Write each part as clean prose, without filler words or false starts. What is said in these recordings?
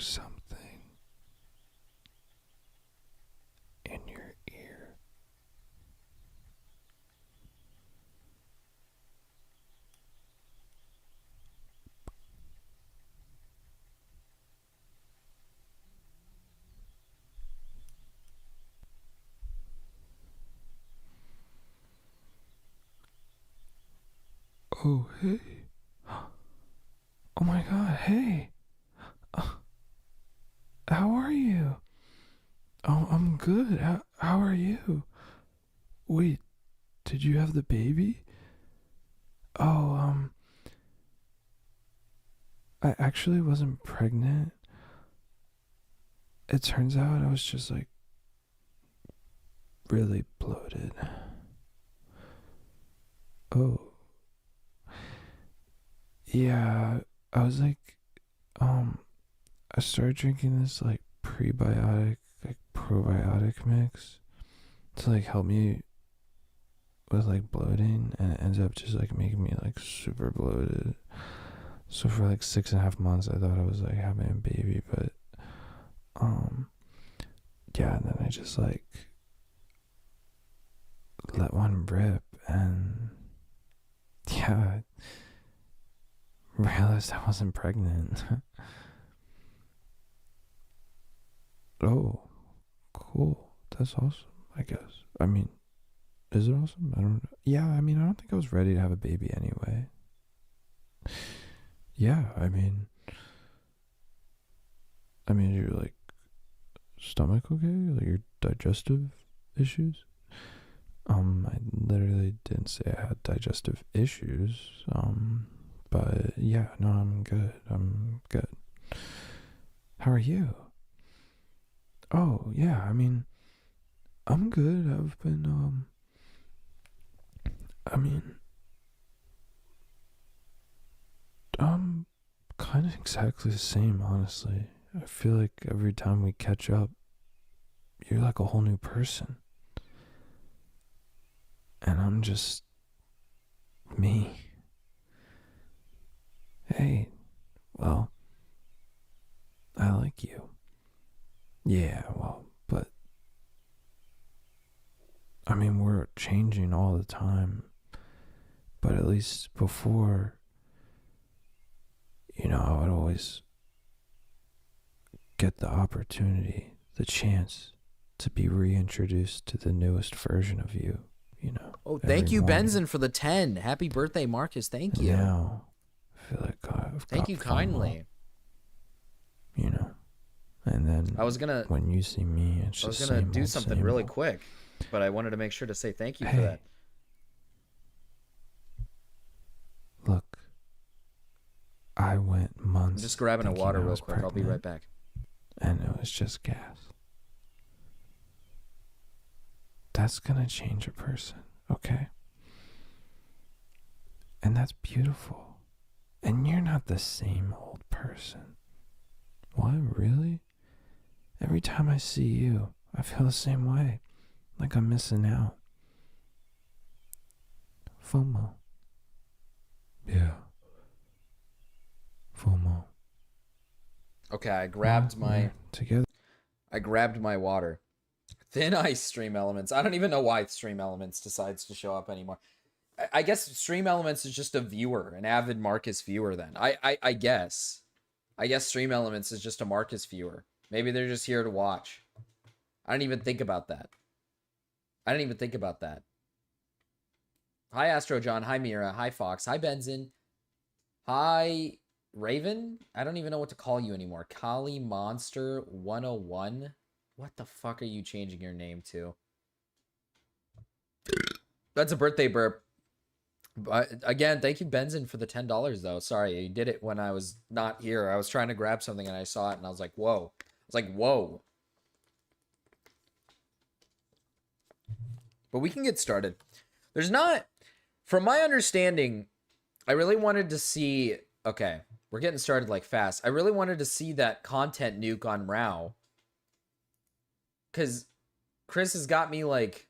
something in your ear. Oh, hey. Oh my god, hey. Uh, how are you? Oh, I'm good. How are you? Wait, did you have the baby? Oh, I actually wasn't pregnant. It turns out I was just like really bloated. Oh, yeah. I was like, um, I started drinking this like prebiotic, like probiotic mix to like help me with like bloating, and it ends up just like making me like super bloated. So for like 6.5 months, I thought I was like having a baby, but um, yeah. And then I just like let one rip, and yeah, I realized I wasn't pregnant. Oh, cool. That's awesome. I guess. I mean, is it awesome? I don't know. Yeah, I mean, I don't think I was ready to have a baby anyway. Yeah, I mean, your like stomach okay? Like your digestive issues? I literally didn't say I had digestive issues. But yeah, no, I'm good. I'm good. How are you? Oh, yeah, I mean, I'm good. I've been, I mean, I'm kind of exactly the same, honestly. I feel like every time we catch up, you're like a whole new person. And I'm just me. Hey, well, I like you. Yeah, well, but I mean, we're changing all the time. But at least before, I would always get the opportunity, the chance to be reintroduced to the newest version of you, Oh, every thank you, morning. Benson, for the 10. Happy birthday, Marcus. Thank And you. now I feel like I've Thank got you FOMO, kindly. you know. And I was then gonna when you see me, it's I was just gonna same do old, something same really old. quick, but I wanted to make sure to say thank you for that. Hey, look, I went I'm just months grabbing a thinking water I real was quick. I'll be right pregnant, back. and it was just gas. That's gonna change a person, okay? And that's beautiful. And you're not the same old person. What, really? Every time I see you, I feel the same way. Like I'm missing out. FOMO. Yeah, FOMO. Okay, Well, we're together. I grabbed my water. Thin Ice Stream Elements. I don't even know why Stream Elements decides to show up anymore. I guess Stream Elements is just a viewer, an avid Marcus viewer. Then I guess. I guess Stream Elements is just a Marcus viewer. Maybe they're just here to watch. I didn't even think about that. I didn't even think about that. Hi Astro John. Hi Mira. Hi Fox. Hi Benzin. Hi Raven. I don't even know what to call you anymore. Kali Monster 101. What the fuck are you changing your name to? That's a birthday burp. But again, thank you, Benzin, for the $10 though. Sorry, you did it when I was not here. I was trying to grab something and I saw it and I was like, whoa. I was like, whoa. But we can get started. There's not, from my understanding, I really wanted to see. Okay, we're getting started like fast. I really wanted to see that content nuke on Rao. Because Chris has got me like.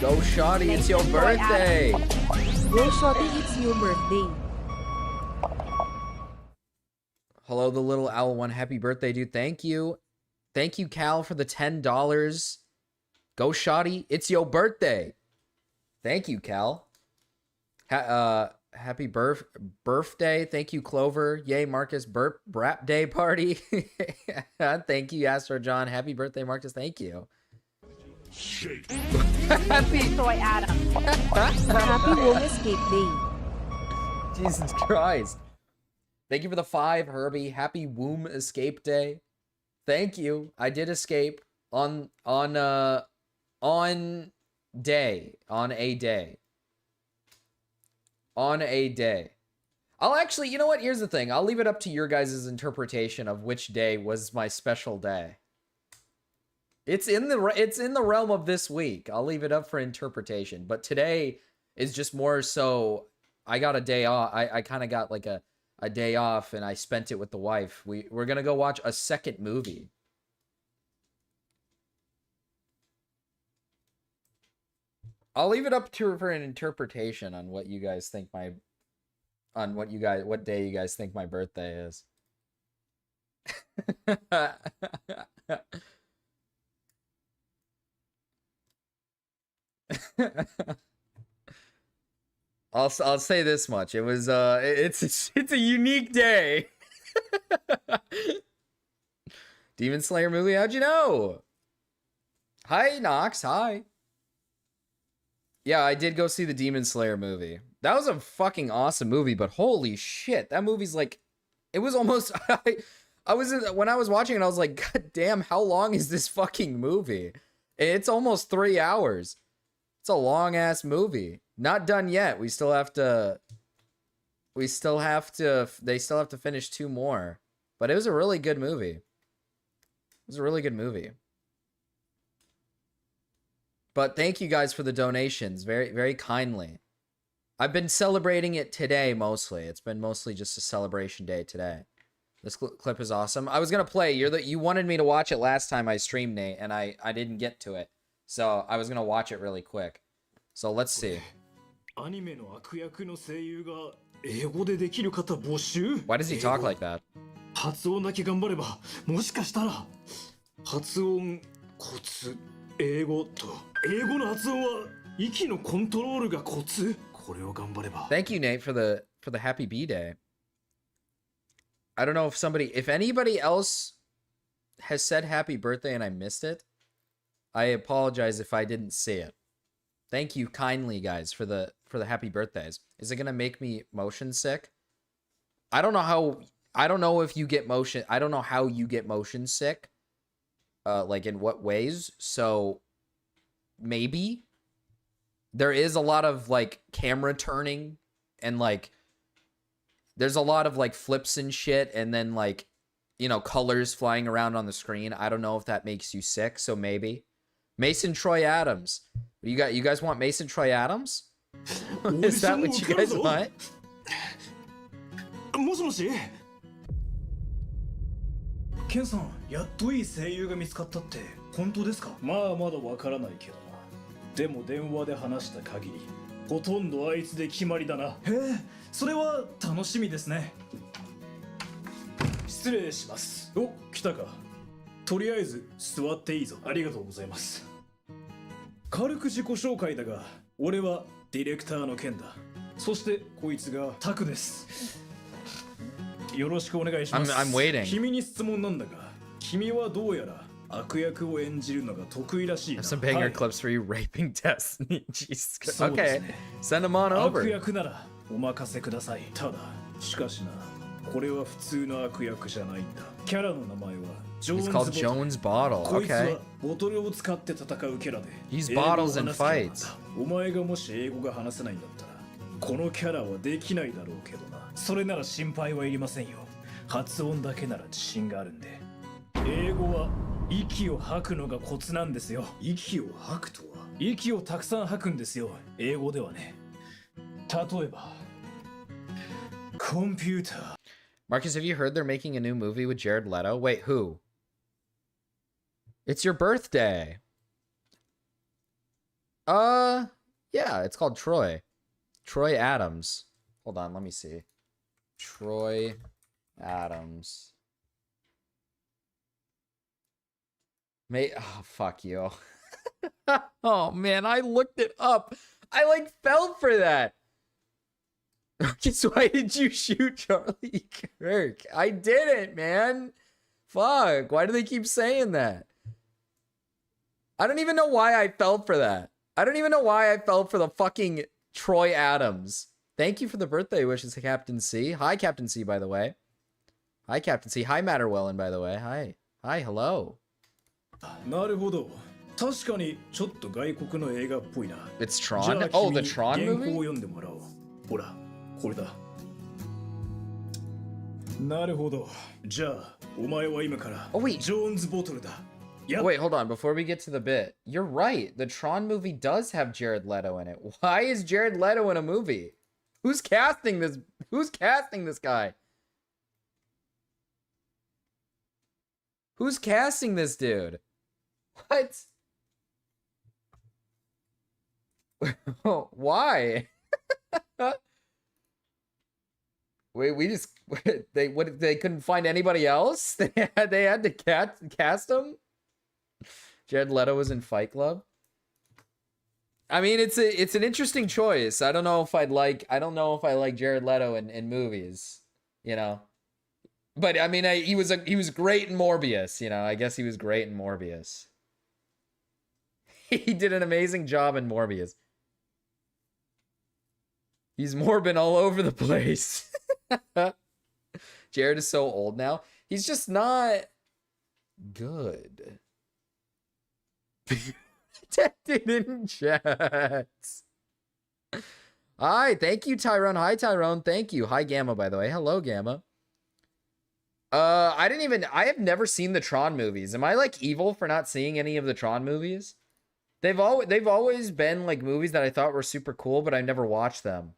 Go Shoddy, it's your birthday. Go Shorty, it's your birthday. Hello, the little owl one. Happy birthday, dude. Thank you. Thank you, Cal, for the $10. Go Shoddy, it's your birthday. Thank you, Cal. Happy birthday. Thank you, Clover. Yay, Marcus. Brap day party. Thank you, Astro John. Happy birthday, Marcus. Thank you. Happy Troy Adam. Happy Home Escape Day. Jesus Christ. Thank you for the 5, Herbie. Happy Womb Escape Day. Thank you. I did escape on a day. I'll actually, you know what? Here's the thing. I'll leave it up to your guys' interpretation of which day was my special day. It's in the realm of this week. I'll leave it up for interpretation. But today is just more so I got a day off. I kind of got like a day off and I spent it with the wife. We're going to go watch a second movie. I'll leave it up to for an interpretation on what you guys think what day you guys think my birthday is. I'll say this much. It was it's a unique day. Demon Slayer movie, how'd you know? Hi Nox, hi. Yeah, I did go see the Demon Slayer movie. That was a fucking awesome movie, but holy shit, that movie's like, it was almost, when I was watching it, I was like, God damn, how long is this fucking movie? It's almost 3 hours. It's a long ass movie. Not done yet. They still have to finish 2 more. But it was a really good movie. But thank you guys for the donations, very, very kindly. I've been celebrating it today mostly. It's been mostly just a celebration day today. This clip is awesome. I was gonna play. You wanted me to watch it last time I streamed, Nate, and I didn't get to it. So I was gonna watch it really quick. So let's see. Why does he talk like that? 発音だけ頑張ればもしかしたら発音コツ英語と英語の発音は息のコントロールがコツこれを頑張れば Thank you, Nate, for the happy B day. I don't know if anybody else has said happy birthday and I missed it. I apologize if I didn't see it. Thank you kindly, guys, for the happy birthdays. Is it gonna make me motion sick? I don't know how you get motion sick. Like in what ways? So maybe there is a lot of like camera turning and like there's a lot of like flips and shit and then like, you know, colors flying around on the screen. I don't know if that makes you sick, so maybe. Mason Troy Adams. You guys want Mason Troy Adams? Is that what you guys want? もしもしケンさん、やっといい声優が見つかったって本当ですか？まあまだわからないけどな。でも電話で話した限り、ほとんどあいつで決まりだな。へえ、それは楽しみですね。失礼します。お、来たか。とりあえず座っていいぞ。ありがとうございます。軽く自己紹介だが、俺はディレクターのケンだ。そしてこいつがタクです。よろしくお願いします。I'm waiting. 君に質問なんだが、君はどうやら悪役を演じるのが得意らしいな。Some banger clips for you raping Destiny. Jesus Christ. Okay, send them on over. 悪役ならお任せください。ただ、しかしな、これは普通の悪役じゃないんだ。キャラの名前はジョーンズ He's called Jones Bottle. こいつ Okay. はボトルを使って戦うキャラで。Use bottles in fights. お前がもし英語が話せないんだったら、このキャラはできないだろうけどな。それなら心配はいりませんよ。発音だけなら自信があるんで。英語は息を吐くのがコツなんですよ。息を吐くとは息をたくさん吐くんですよ。英語ではね。例えば、コンピューター。Marcus, have you heard they're making a new movie with Jared Leto? Wait, who? It's your birthday. Yeah, it's called Troy. Troy Adams. Hold on, let me see. Troy Adams. Oh, fuck you. Oh, man, I looked it up. I, like, fell for that. So why did you shoot Charlie Kirk? I didn't, man. Fuck, why do they keep saying that? I don't even know why I fell for that. I don't even know why I fell for the fucking Troy Adams. Thank you for the birthday wishes, Captain C. Hi, Captain C, by the way. Hi, Captain C. Hi, Matterwellen, by the way. Hi. Hi, hello. なるほど。確かにちょっと外国の映画っぽいな。 It's じゃあ Tron? Oh, the 君 Tron 原稿を movie? 読んでもらおう。ほら、これだ。なるほど。じゃあ、お前は今から Oh, wait. ジョーンズボトルだ。やっ Wait, hold on. Before we get to the bit, you're right. The Tron movie does have Jared Leto in it. Why is Jared Leto in a movie? Who's casting this? Who's casting this guy? Who's casting this dude? What? Why? Wait, we just they couldn't find anybody else? They had to cast him? Jared Leto was in Fight Club. I mean, it's an interesting choice. I don't know if I like Jared Leto in movies, you know. But I mean, he was great in Morbius, you know. I guess he was great in Morbius. He did an amazing job in Morbius. He's Morbin all over the place. Jared is so old now. He's just not good. Protected in chat. Hi, thank you, Tyrone. Hi, Tyrone. Thank you. Hi, Gamma, by the way. Hello, Gamma. I have never seen the Tron movies. Am I like evil for not seeing any of the Tron movies? They've always been like movies that I thought were super cool, but I've never watched them.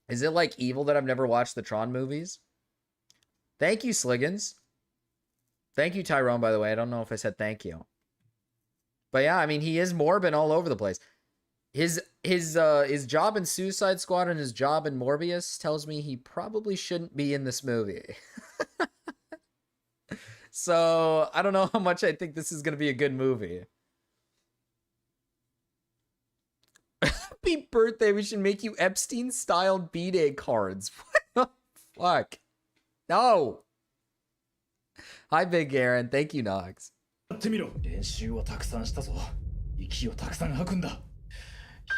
Is it like evil that I've never watched the Tron movies? Thank you, Sliggins. Thank you, Tyrone, by the way. I don't know if I said thank you. But yeah, I mean, he is Morbin all over the place. His job in Suicide Squad and his job in Morbius tells me he probably shouldn't be in this movie. So, I don't know how much I think this is going to be a good movie. Happy birthday, we should make you Epstein-style B-Day cards. What the fuck? No! Hi, Big Aaron. Thank you, Nox. やってみろ。練習はたくさんしたぞ。息をたくさん吐くんだ。行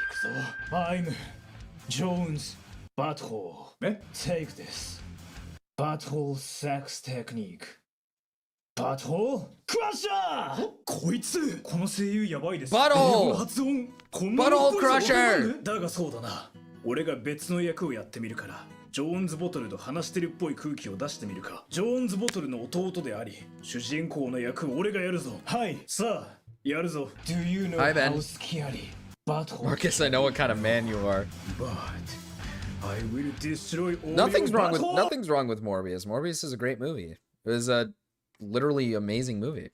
くぞ。I'm Jones Butthole. Take this. Butthole sex technique. Butthole Crusher! こいつこの声優やばいです。 Butthole! 英語の発音こんなに Butthole っぽいぞ。 Crusher! だがそうだな。俺が別の役をやってみるから。ジョーンズボトルと話してるっぽい空気を出してみるか。ジョーンズボトルの弟であり、主人公の役を俺がやるぞ。はい、さあ、やるぞ。Do you know Hi, Ben. how scary Butthole Marcus, I know what kind of man you are. But I will destroy all Nothing's your wrong with buttholes. Morbius. Morbius is a great movie. It was a literally amazing movie.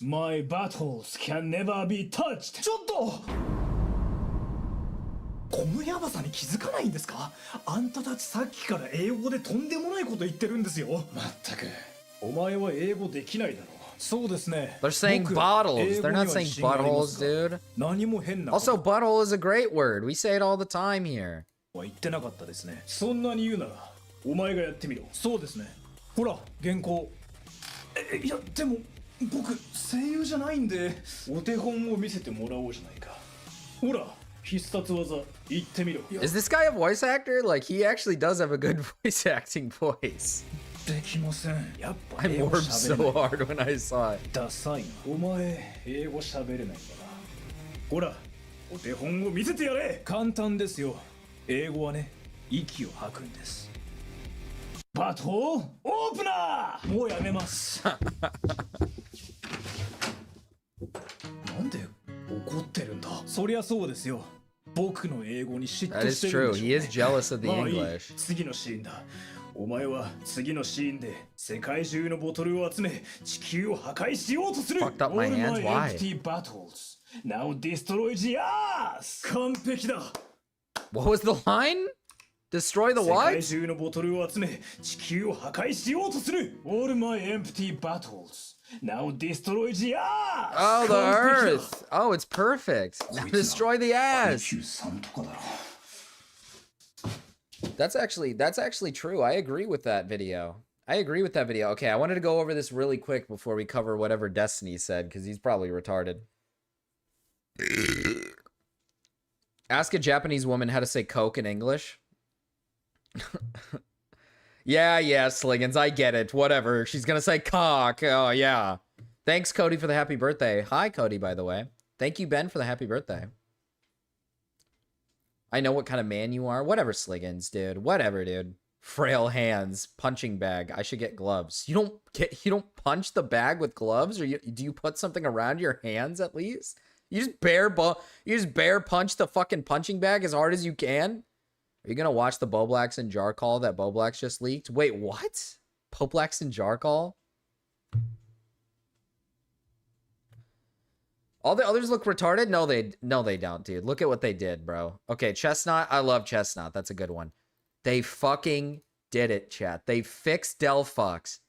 My buttholes can never be touched. ちょっとこのヤバさに気づかないんですか？あんたたちさっきから英語でとんでもないこと言ってるんですよ。まったく、お前は英語できないだろう。そうですね。 They're saying 僕 bottles. 英語 They're に not は saying 自信がありま buttholes, すが dude. 何も変な Also, butthole is a great word. We say it all the time here. は言ってなかったですね。そんなに言うならお前がやってみろ。そうですね。ほら原稿。いやでも僕声優じゃないんでお手本を見せてもらおうじゃないか。ほら必殺技言ってみろ。 Is this guy a voice actor? Like, he actually does have a good voice acting voice. できません。やっぱ I 英語 warmed 喋 so れない。 hard when I saw it. ダサいな。お前英語喋れないんだな。ほらお手本を見せてやれ。簡単ですよ。英語はね息を吐くんです。バトルオープナー。もうやめます。なんで怒ってるんだ。そりゃそうですよ。僕の英語に嫉 That 妬 is してるん true. でしょう He is jealous of the まあいい English. 次のシーンだ。お前は次のシーンで世界中のボトルを集め地球を破壊しようとする。 Fucked up my All hands? my Why? empty bottles Now destroy the Earth! 完璧だ。 What was the line? Destroy the 世界 what? 中のボトルを集め地球を破壊しようとする All my empty bottles Now destroy the Earth! Oh, the 完璧だ Earth. Oh, it's perfect. Destroy the ass. IQ3 とかだろ That's actually true. I agree with that video. Okay, I wanted to go over this really quick before we cover whatever Destiny said, because he's probably retarded. Ask a Japanese woman how to say Coke in English. yeah, Sliggins, I get it. Whatever. She's gonna say cock. Oh, yeah. Thanks, Cody, for the happy birthday. Hi, Cody, by the way. Thank you, Ben, for the happy birthday. I know what kind of man you are. Whatever, Sliggins, dude. Whatever, dude. Frail hands, punching bag. I should get gloves. You don't punch the bag with gloves, or do you put something around your hands at least? You just bear punch the fucking punching bag as hard as you can. Are you gonna watch the Boblax and Jar Call that Boblax just leaked? Wait, what? Boblax and Jar Call? All the others look retarded? No, they don't, dude. Look at what they did, bro. Okay, Chestnut. I love Chestnut. That's a good one. They fucking did it, chat. They fixed Delphox.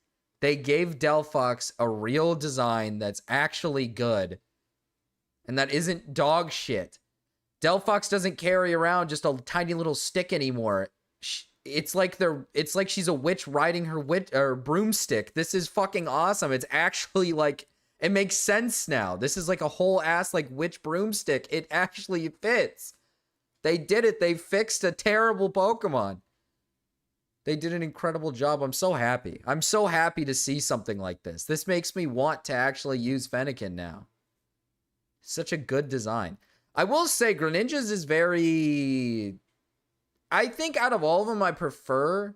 They gave Delphox a real design that's actually good. And that isn't dog shit. Delphox doesn't carry around just a tiny little stick anymore. It's like she's a witch riding her broomstick. This is fucking awesome. It's actually like, it makes sense now. This is like a whole ass like witch broomstick. It actually fits. They did it. They fixed a terrible Pokemon. They did an incredible job. I'm so happy. I'm so happy to see something like this. This makes me want to actually use Fennekin now. Such a good design. I will say Greninja's is very... I think out of all of them, I prefer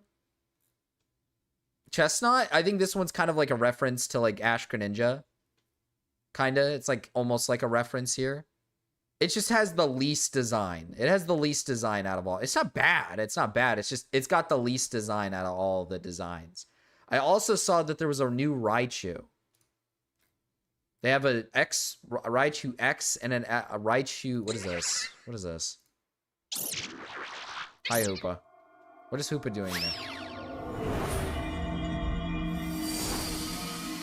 Chestnut. I think this one's kind of like a reference to like Ash Greninja. Kinda. It's like almost like a reference here. It just has the least design. It has the least design out of all. It's not bad. It's not bad. It's just, it's got the least design out of all the designs. I also saw that there was a new Raichu. They have a Raichu X and a Raichu. What is this? What is this? Hi, Hoopa. What is Hoopa doing there?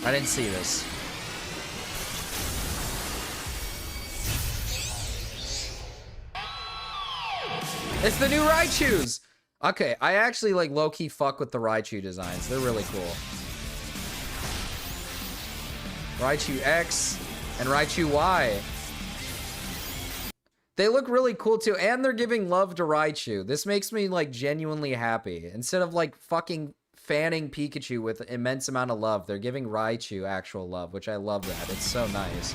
I didn't see this. It's the new Raichus! Okay, I actually like low-key fuck with the Raichu designs. They're really cool. Raichu X and Raichu Y. They look really cool too, and they're giving love to Raichu. This makes me like genuinely happy. Instead of like fucking fanning Pikachu with immense amount of love, they're giving Raichu actual love, which I love that. It's so nice.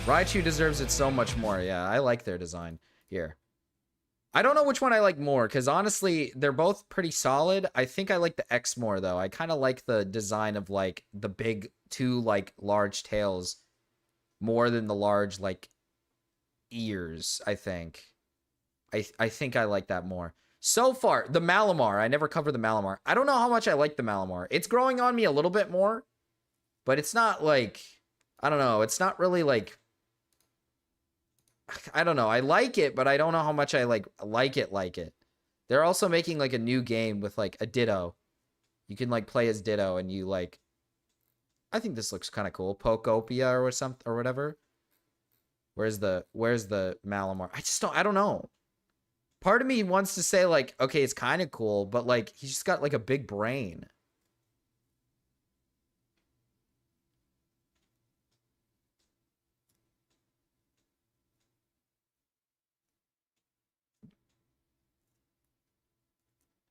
Raichu deserves it so much more. Yeah, I like their design here. I don't know which one I like more, because honestly, they're both pretty solid. I think I like the X more, though. I kind of like the design of, like, the big two, like, large tails more than the large, like, ears, I think. I think I like that more. So far, the Malamar. I never covered the Malamar. I don't know how much I like the Malamar. It's growing on me a little bit more, but it's not, like... I don't know. It's not really, like... I don't know. I like it, but I don't know how much I like it. They're also making like a new game with like a Ditto. You can like play as Ditto and you like... I think this looks kind of cool. Pokopia or something or whatever. Where's the Malamar? I don't know. Part of me wants to say like, okay, it's kind of cool, but like he's just got like a big brain.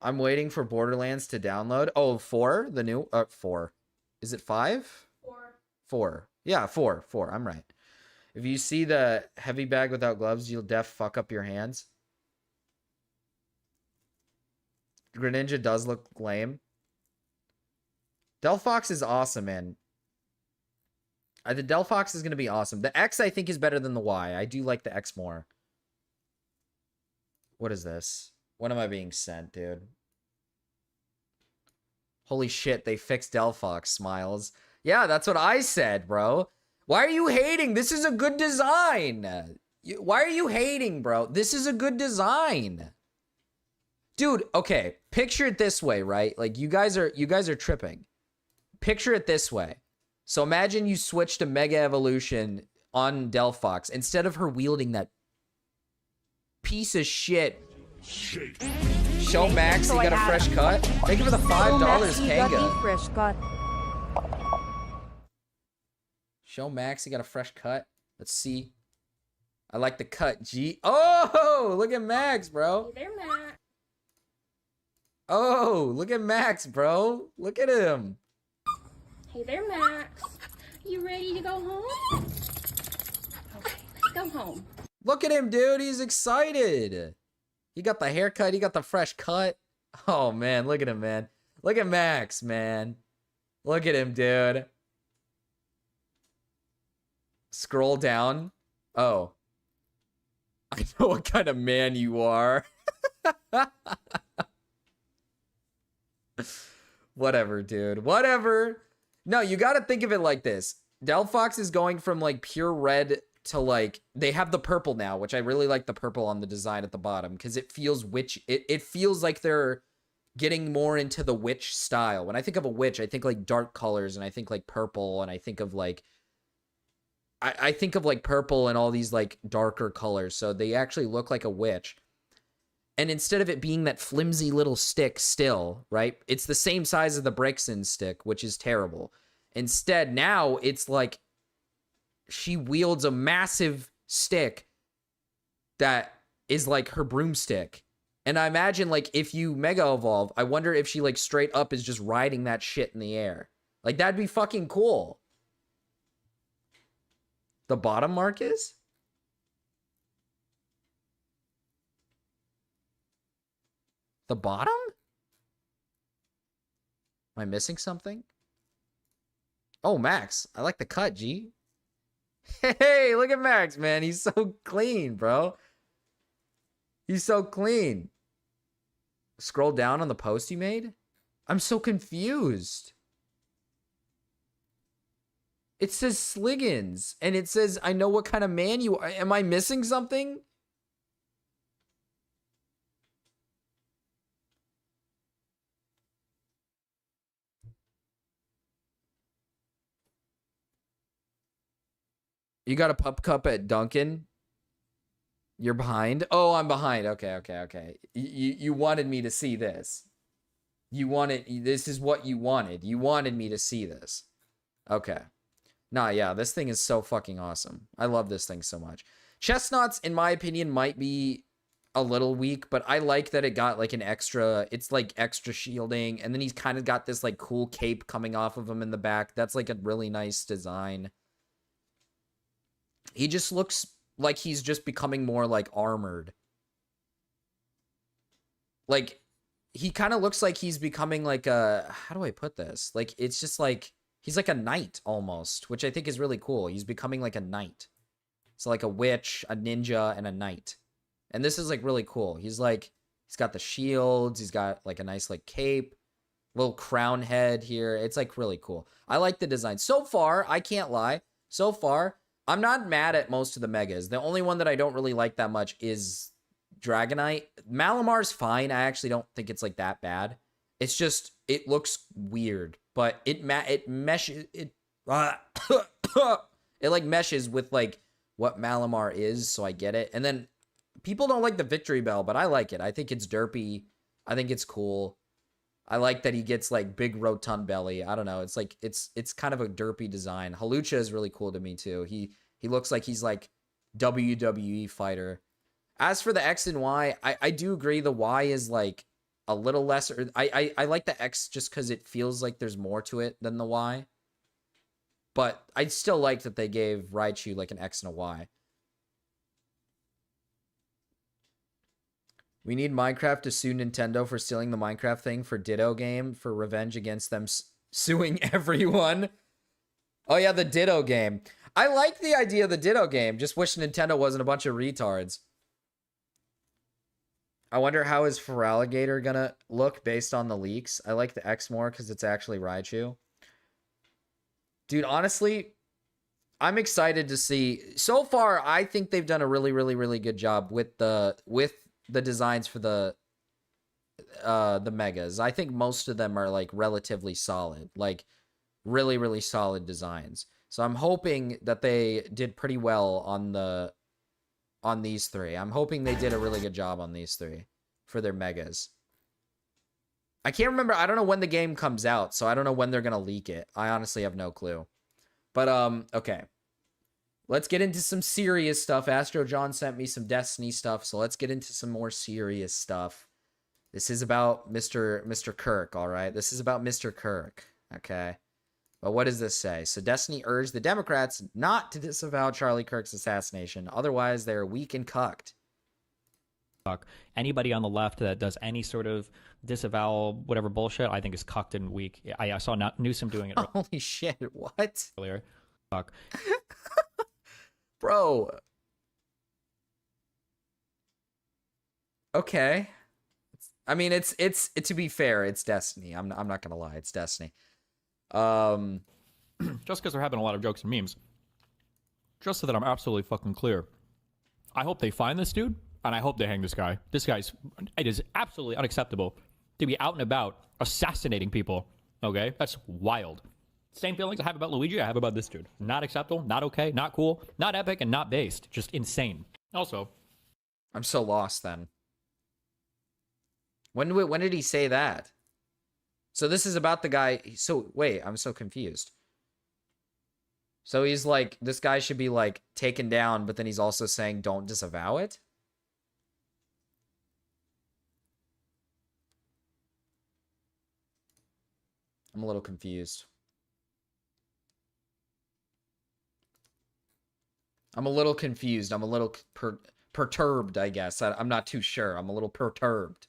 I'm waiting for Borderlands to download. Oh, 4? The new... 4. Is it 5? 4. Yeah, 4. I'm right. If you see the heavy bag without gloves, you'll fuck up your hands. Greninja does look lame. Delphox is awesome, man. The Delphox is going to be awesome. The X, I think, is better than the Y. I do like the X more. What is this? What am I being sent, dude? Holy shit, they fixed Delphox, Smiles. Yeah, that's what I said, bro. Why are you hating? This is a good design. Why are you hating, bro? This is a good design. Dude, okay, picture it this way, right? Like you guys are tripping. Picture it this way. So imagine you switch to Mega Evolution on Delphox instead of her wielding that piece of shit. Show Max, he got a fresh cut. Thank you for the $5, Max, you got a Kanga. fresh cut. Show Max, he got a fresh cut. Let's see. I like the cut, G. Oh, look at Max, bro. Hey there, Matt. Oh, look at Max, bro. Look at him. Hey there, Max. You ready to go home? Okay, let's go home. Look at him, dude. He's excited. He got the haircut. He got the fresh cut. Oh, man. Look at him, man. Look at Max, man. Look at him, dude. Scroll down. Oh. I know what kind of man you are. Whatever, dude. Whatever. No, you got to think of it like this. Delphox is going from like pure red to like they have the purple now, which I really like the purple on the design at the bottom because it feels witch. It feels like they're getting more into the witch style. When I think of a witch, I think like dark colors and I think like purple and I think of like I think of like purple and all these like darker colors. So they actually look like a witch. And instead of it being that flimsy little stick still, right? It's the same size as the Brixton stick, which is terrible. Instead, now it's like she wields a massive stick that is like her broomstick. And I imagine like if you Mega Evolve, I wonder if she like straight up is just riding that shit in the air. Like that'd be fucking cool. The bottom mark is? The bottom? Am I missing something? Oh, Max. I like the cut, G. Hey, look at Max, man. He's so clean, bro. He's so clean. Scroll down on the post you made. I'm so confused. It says Sliggins, and it says, I know what kind of man you are. Am I missing something? You got a pup cup at Duncan? You're behind? Oh, I'm behind. Okay. You wanted me to see this. This is what you wanted. You wanted me to see this. Okay. Nah, yeah, this thing is so fucking awesome. I love this thing so much. Chestnuts, in my opinion, might be a little weak, but I like that it got like an extra, it's like extra shielding, and then he's kind of got this like cool cape coming off of him in the back. That's like a really nice design. He just looks like he's just becoming more like armored. Like, he kind of looks like he's becoming like a, how do I put this? Like, it's just like, he's like a knight almost, which I think is really cool. He's becoming like a knight. So like a witch, a ninja, and a knight. And this is like really cool. He's like, he's got the shields. He's got like a nice like cape, little crown head here. It's like really cool. I like the design. So far, I can't lie. So far, I'm not mad at most of the megas. The only one that I don't really like that much is Dragonite. Malamar's fine. I actually don't think it's like that bad. It's just, it looks weird, but it meshes, it like meshes with like what Malamar is, so I get it. And then people don't like the Victory Bell, but I like it. I think it's derpy. I think it's cool. I like that he gets like big rotund belly. I don't know. It's like, it's kind of a derpy design. Halucha is really cool to me too. He looks like he's like WWE fighter. As for the X and Y, I do agree the Y is like a little lesser. I like the X just because it feels like there's more to it than the Y. But I still like that they gave Raichu like an X and a Y. We need Minecraft to sue Nintendo for stealing the Minecraft thing for Ditto game for revenge against them suing everyone. Oh yeah, the Ditto game. I like the idea of the Ditto game. Just wish Nintendo wasn't a bunch of retards. I wonder how is Feraligatr gonna look based on the leaks. I like the X more because it's actually Raichu. Dude, honestly, I'm excited to see. So far, I think they've done a really, really, really good job with the designs for the megas. I think most of them are like relatively solid, like really, really solid designs. So I'm hoping that they did pretty well on these three. I'm hoping they did a really good job on these three for their megas. I can't remember. I don't know when the game comes out, so I don't know when they're gonna leak it. I honestly have no clue. But okay. Let's get into some serious stuff. Astro John sent me some Destiny stuff, so let's get into some more serious stuff. This is about Mr. Kirk, all right? This is about Mr. Kirk, okay? But what does this say? So Destiny urged the Democrats not to disavow Charlie Kirk's assassination. Otherwise, they're weak and cucked. Anybody on the left that does any sort of disavowal, whatever bullshit, I think is cucked and weak. I saw Newsom doing it Holy shit, what? earlier. Fuck. Bro. Okay. I mean, it's to be fair, it's Destiny. I'm not gonna lie, it's Destiny. Just because they're having a lot of jokes and memes. Just so that I'm absolutely fucking clear. I hope they find this dude, and I hope they hang this guy. It is absolutely unacceptable to be out and about assassinating people. Okay? That's wild. Same feelings I have about Luigi, I have about this dude. Not acceptable, not okay, not cool, not epic, and not based. Just insane. Also, I'm so lost then. When did he say that? So this is about the guy. So wait, I'm so confused. So he's like, this guy should be like taken down, but then he's also saying don't disavow it? I'm a little confused. I'm a little confused. I'm a little perturbed, I guess. I'm not too sure. I'm a little perturbed.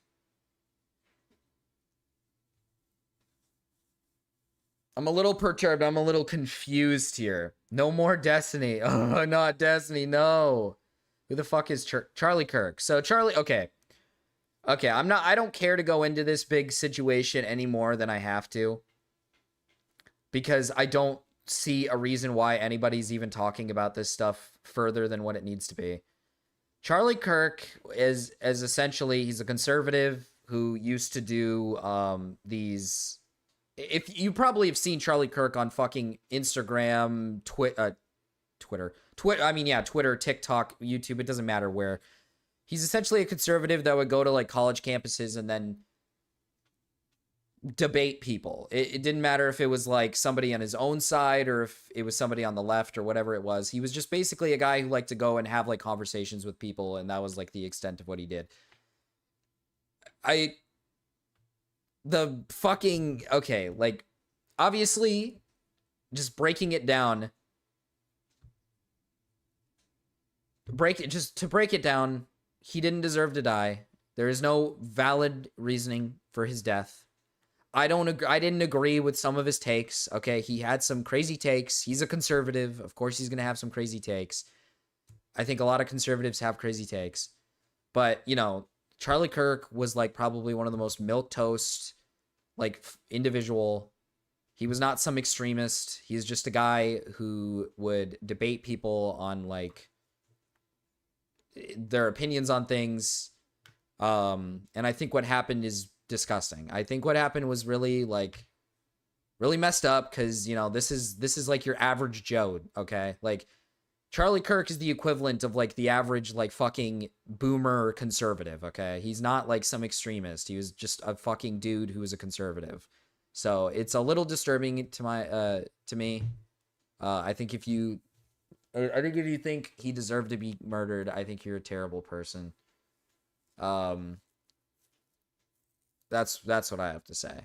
I'm a little perturbed. I'm a little confused here. No more Destiny. Oh, not Destiny. No. Who the fuck is Charlie Kirk? So Charlie, okay. Okay, I don't care to go into this big situation any more than I have to. Because I don't see a reason why anybody's even talking about this stuff further than what it needs to be. Charlie Kirk is essentially, he's a conservative who used to do these... If you probably have seen Charlie Kirk on fucking Instagram, Twitter, TikTok, YouTube, it doesn't matter where. He's essentially a conservative that would go to like college campuses and then debate people. It didn't matter if it was like somebody on his own side or if it was somebody on the left or whatever it was. He was just basically a guy who liked to go and have like conversations with people, and that was like the extent of what he did. The fucking, okay, like, obviously, just breaking it down, to break it down, he didn't deserve to die. There is no valid reasoning for his death. I didn't agree with some of his takes, okay? He had some crazy takes. He's a conservative. Of course, he's going to have some crazy takes. I think a lot of conservatives have crazy takes. But, you know, Charlie Kirk was like probably one of the most milquetoast like individual. He was not some extremist. He's just a guy who would debate people on like their opinions on things. And I think what happened is disgusting. I think what happened was really messed up because, you know, this is like your average Joe, okay? Like Charlie Kirk is the equivalent of like the average like fucking boomer conservative, okay? He's not like some extremist. He was just a fucking dude who was a conservative. So it's a little disturbing to me. I think if you think he deserved to be murdered, I think you're a terrible person. That's what I have to say.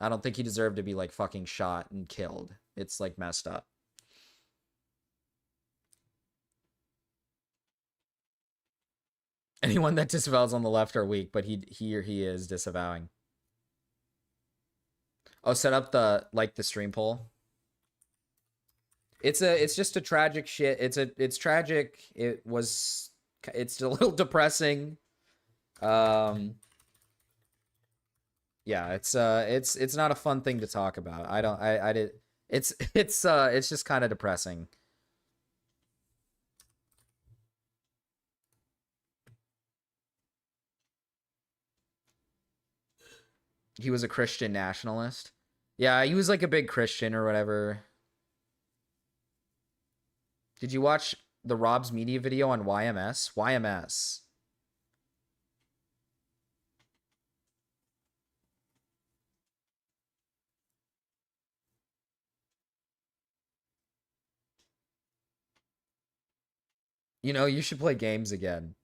I don't think he deserved to be like fucking shot and killed. It's like messed up. Anyone that disavows on the left are weak, but he is disavowing. Oh, set up the stream poll. It's just a tragic shit. It's tragic. It's a little depressing. Yeah, it's not a fun thing to talk about. I did it's just kind of depressing. He was a Christian nationalist. Yeah, he was like a big Christian or whatever. Did you watch the Rob's Media video on YMS? YMS. You know, you should play games again.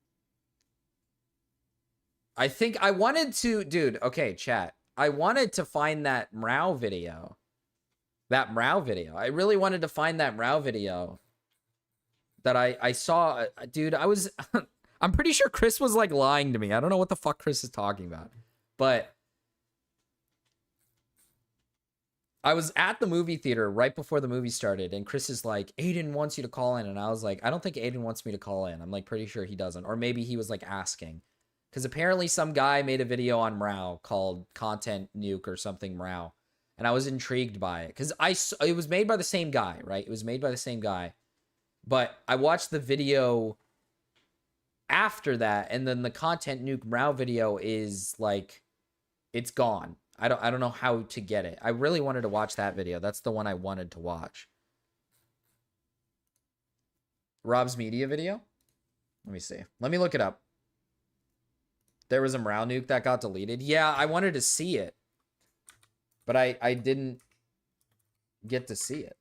I think I wanted to, dude, okay, chat. I wanted to find that Mrao video. That Mrao video. I really wanted to find that Mrao video that I saw. Dude, I was, I'm pretty sure Chris was like lying to me. I don't know what the fuck Chris is talking about. But I was at the movie theater right before the movie started, and Chris is like, Aiden wants you to call in. And I was like, I don't think Aiden wants me to call in. I'm like pretty sure he doesn't. Or maybe he was like asking. Because apparently some guy made a video on Mrao called Content Nuke or something Mrao. And I was intrigued by it. Because it was made by the same guy, right? It was made by the same guy. But I watched the video after that. And then the Content Nuke Mrao video is like, it's gone. I don't know how to get it. I really wanted to watch that video. That's the one I wanted to watch. Rob's Media video? Let me see. Let me look it up. There was a Mrao nuke that got deleted. Yeah, I wanted to see it. But I didn't get to see it.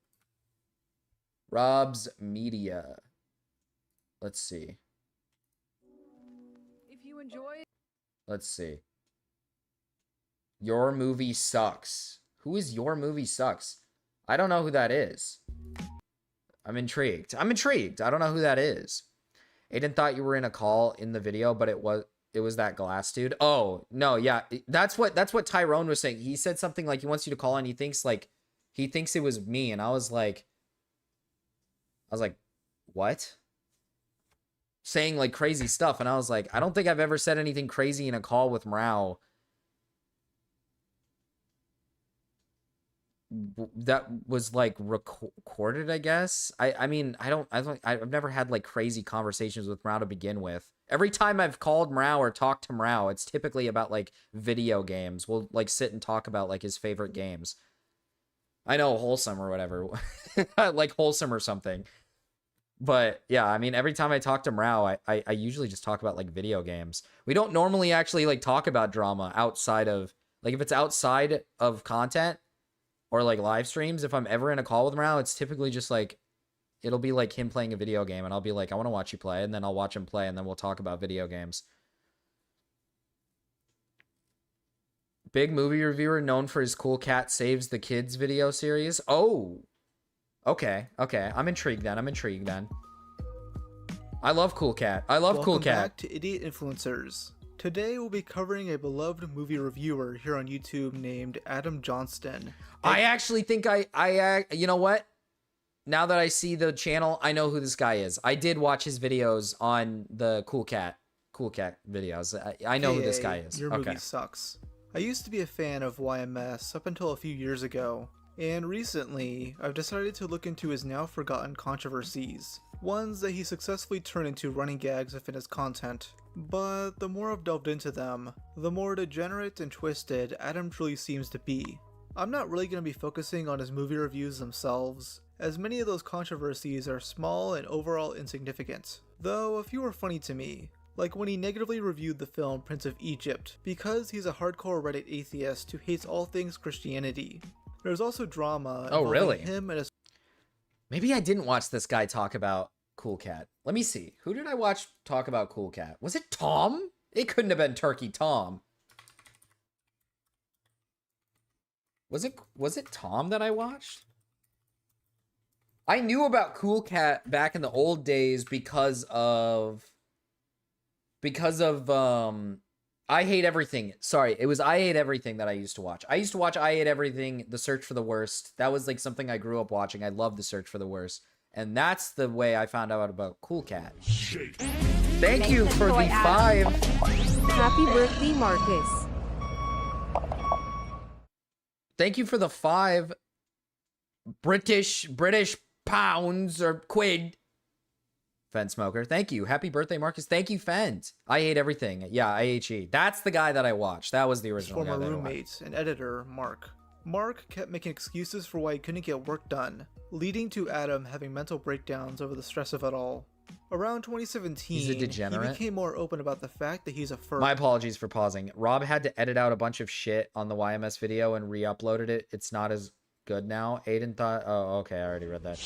Rob's Media. Let's see. If you enjoy Let's see. Your Movie Sucks. Who is Your Movie Sucks? I don't know who that is. I'm intrigued. I'm intrigued. I don't know who that is. Aiden thought you were in a call in the video, but it was that glass dude. Oh, no, yeah. That's what Tyrone was saying. He said something like he wants you to call and he thinks it was me, and I was like, what? Saying like crazy stuff, and I was like, I don't think I've ever said anything crazy in a call with Mrao that was like recorded, I guess. I mean, I've never had like crazy conversations with Mrao to begin with. Every time I've called Mrao or talked to Mrao, it's typically about like video games. We'll like sit and talk about like his favorite games. I know, Wholesome or whatever. Like Wholesome or something. But yeah, I mean, every time I talk to Mrao, I usually just talk about like video games. We don't normally actually like talk about drama outside of like, if it's outside of content or like live streams, if I'm ever in a call with Mrao, it's typically just like, it'll be like him playing a video game and I'll be like, I want to watch you play, and then I'll watch him play and then we'll talk about video games. Big movie reviewer known for his Cool Cat Saves the Kids video series. Oh, okay. I'm intrigued then. I love Cool Cat. Cool Cat. Welcome back to Idiot Influencers. Today we'll be covering a beloved movie reviewer here on YouTube named Adam Johnston. I actually think I you know what? Now that I see the channel, I know who this guy is. I did watch his videos on the Cool Cat videos. I know who this guy is. Your movie sucks. I used to be a fan of YMS up until a few years ago, and recently I've decided to look into his now forgotten controversies, ones that he successfully turned into running gags within his content. But the more I've delved into them, the more degenerate and twisted Adam truly seems to be. I'm not really going to be focusing on his movie reviews themselves, as many of those controversies are small and overall insignificant, though a few are funny to me, like when he negatively reviewed the film Prince of Egypt because he's a hardcore Reddit atheist who hates all things Christianity. There's also drama involving him and his... Maybe I didn't watch this guy talk about Cool Cat. Let me see. Who did I watch talk about Cool Cat? Was it Tom? It couldn't have been Turkey Tom. Was it Tom that I watched? I knew about Cool Cat back in the old days because of I Hate Everything. Sorry, it was I Hate Everything that I used to watch. I used to watch I Hate Everything, The Search for the Worst. That was like something I grew up watching. I love The Search for the Worst. And that's the way I found out about Cool Cat. Thank you for the 5. Happy birthday, Marcus. Thank you for the 5 British pounds or quid. Fen Smoker. Thank you. Happy birthday, Marcus. Thank you, Fent. I hate everything. Yeah, IHE. That's the guy that I watched. That was the His original guy former that I roommate watched. and editor, Mark. Mark kept making excuses for why he couldn't get work done, leading to Adam having mental breakdowns over the stress of it all. Around 2017, He's a degenerate. he became more open about the fact that he's a furry. My apologies for pausing. Rob had to edit out a bunch of shit on the YMS video and re-uploaded it. It's not as good now. Aiden thought... Oh, okay. I already read that.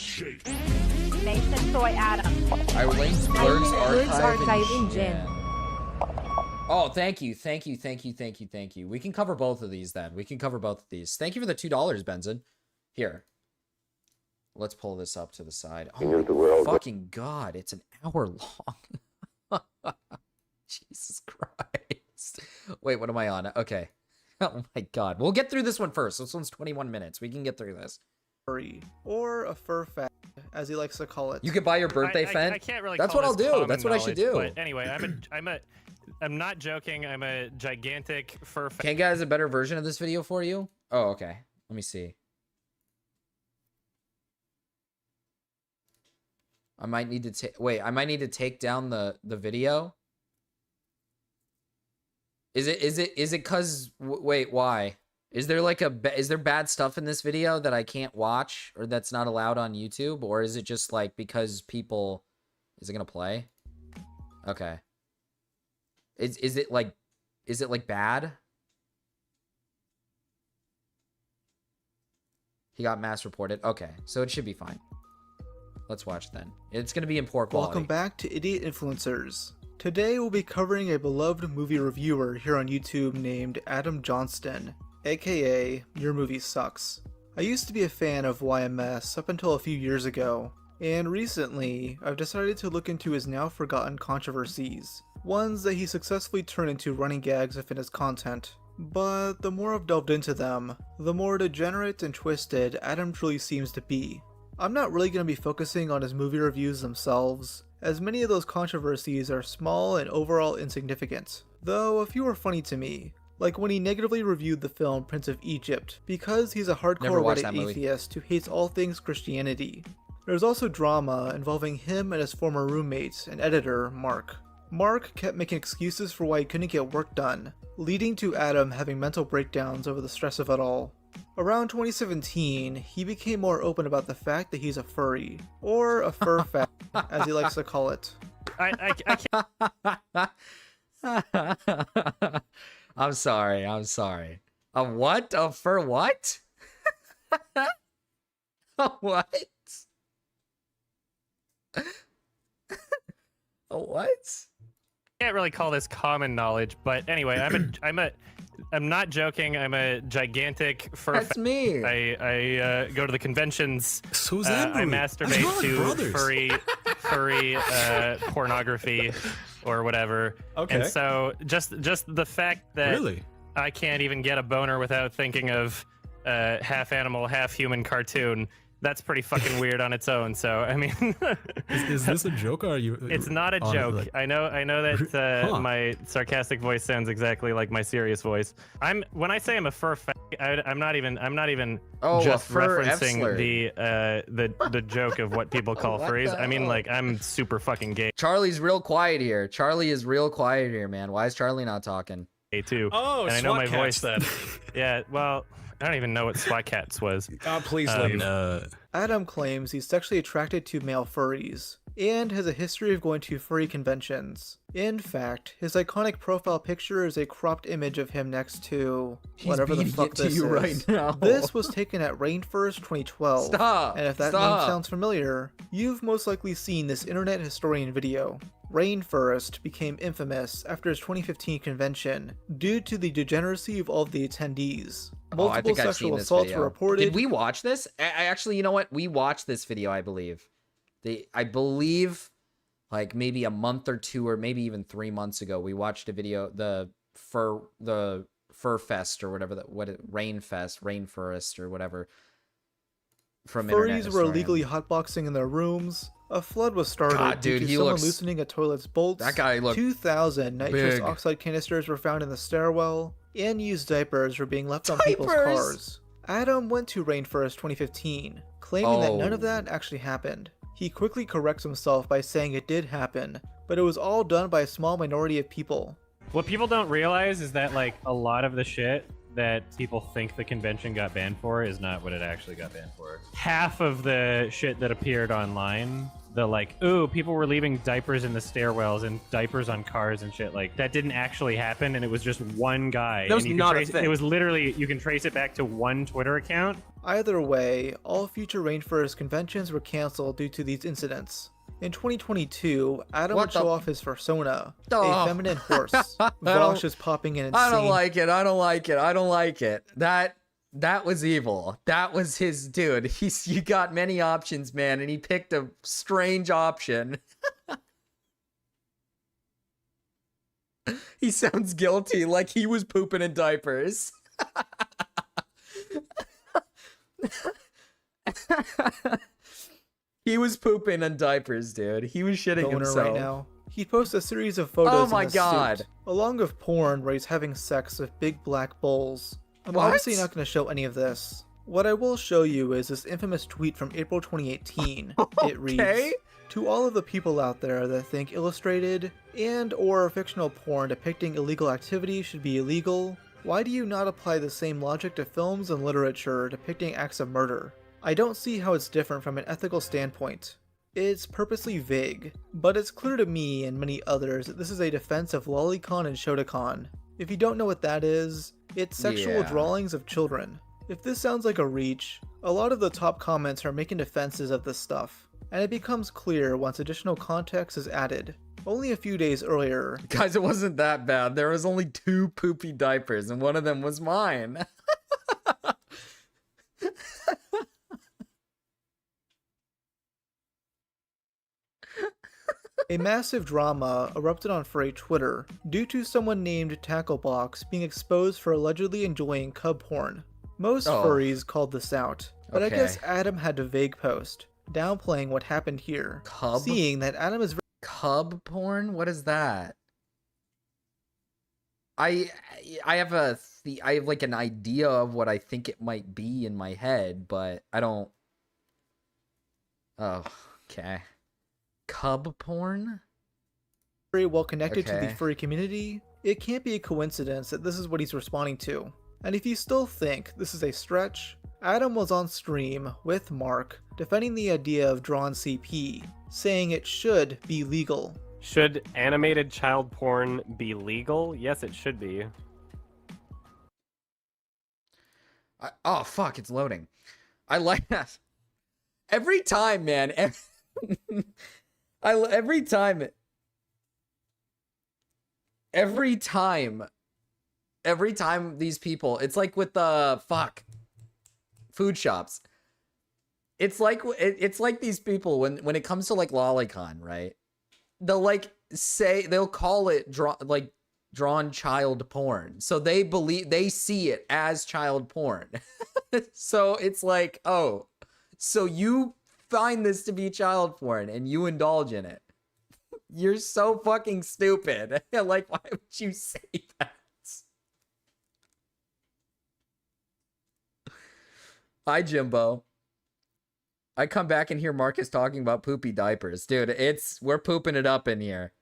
Nathan Soy Adam. I linked I Blur's linked Blur's archive in Gen. Gen. Oh, thank you. Thank you. Thank you. Thank you. Thank you. We can cover both of these then. We can cover both of these. Thank you for the $2, Benson. Here. Let's pull this up to the side. Oh, my fucking God. It's an hour long. Jesus Christ. Wait, what am I on? Okay. Oh, my God. We'll get through this one first. This one's 21 minutes. We can get through this. furry, or a fur fag, as he likes to call it. You could buy your birthday fan. I can't really. That's call what I'll this do. common That's what I should do. knowledge, But anyway, I'm not joking. I'm a gigantic fur fan. Can guys a better version of this video for you? Oh, okay. Let me see. I might need to take. Wait, I might need to take down the video. Is it cuz wait, why? Is there like is there bad stuff in this video that I can't watch or that's not allowed on YouTube, or is it just like because people is it going to play? Okay. Is it like bad? He got mass reported. Okay, so it should be fine. Let's watch then. It's going to be in poor quality. Welcome back to Idiot Influencers. Today we'll be covering a beloved movie reviewer here on YouTube named Adam Johnston, aka Your Movie Sucks. I used to be a fan of YMS up until a few years ago, and recently I've decided to look into his now forgotten controversies, ones that he successfully turned into running gags within his content. But the more I've delved into them, the more degenerate and twisted Adam truly seems to be. I'm not really going to be focusing on his movie reviews themselves, as many of those controversies are small and overall insignificant, though a few are funny to me, like when he negatively reviewed the film Prince of Egypt because he's a Never hardcore watched Reddit that movie. atheist who hates all things Christianity. There's also drama involving him and his former roommate and editor, Mark. Mark kept making excuses for why he couldn't get work done, leading to Adam having mental breakdowns over the stress of it all. Around 2017, he became more open about the fact that he's a furry, or a fur fag, as he likes to call it. I can't. I'm sorry. A what? A fur what? A what? A what? Can't really call this common knowledge, but anyway, I'm not joking. I'm a gigantic fur. That's me. I go to the conventions. So's I Andrew. masturbate Come on, to brothers. furry pornography or whatever. Okay. And so just the fact that Really? I can't even get a boner without thinking of half animal, half human cartoon. That's pretty fucking weird on its own. So I mean, Is this a joke or are you? it's not a on it, joke. like- I know that Huh. my sarcastic voice sounds exactly like my serious voice. When I say I'm a fur fag, I'm not even Oh, a just fur referencing F-slur. the joke of what people call What furries. the I mean, hell? like, I'm super fucking gay Charlie's real quiet here. Charlie is real quiet here, man. Why is Charlie not talking? too. Oh, and I know my SWAT voice. cats then. Yeah, well, I don't even know what SWAT Cats was. Please leave. Adam claims he's sexually attracted to male furries, and has a history of going to furry conventions. In fact, his iconic profile picture is a cropped image of him next to whatever the beating fuck it to this you is. right now. This was taken at Rainforest 2012. Stop. And if that Stop. name sounds familiar, you've most likely seen this internet historian video. Rainforest became infamous after his 2015 convention due to the degeneracy of all of the attendees. Oh, I Multiple think I've seen sexual this assaults video. were reported. Did we watch this? I actually, you know what? We watched this video, I believe. I believe like maybe a month or two or maybe even 3 months ago, we watched a video, the Fur Fest or whatever, Rainforest or whatever. from internet Furries were historian. illegally hotboxing in their rooms. A flood was started God, due dude, to he someone looks- loosening a toilet's bolts. That guy looked 2,000 nitrous big. oxide canisters were found in the stairwell, and used diapers were being left on people's Diapers? cars. Adam went to Rainforest 2015, claiming that none of Oh. that actually happened. He quickly corrects himself by saying it did happen, but it was all done by a small minority of people. What people don't realize is that like a lot of the shit that people think the convention got banned for is not what it actually got banned for. Half of the shit that appeared online, the like, ooh, people were leaving diapers in the stairwells and diapers on cars and shit, like that didn't actually happen, and it was just one guy. That was and you can not a trace thing. It was literally, you can trace it back to one Twitter account. Either way, all future Rainforest conventions were cancelled due to these incidents. In 2022, Adam What would show the- off his persona, Oh. a feminine horse. don't- Vosh is popping in and I don't scene. like it. I don't like it. I don't like it. That was evil. That was his dude. You got many options, man, and he picked a strange option. He sounds guilty, like he was pooping in diapers. He was pooping in diapers, dude. He was shitting Boner himself. right now. He posts a series of photos Oh my in a God. suit, along with porn where he's having sex with big black bulls. I'm What? obviously not going to show any of this. What I will show you is this infamous tweet from April 2018. It reads, Okay. "To all of the people out there that think illustrated and or fictional porn depicting illegal activity should be illegal, why do you not apply the same logic to films and literature depicting acts of murder? I don't see how it's different from an ethical standpoint. It's purposely vague, but it's clear to me and many others that this is a defense of lolicon and shotacon. If you don't know what that is, it's sexual Yeah. drawings of children. If this sounds like a reach, a lot of the top comments are making defenses of this stuff, and it becomes clear once additional context is added. Only a few days earlier, Guys, it wasn't that bad. There was only 2 poopy diapers, and one of them was mine. a massive drama erupted on furry Twitter due to someone named Tacklebox being exposed for allegedly enjoying cub porn. Most Oh. furries called this out, but Okay. I guess Adam had to vague post, downplaying what happened here, Cub? seeing that Adam is Cub porn? What is that? I have I have like an idea of what I think it might be in my head, but I don't. Oh, okay. Cub porn? very well connected to the Okay. furry community. It can't be a coincidence that this is what he's responding to. And if you still think this is a stretch, Adam was on stream with Mark defending the idea of drawn CP, saying it should be legal. Should animated child porn be legal? Yes, it should be. Oh fuck! It's loading. I like that. Every time, man. Every time these people, it's like with the food shops. It's like these people when it comes to like lolicon, right? They'll call it drawn child porn. So they see it as child porn. So it's like, oh, so you find this to be child porn and you indulge in it. You're so fucking stupid. Like, why would you say that? Hi, Jimbo. I come back and hear Marcus talking about poopy diapers. Dude, we're pooping it up in here.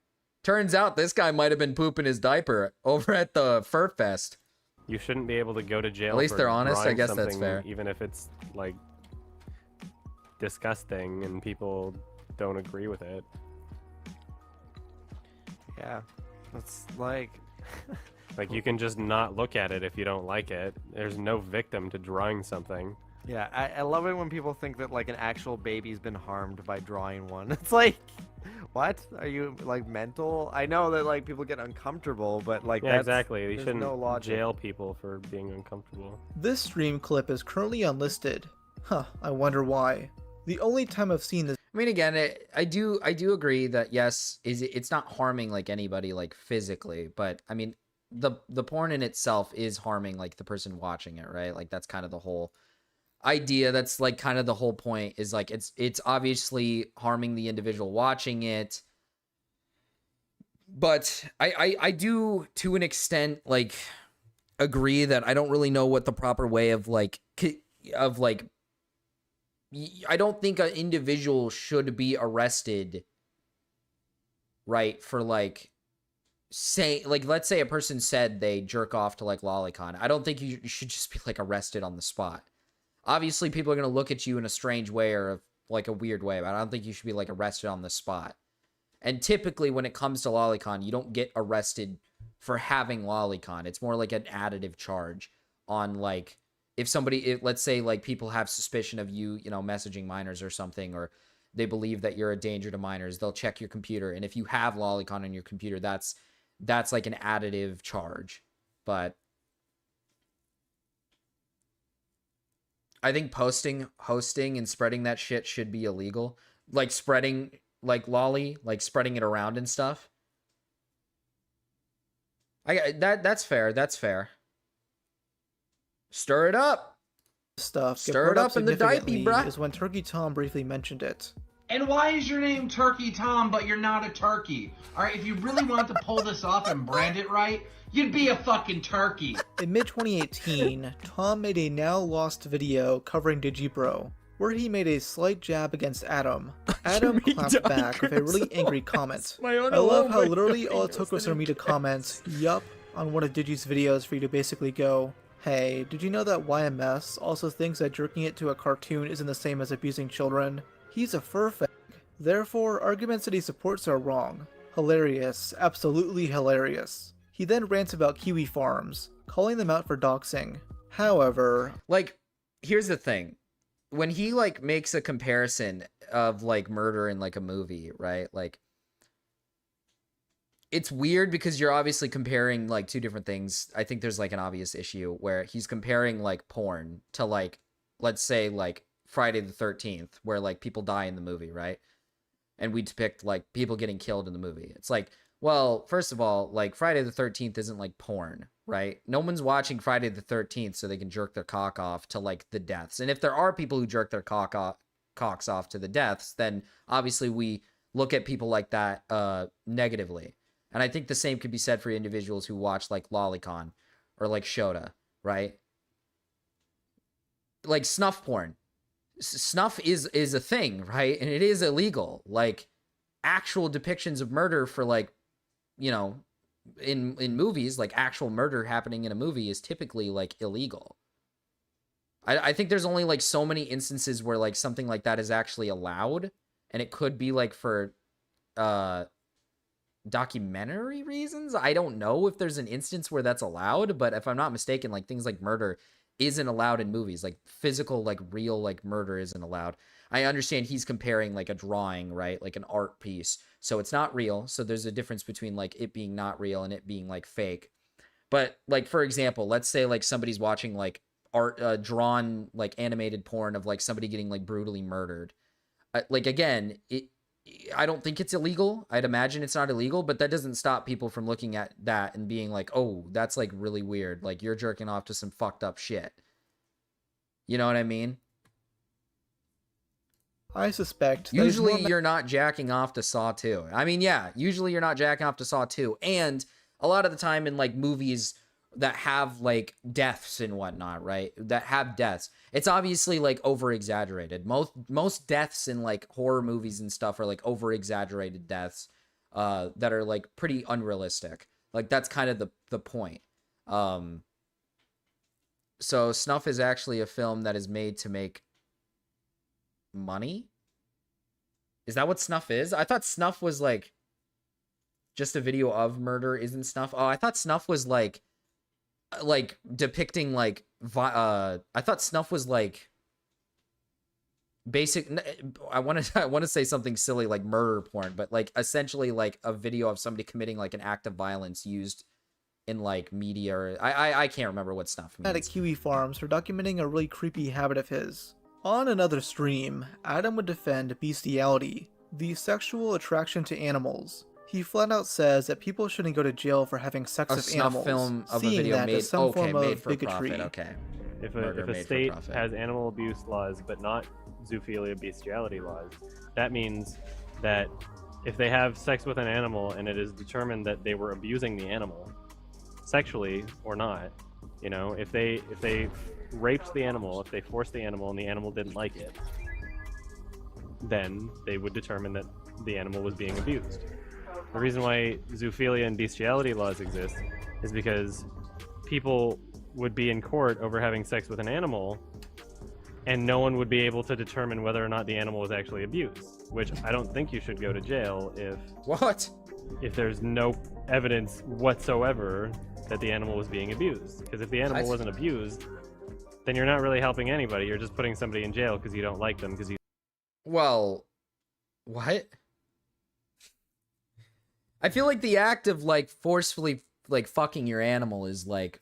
Turns out this guy might have been pooping his diaper over at the Fur Fest. You shouldn't be able to go to jail. At least for they're honest. I drawing guess that's something, fair. Even if it's like disgusting and people don't agree with it. Yeah, it's like Like you can just not look at it if you don't like it. There's no victim to drawing something. yeah, I love it when people think that like an actual baby's been harmed by drawing one. It's like, what? Are you like mental? I know that like people get uncomfortable, but like Yeah, that's, exactly. You there's shouldn't no logic. jail people for being uncomfortable. This stream clip is currently unlisted. Huh, I wonder why. The only time I've seen this I mean, again, I do agree that yes, it's not harming like anybody like physically, but I mean, the porn in itself is harming like the person watching it, right? Like that's kind of the whole idea that's like kind of the whole point is like it's obviously harming the individual watching it. But I do to an extent like agree that I don't really know what the proper way of like I don't think an individual should be arrested, right, for like say like let's say a person said they jerk off to like lolicon. I don't think you should just be like arrested on the spot. Obviously people are going to look at you in a strange way or like a weird way, but I don't think you should be like arrested on the spot. And typically when it comes to lolicon, you don't get arrested for having lolicon. It's more like an additive charge on like if somebody, let's say like people have suspicion of you, you know, messaging minors or something, or they believe that you're a danger to minors, they'll check your computer. And if you have lolicon on your computer, that's like an additive charge. But I think hosting and spreading that shit should be illegal. Like spreading like lolly, like spreading it around and stuff. That's fair. That's fair. Stir it up. Stuff Stir it up in the diaper, bruh. Is when Turkey Tom briefly mentioned it. And why is your name Turkey Tom, but you're not a turkey? Alright, if you really wanted to pull this off and brand it right, you'd be a fucking turkey. In mid-2018, Tom made a now-lost video covering Digibro, where he made a slight jab against Adam. Adam clapped back with a really angry comment. I love how literally all it took was for me to comment, yup, on one of Digi's videos for you to basically go, hey, did you know that YMS also thinks that jerking it to a cartoon isn't the same as abusing children? He's a fur fag. Therefore, arguments that he supports are wrong. Hilarious. Absolutely hilarious. He then rants about Kiwi Farms, calling them out for doxing. However... Like, here's the thing. When he, like, makes a comparison of, like, murder in, like, a movie, right? Like, it's weird because you're obviously comparing, like, two different things. I think there's, like, an obvious issue where he's comparing, like, porn to, like, let's say, like, Friday the 13th, where, like, people die in the movie, right? And we depict, like, people getting killed in the movie. It's like, well, first of all, like, Friday the 13th isn't, like, porn, right? No one's watching Friday the 13th so they can jerk their cock off to, like, the deaths. And if there are people who jerk their cocks off to the deaths, then obviously we look at people like that negatively. And I think the same could be said for individuals who watch, like, Lolicon or, like, Shota, right? Like, snuff porn. Snuff is a thing, right? And it is illegal. Like, actual depictions of murder for, like, you know, in movies, like, actual murder happening in a movie is typically, like, illegal. I think there's only, like, so many instances where, like, something like that is actually allowed. And it could be, like, for documentary reasons. I don't know if there's an instance where that's allowed, but if I'm not mistaken, like, things like murder isn't allowed in movies. Like, physical, like, real, like, murder isn't allowed. I understand he's comparing, like, a drawing, right? Like an art piece. So it's not real. So there's a difference between, like, it being not real and it being, like, fake. But, like, for example, let's say, like, somebody's watching, like, art, drawn, like, animated porn of, like, somebody getting, like, brutally murdered. Like, again, I don't think it's illegal. I'd imagine it's not illegal, but that doesn't stop people from looking at that and being like, oh, that's, like, really weird. Like, you're jerking off to some fucked up shit. You know what I mean? I suspect... Usually you're not jacking off to Saw 2. I mean, yeah, usually you're not jacking off to Saw 2. And a lot of the time in, like, movies that have, like, deaths and whatnot, right? That have deaths. It's obviously, like, over-exaggerated. Most deaths in, like, horror movies and stuff are, like, over-exaggerated deaths that are, like, pretty unrealistic. Like, that's kind of the point. So Snuff is actually a film that is made to make money? Is that what Snuff is? I thought Snuff was, like, just a video of murder. Isn't Snuff? Oh, I thought Snuff was, like depicting, like, I thought Snuff was, like, basic. I want to say something silly like murder porn, but, like, essentially, like, a video of somebody committing, like, an act of violence used in, like, media. Or I can't remember what Snuff means. At Kiwi Farms for documenting a really creepy habit of his. On another stream, Adam would defend bestiality, the sexual attraction to animals. He flat out says that people shouldn't go to jail for having sex with animals, film of seeing a video that made, as some form made of for bigotry. Profit. Okay. If Murder a made for state profit. has animal abuse laws but not zoophilia, bestiality laws, that means that if they have sex with an animal and it is determined that they were abusing the animal, sexually or not, you know, if they raped the animal, if they forced the animal and the animal didn't like it, then they would determine that the animal was being abused. The reason why zoophilia and bestiality laws exist is because people would be in court over having sex with an animal and no one would be able to determine whether or not the animal was actually abused, which I don't think you should go to jail if there's no evidence whatsoever that the animal was being abused. Because if the animal wasn't abused, then you're not really helping anybody. You're just putting somebody in jail because you don't like them because you... Well, what? I feel like the act of like forcefully like fucking your animal is like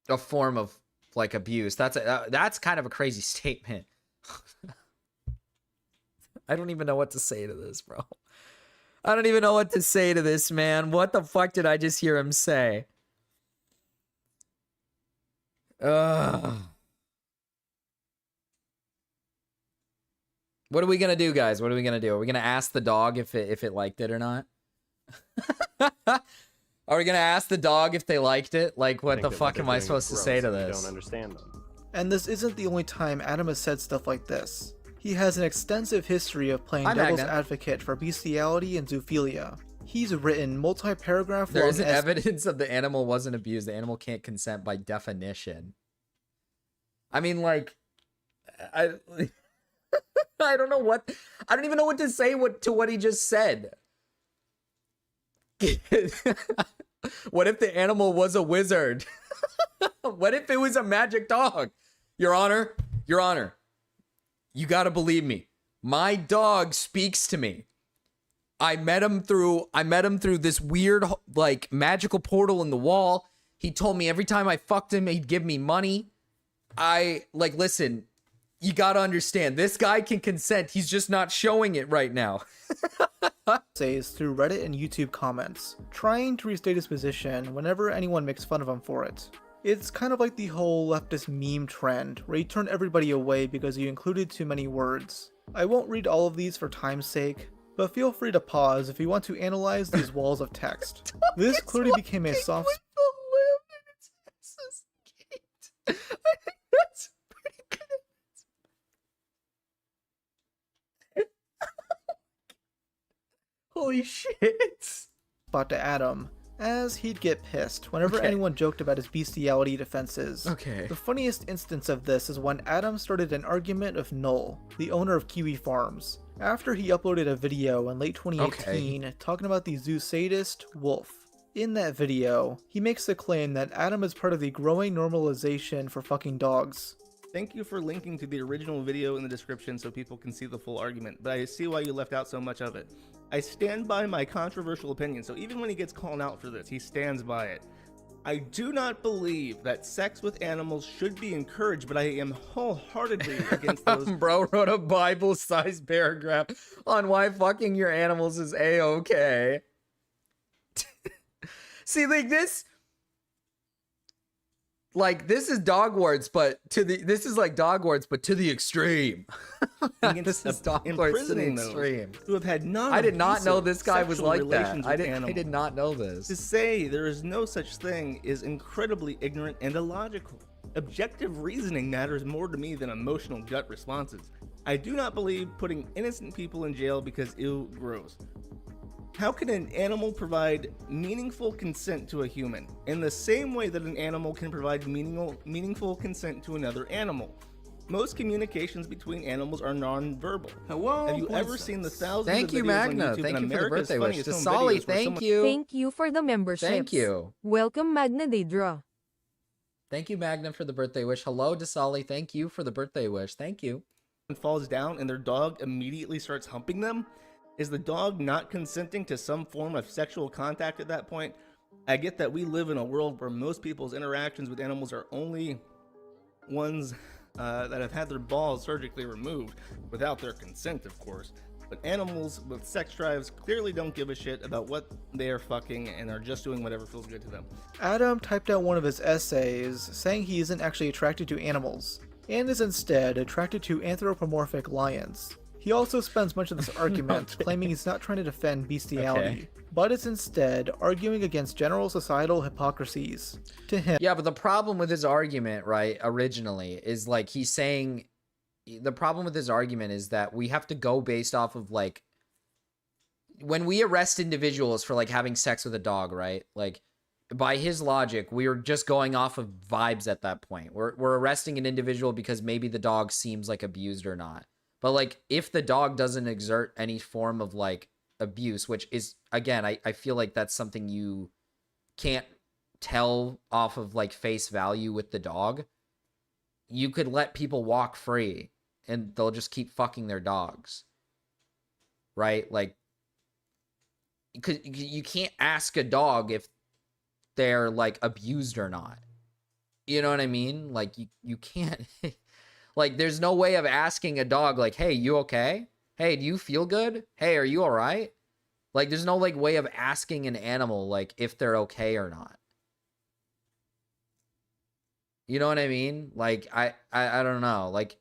a form of like abuse. That's kind of a crazy statement. I don't even know what to say to this, bro. I don't even know what to say to this, man. What the fuck did I just hear him say? Ugh. What are we gonna do, guys? What are we gonna do? Are we gonna ask the dog if it liked it or not? Are we gonna ask the dog if they liked it? Like, what the fuck am I supposed to say to this? don't understand them. And this isn't the only time Adam has said stuff like this. He has an extensive history of playing Hi, devil's Magna. advocate for bestiality and zoophilia. He's written multi-paragraph There long isn't evidence of the animal wasn't abused. The animal can't consent by definition. I mean, like, I don't know what. I don't even know what to say to what he just said. What if the animal was a wizard? What if it was a magic dog? Your Honor, you gotta believe me. My dog speaks to me. I met him through this weird like magical portal in the wall. He told me every time I fucked him, he'd give me money. Listen, you gotta understand, this guy can consent. He's just not showing it right now. says through Reddit and YouTube comments, trying to restate his position whenever anyone makes fun of him for it. It's kind of like the whole leftist meme trend, where you turn everybody away because you included too many words. I won't read all of these for time's sake, but feel free to pause if you want to analyze these walls of text. This clearly became a soft... I think that's pretty good. Holy shit. spot to Adam, as he'd get pissed whenever anyone joked about his bestiality defenses. The funniest instance of this is when Adam started an argument with Null, the owner of Kiwi Farms, after he uploaded a video in late 2018 talking about the zoo sadist, Wolf. In that video, he makes the claim that Adam is part of the growing normalization for fucking dogs. Thank you for linking to the original video in the description so people can see the full argument, but I see why you left out so much of it. I stand by my controversial opinion, so even when he gets called out for this, he stands by it. I do not believe that sex with animals should be encouraged, but I am wholeheartedly against those. Bro wrote a Bible-sized paragraph on why fucking your animals is A-okay. See, like this... Like, this is dog words, but this is like dog words, but to the extreme. This is dog words to the extreme. Who have had I did not know this guy was like that. I did not know this. To say there is no such thing is incredibly ignorant and illogical. Objective reasoning matters more to me than emotional gut responses. I do not believe putting innocent people in jail because ew, gross. How can an animal provide meaningful consent to a human in the same way that an animal can provide meaningful consent to another animal? Most communications between animals are non-verbal. Hello, have you ever seen the thousands Thank of you, videos Magna. on YouTube Thank and you for the America's birthday wish. Funniest To Home Solly, Videos where thank someone- you. Thank you for the memberships. Thank you. Welcome, Magna Daedra. Thank you, Magna, for the birthday wish. Hello, Desali. Thank you for the birthday wish. Thank you. Falls down and their dog immediately starts humping them? Is the dog not consenting to some form of sexual contact at that point? I get that we live in a world where most people's interactions with animals are only ones that have had their balls surgically removed, without their consent, of course. but animals with sex drives clearly don't give a shit about what they are fucking and are just doing whatever feels good to them. Adam typed out one of his essays saying he isn't actually attracted to animals, and is instead attracted to anthropomorphic lions. He also spends much of this argument claiming he's not trying to defend bestiality, but is instead arguing against general societal hypocrisies. To him, yeah, but the problem with his argument, right, originally, is like he's saying the problem with his argument is that we have to go based off of like when we arrest individuals for like having sex with a dog, right? Like by his logic, we are just going off of vibes at that point. We're arresting an individual because maybe the dog seems like abused or not. But like if the dog doesn't exert any form of like abuse, which is again, I feel like that's something you can't tell off of like face value with the dog. You could let people walk free and they'll just keep fucking their dogs. Right? Like, you can't ask a dog if they're like abused or not. You know what I mean? Like you can't like there's no way of asking a dog like, hey, you okay? Hey, do you feel good? Hey, are you all right? Like there's no like way of asking an animal like if they're okay or not. You know what I mean? Like, I don't know. Like,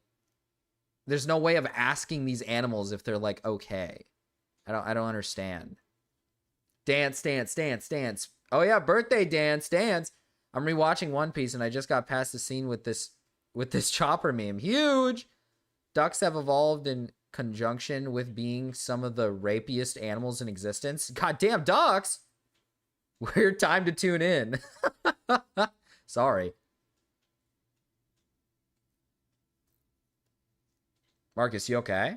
there's no way of asking these animals if they're, like, okay. I don't understand. Dance. Oh, yeah, birthday dance. I'm rewatching One Piece, and I just got past the scene with this Chopper meme. Huge! Ducks have evolved in conjunction with being some of the rapiest animals in existence. Goddamn ducks! Weird time to tune in. Sorry. Marcus, you okay?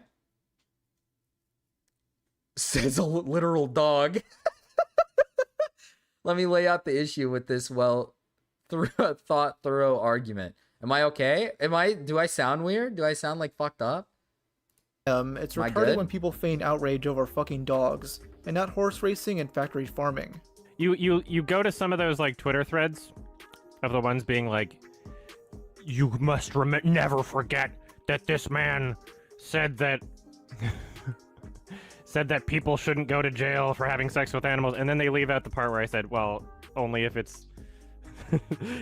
Says a literal dog. Let me lay out the issue with this thought thorough argument. Am I okay? Do I sound weird? Do I sound like fucked up? It's retarded when people feign outrage over fucking dogs, and not horse racing and factory farming. You go to some of those like Twitter threads of the ones being like, you must never forget that this man said that people shouldn't go to jail for having sex with animals, and then they leave out the part where I said, well, only if it's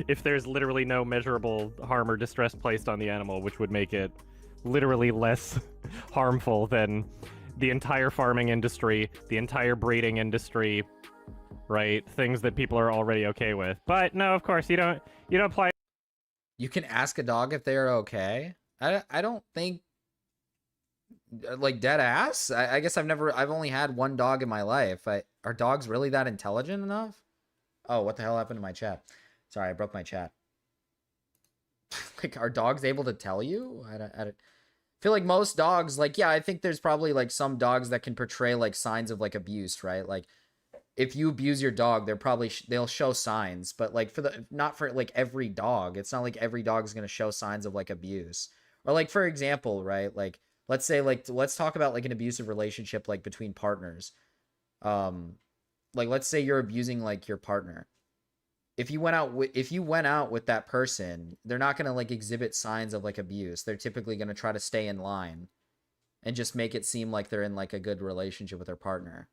if there's literally no measurable harm or distress placed on the animal, which would make it literally less harmful than the entire farming industry, the entire breeding industry, right? Things that people are already okay with. But no, of course, you don't apply. You can ask a dog if they're okay. I don't think, like, dead ass. I guess I've only had one dog in my life. Are dogs really that intelligent enough? Oh, what the hell happened to my chat? Sorry, I broke my chat. Like, are dogs able to tell you? I feel like most dogs, like, yeah, I think there's probably like some dogs that can portray like signs of like abuse, right? Like, if you abuse your dog, they'll show signs, but like not for like every dog. It's not like every dog's gonna show signs of like abuse. Or like, for example, right? Like, let's say like let's talk about like an abusive relationship like between partners. Like, let's say you're abusing like your partner. If you went out with that person, they're not gonna like exhibit signs of like abuse. They're typically gonna try to stay in line and just make it seem like they're in like a good relationship with their partner.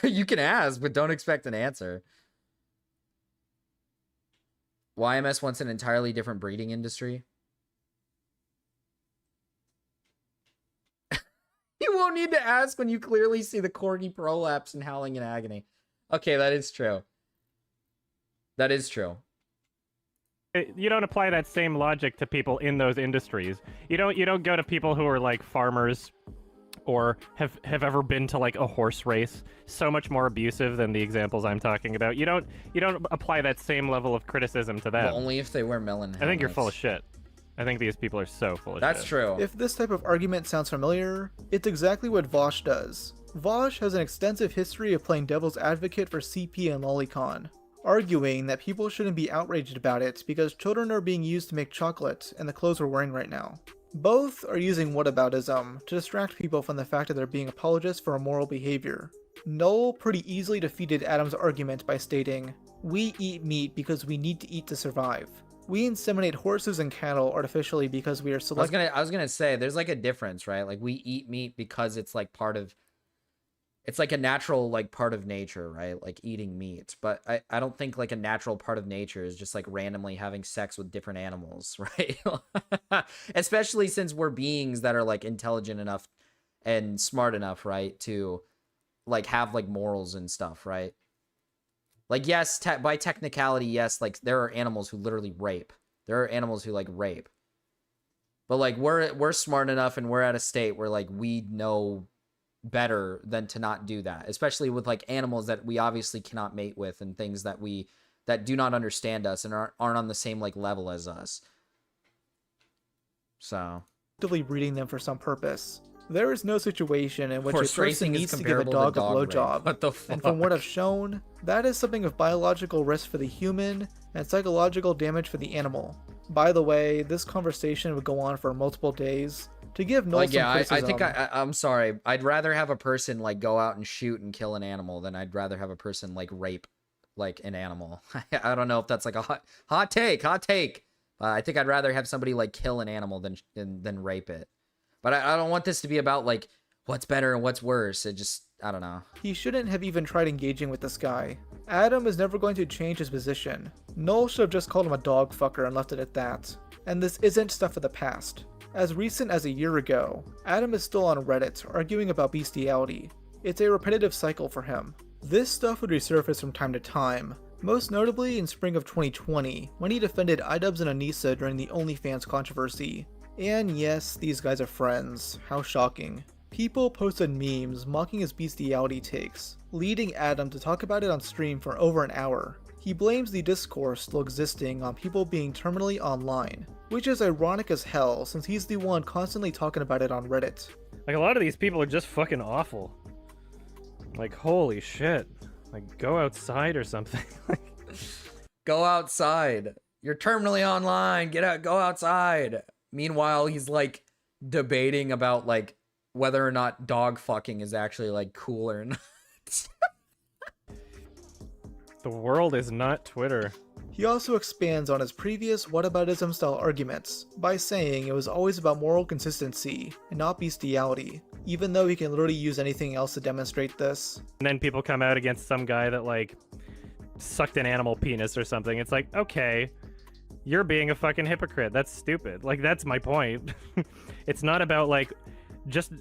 You can ask, but don't expect an answer. YMS wants an entirely different breeding industry. You won't need to ask when you clearly see the corgi prolapse and howling in agony. Okay, that is true. That is true. You don't apply that same logic to people in those industries. You don't go to people who are like farmers or have ever been to like a horse race, so much more abusive than the examples I'm talking about. You don't apply that same level of criticism to them. Well, only if they wear melon helmets. I think you're full of shit. I think these people are so full of shit. That's true. If this type of argument sounds familiar, it's exactly what Vosh does. Vosh has an extensive history of playing devil's advocate for CP and Lolicon, arguing that people shouldn't be outraged about it because children are being used to make chocolate and the clothes we're wearing right now. Both are using whataboutism to distract people from the fact that they're being apologists for immoral behavior. Noel pretty easily defeated Adam's argument by stating, "We eat meat because we need to eat to survive. We inseminate horses and cattle artificially because we are selected." I was gonna say there's like a difference, right? Like we eat meat because it's like it's like a natural like part of nature, right? Like eating meat. But I don't think like a natural part of nature is just like randomly having sex with different animals, right? Especially since we're beings that are like intelligent enough and smart enough, right, to like have like morals and stuff, right? Like yes, by technicality, yes, like there are animals who literally rape. There are animals who like rape. But like we're smart enough and we're at a state where like we know better than to not do that, especially with like animals that we obviously cannot mate with and things that do not understand us and aren't on the same like level as us. So breeding them for some purpose. There is no situation in which a Horse person racing is needs to give a comparable to dog a dog rape. blowjob. What the And from what fuck? I've shown, that is something of biological risk for the human and psychological damage for the animal. By the way, this conversation would go on for multiple days. To give Noel Like, some yeah, criticism, I think I'm sorry. I'd rather have a person like go out and shoot and kill an animal than I'd rather have a person like rape like an animal. I don't know if that's like a hot take. I think I'd rather have somebody like kill an animal than rape it. But I don't want this to be about like what's better and what's worse. I don't know. he shouldn't have even tried engaging with this guy. Adam is never going to change his position. Noel should have just called him a dog fucker and left it at that. And this isn't stuff of the past. As recent as a year ago, Adam is still on Reddit arguing about bestiality. It's a repetitive cycle for him. This stuff would resurface from time to time, most notably in spring of 2020, when he defended iDubbbz and Anissa during the OnlyFans controversy. And yes, these guys are friends. How shocking. People posted memes mocking his bestiality takes, leading Adam to talk about it on stream for over an hour. He blames the discourse still existing on people being terminally online, which is ironic as hell since he's the one constantly talking about it on Reddit. Like, a lot of these people are just fucking awful. Like, holy shit. Like, go outside or something. Go outside. You're terminally online. Get out. Go outside. Meanwhile, he's like debating about like whether or not dog fucking is actually like cool or not. The world is not Twitter. He also expands on his previous whataboutism style arguments by saying it was always about moral consistency and not bestiality, even though he can literally use anything else to demonstrate this. And then people come out against some guy that, like, sucked an animal penis or something. It's like, okay, you're being a fucking hypocrite. That's stupid. Like, that's my point. It's not about, like, just...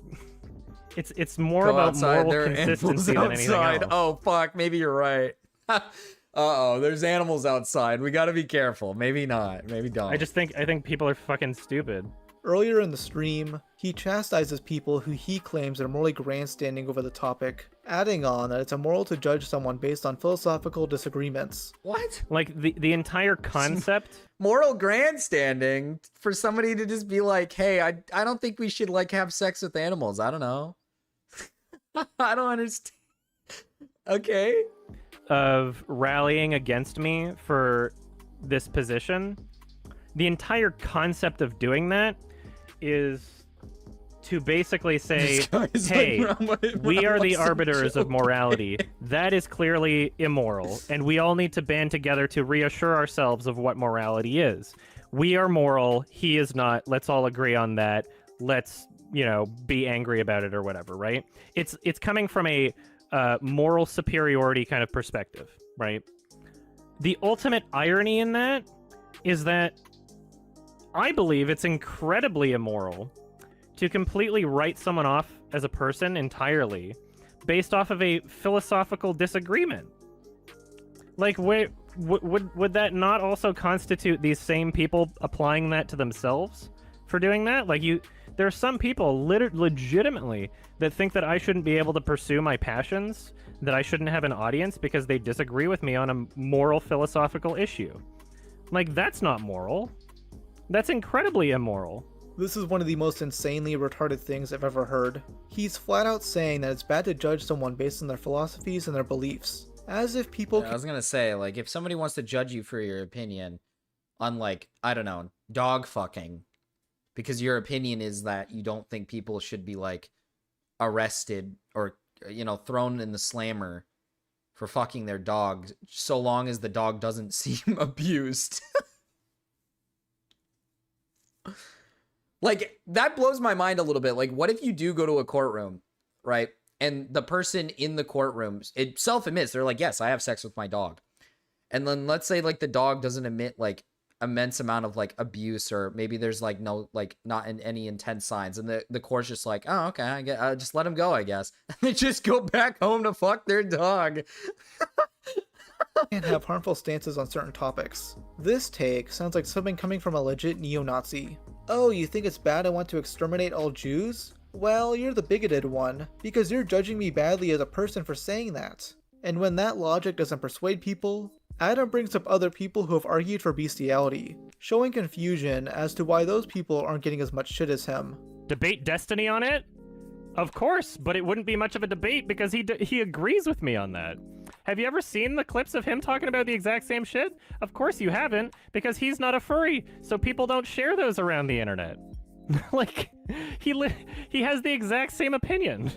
It's more Go about outside, moral there are consistency than animals anything outside. else. Oh fuck, maybe you're right. Uh-oh, there's animals outside. We gotta be careful. Maybe not. Maybe don't. I think people are fucking stupid. Earlier in the stream, he chastises people who he claims are morally grandstanding over the topic, adding on that it's immoral to judge someone based on philosophical disagreements. What? Like, the entire concept... Moral grandstanding for somebody to just be like, hey, I don't think we should like have sex with animals. I don't know. I don't understand. Okay. Of rallying against me for this position, the entire concept of doing that is to basically say, hey, we are the arbiters of morality. That is clearly immoral, and we all need to band together to reassure ourselves of what morality is. We are moral, he is not. Let's all agree on that. Let's, be angry about it or whatever, right? It's coming from a moral superiority kind of perspective, right? The ultimate irony in that is that I believe it's incredibly immoral to completely write someone off as a person entirely based off of a philosophical disagreement. Like, would that not also constitute these same people applying that to themselves for doing that? Like, there are some people legitimately that think that I shouldn't be able to pursue my passions, that I shouldn't have an audience because they disagree with me on a moral philosophical issue. Like, that's not moral. That's incredibly immoral. This is one of the most insanely retarded things I've ever heard. He's flat out saying that it's bad to judge someone based on their philosophies and their beliefs. As if people I was gonna say, like, if somebody wants to judge you for your opinion on, like, I don't know, dog fucking, because your opinion is that you don't think people should be, like, arrested or you know, thrown in the slammer for fucking their dog, so long as the dog doesn't seem abused. Like, that blows my mind a little bit. Like, what if you do go to a courtroom, right? And the person in the courtroom, it self-admits, they're like, yes, I have sex with my dog. And then let's say, like, the dog doesn't emit, like, immense amount of, like, abuse, or maybe there's, like, no, like, not in any intense signs. And the court's just like, oh, okay, I get, just let him go, I guess. And they just go back home to fuck their dog. And have harmful stances on certain topics. This take sounds like something coming from a legit neo-Nazi. Oh, you think it's bad I want to exterminate all Jews? Well, you're the bigoted one, because you're judging me badly as a person for saying that. And when that logic doesn't persuade people, Adam brings up other people who have argued for bestiality, showing confusion as to why those people aren't getting as much shit as him. Debate Destiny on it? Of course, but it wouldn't be much of a debate because he agrees with me on that. Have you ever seen the clips of him talking about the exact same shit? Of course you haven't, because he's not a furry, so people don't share those around the internet. Like, he has the exact same opinion.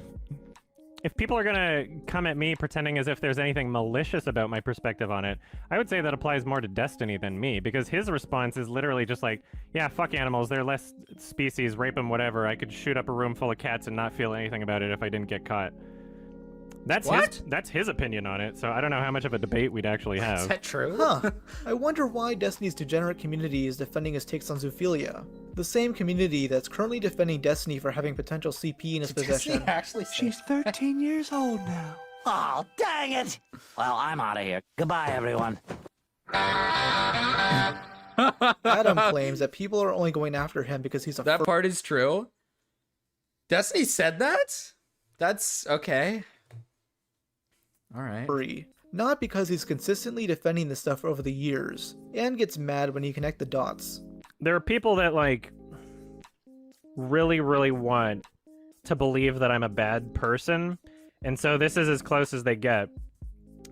If people are gonna come at me pretending as if there's anything malicious about my perspective on it, I would say that applies more to Destiny than me, because his response is literally just like, yeah, fuck animals, they're less species, rape them, whatever. I could shoot up a room full of cats and not feel anything about it if I didn't get caught. That's his opinion on it, so I don't know how much of a debate we'd actually have. Is that true? Huh. I wonder why Destiny's degenerate community is defending his takes on zoophilia. The same community that's currently defending Destiny for having potential CP in his possession. She's 13 years old now. Oh, dang it! Well, I'm out of here. Goodbye, everyone. Adam claims that people are only going after him because he's a That part is true? Destiny said that? That's okay. All right. furry. Not because he's consistently defending this stuff over the years, and gets mad when you connect the dots. There are people that, like, really, really want to believe that I'm a bad person, and so this is as close as they get.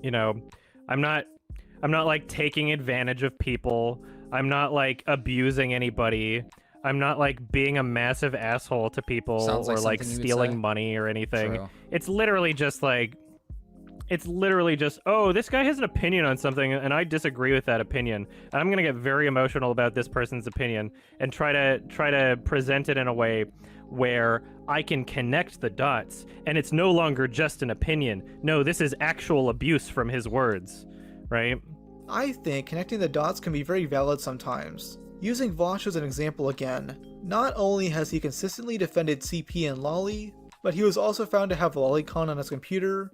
You know, I'm not like taking advantage of people. I'm not like abusing anybody. I'm not like being a massive asshole to people or like stealing money or anything. True. It's literally just, oh, this guy has an opinion on something and I disagree with that opinion. And I'm going to get very emotional about this person's opinion and try to present it in a way where I can connect the dots and it's no longer just an opinion. No, this is actual abuse from his words, right? I think connecting the dots can be very valid sometimes. Using Vosh as an example again, not only has he consistently defended CP and Lolly, but he was also found to have Lolicon on his computer.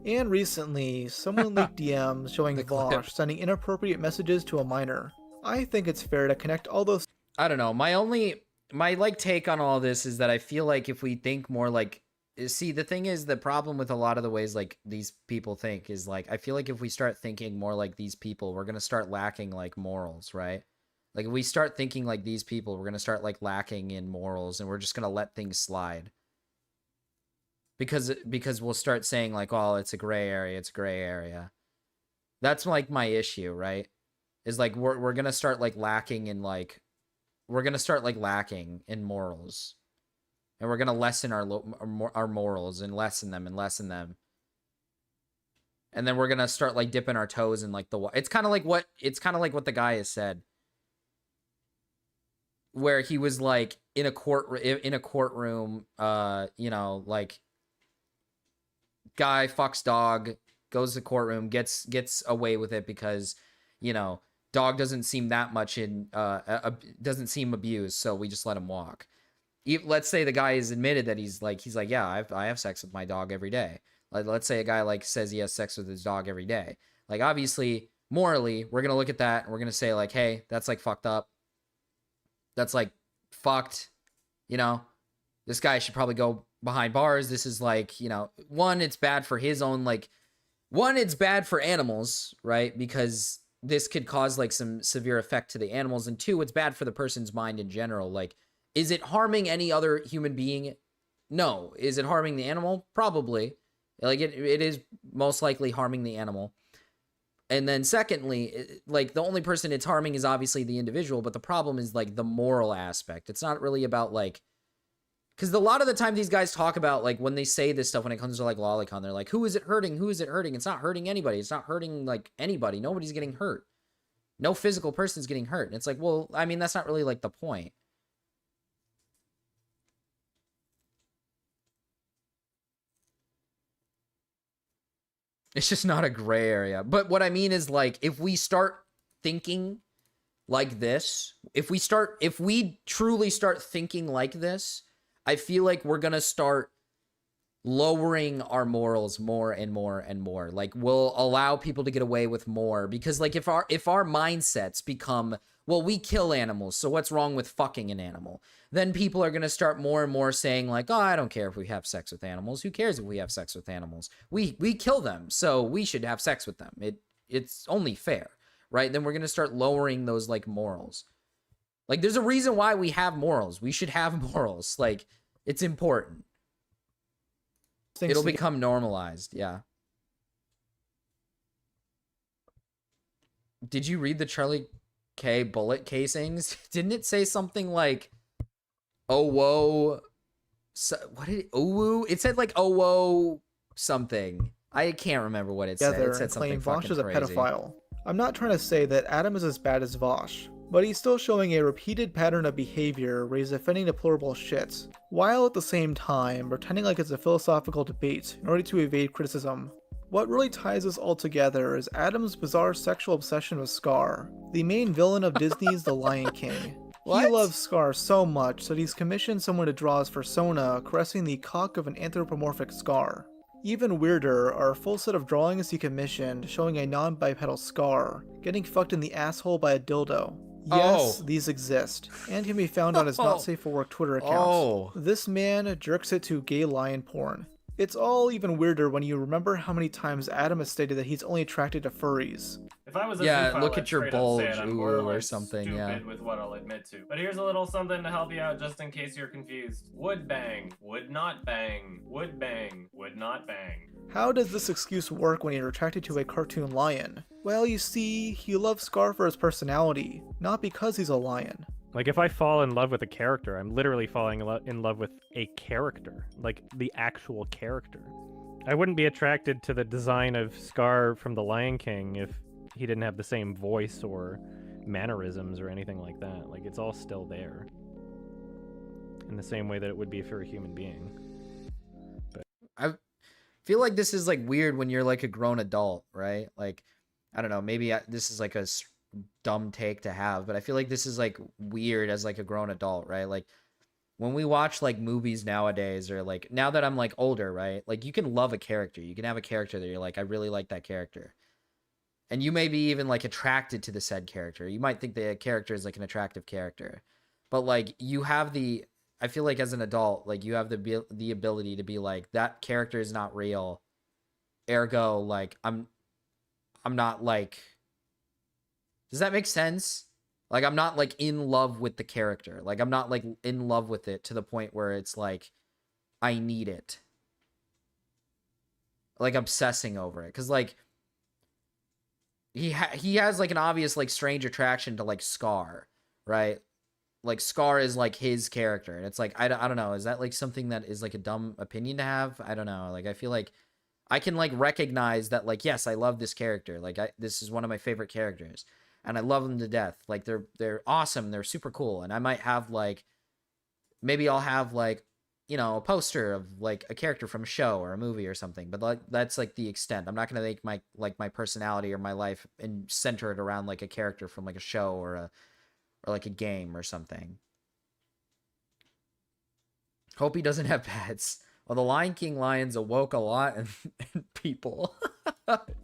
And recently, someone leaked DMs showing Vosh sending inappropriate messages to a minor. I think it's fair to connect all those. I don't know. My like take on all this is that I feel like if we think more like, see, the thing is, the problem with a lot of the ways like these people think is like, I feel like if we start thinking more like these people, we're going to start lacking like morals, right? Like if we start thinking like these people, we're going to start like lacking in morals and we're just going to let things slide. Because we'll start saying like, oh, it's a gray area. That's like my issue, right? Is like we're gonna start like lacking in like, we're gonna start like lacking in morals, and we're gonna lessen our morals and lessen them, and then we're gonna start like dipping our toes in like it's kind of like what the guy has said, where he was like in a courtroom, you know, like. Guy fucks dog, goes to courtroom, gets away with it because, you know, dog doesn't seem that much doesn't seem abused, so we just let him walk. Let's say the guy has admitted that he's like, yeah, I have sex with my dog every day. Like, let's say a guy like says he has sex with his dog every day. Like, obviously, morally, we're gonna look at that and we're gonna say like, hey, that's like fucked up. That's like fucked, you know. This guy should probably go behind bars. This is like, you know, it's bad for his own, like, it's bad for animals, right? Because this could cause like some severe effect to the animals. And two, it's bad for the person's mind in general. Like, is it harming any other human being? No. Is it harming the animal? Probably. Like it is most likely harming the animal. And then secondly, like the only person it's harming is obviously the individual, but the problem is like the moral aspect. It's not really about like, Because a lot of the time these guys talk about, like, when they say this stuff, when it comes to, like, Lolicon, they're like, who is it hurting? Who is it hurting? It's not hurting anybody. It's not hurting, like, anybody. Nobody's getting hurt. No physical person's getting hurt. And it's like, well, I mean, that's not really, like, the point. It's just not a gray area. But what I mean is, like, if we start thinking like this, if we truly start thinking like this, I feel like we're gonna start lowering our morals more and more and more. Like, we'll allow people to get away with more, because, like, if our mindsets become, well, we kill animals, so what's wrong with fucking an animal? Then people are gonna start more and more saying, like, oh, I don't care if we have sex with animals. Who cares if we have sex with animals? We kill them, so we should have sex with them. It's only fair, right? Then we're gonna start lowering those, like, morals. Like, there's a reason why we have morals. We should have morals. Like, it's important. It'll become normalized, yeah. Did you read the Charlie K bullet casings? Didn't it say something like, oh, whoa, what did it, oh, woo? It said, like, oh, whoa, something. I can't remember what it said. It said something fucking Vosh is a crazy. pedophile. I'm not trying to say that Adam is as bad as Vosh, but he's still showing a repeated pattern of behavior where he's offending deplorable shit, while at the same time pretending like it's a philosophical debate in order to evade criticism. What really ties us all together is Adam's bizarre sexual obsession with Scar, the main villain of Disney's The Lion King. He loves Scar so much that he's commissioned someone to draw his persona caressing the cock of an anthropomorphic Scar. Even weirder are a full set of drawings he commissioned showing a non-bipedal Scar getting fucked in the asshole by a dildo. Yes, these exist, and can be found on his Not Safe for Work Twitter account. This man jerks it to gay lion porn. It's all even weirder when you remember how many times Adam has stated that he's only attracted to furries. If I was a Yeah, zoophile, look I'd at your straight up bulge, say it. I'm ooh, borderline or something, stupid yeah. with what I'll admit to. But here's a little something to help you out just in case you're confused. Would bang, would not bang, would bang, would not bang. How does this excuse work when you're attracted to a cartoon lion? Well, you see, he loves Scar for his personality, not because he's a lion. Like, if I fall in love with a character, I'm literally falling in love with a character. Like, the actual character. I wouldn't be attracted to the design of Scar from The Lion King if he didn't have the same voice or mannerisms or anything like that. Like, it's all still there. In the same way that it would be if you're a human being. But I feel like this is, like, weird when you're, like, a grown adult, right? Like, I don't know, maybe this is, like, a dumb take to have, but I feel like this is, like, weird as, like, a grown adult, right? Like, when we watch, like, movies nowadays, or, like, now that I'm, like, older, right? Like, you can love a character. You can have a character that you're like, I really like that character. And you may be even, like, attracted to the said character. You might think the character is, like, an attractive character. But, like, you have the... I feel like as an adult, like, you have the ability to be like, that character is not real. Ergo, like, I'm not, like... Does that make sense? Like, I'm not, like, in love with the character. Like, I'm not, like, in love with it to the point where it's, like, I need it. Like, obsessing over it. Because, like, he has, like, an obvious, like, strange attraction to, like, Scar, right? Like, Scar is, like, his character. And it's, like, I don't know. Is that, like, something that is, like, a dumb opinion to have? I don't know. Like, I feel like I can, like, recognize that, like, yes, I love this character. Like, this is one of my favorite characters. And I love them to death. Like, they're awesome. They're super cool. And I might have, like, maybe I'll have, like, you know, a poster of, like, a character from a show or a movie or something. But, like, that's, like, the extent. I'm not going to make my personality or my life and center it around, like, a character from, like, a show or like a game or something. Hope he doesn't have pets. Well, the Lion King lions awoke a lot in people.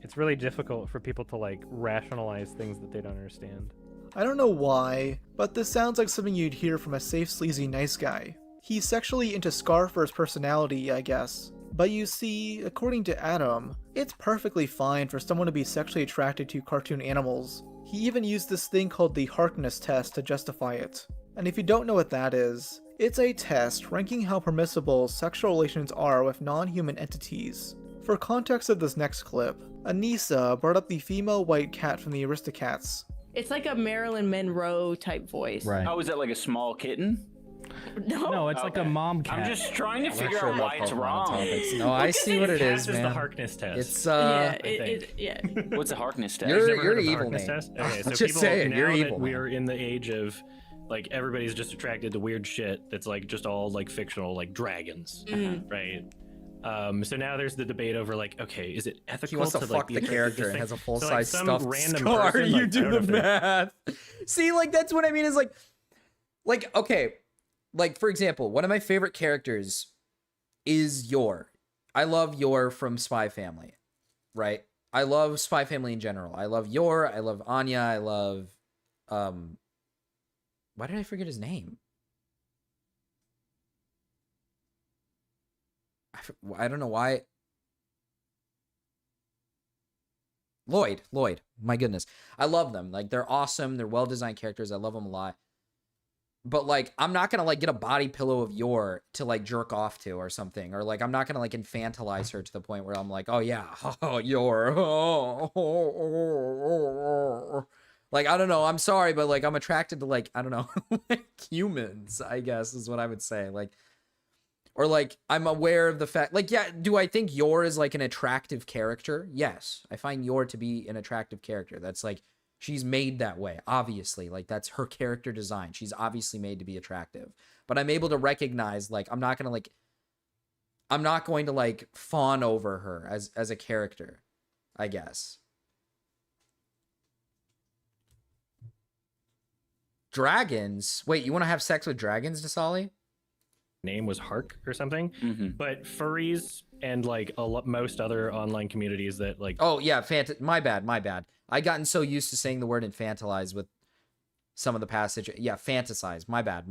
it's really difficult for people to, like, rationalize things that they don't understand. I don't know why, but this sounds like something you'd hear from a safe, sleazy, nice guy. He's sexually into Scar for his personality, I guess. But you see, according to Adam, it's perfectly fine for someone to be sexually attracted to cartoon animals. He even used this thing called the Harkness test to justify it. And if you don't know what that is, it's a test ranking how permissible sexual relations are with non-human entities. For context of this next clip, Anissa brought up the female white cat from the Aristocats. It's like a Marilyn Monroe type voice. Right. Oh, is that like a small kitten? No, it's like a mom cat. I'm just trying to I'm not figure sure out why about it's Pokemon wrong. topics. No, I see what it is, Is the man. Harkness test. It's Yeah. What's a Harkness test? You're the evil, Harkness name. test? Okay, so Just people, say it. now You're that evil. we are in the age of like everybody's just attracted to weird shit that's like just all like fictional, like dragons, right? So now there's the debate over like, okay, is it ethical? He wants to like, fuck be the attracted to character this and thing? has a full So, size some stuffed random scar. person, You like, I do don't the know if it- math. See, like that's what I mean. Is like okay, like for example, one of my favorite characters is Yor. I love Yor from Spy Family, right? I love Spy Family in general. I love Yor. I love Anya. I love why did I forget his name? I don't know why. Lloyd. My goodness. I love them. Like, they're awesome. They're well-designed characters. I love them a lot. But, like, I'm not going to, like, get a body pillow of Yor to, like, jerk off to or something. Or, like, I'm not going to, like, infantilize her to the point where I'm like, oh, yeah, oh, Yor. Like, I don't know. I'm sorry, but, like, I'm attracted to, like, I don't know, like, humans, I guess, is what I would say. Like, or, like, I'm aware of the fact, like, yeah, do I think Yor is, like, an attractive character? Yes. I find Yor to be an attractive character. That's, like, she's made that way, obviously. Like, that's her character design. She's obviously made to be attractive. But I'm able to recognize, like, I'm not going to, like, fawn over her as a character, I guess. Dragons? Wait, you want to have sex with dragons, Dasali? Name was Hark or something, Mm-hmm. but furries and like most other online communities that like Oh yeah, my bad. I gotten so used to saying the word infantilize with some of the passage. Yeah, fantasize. My bad.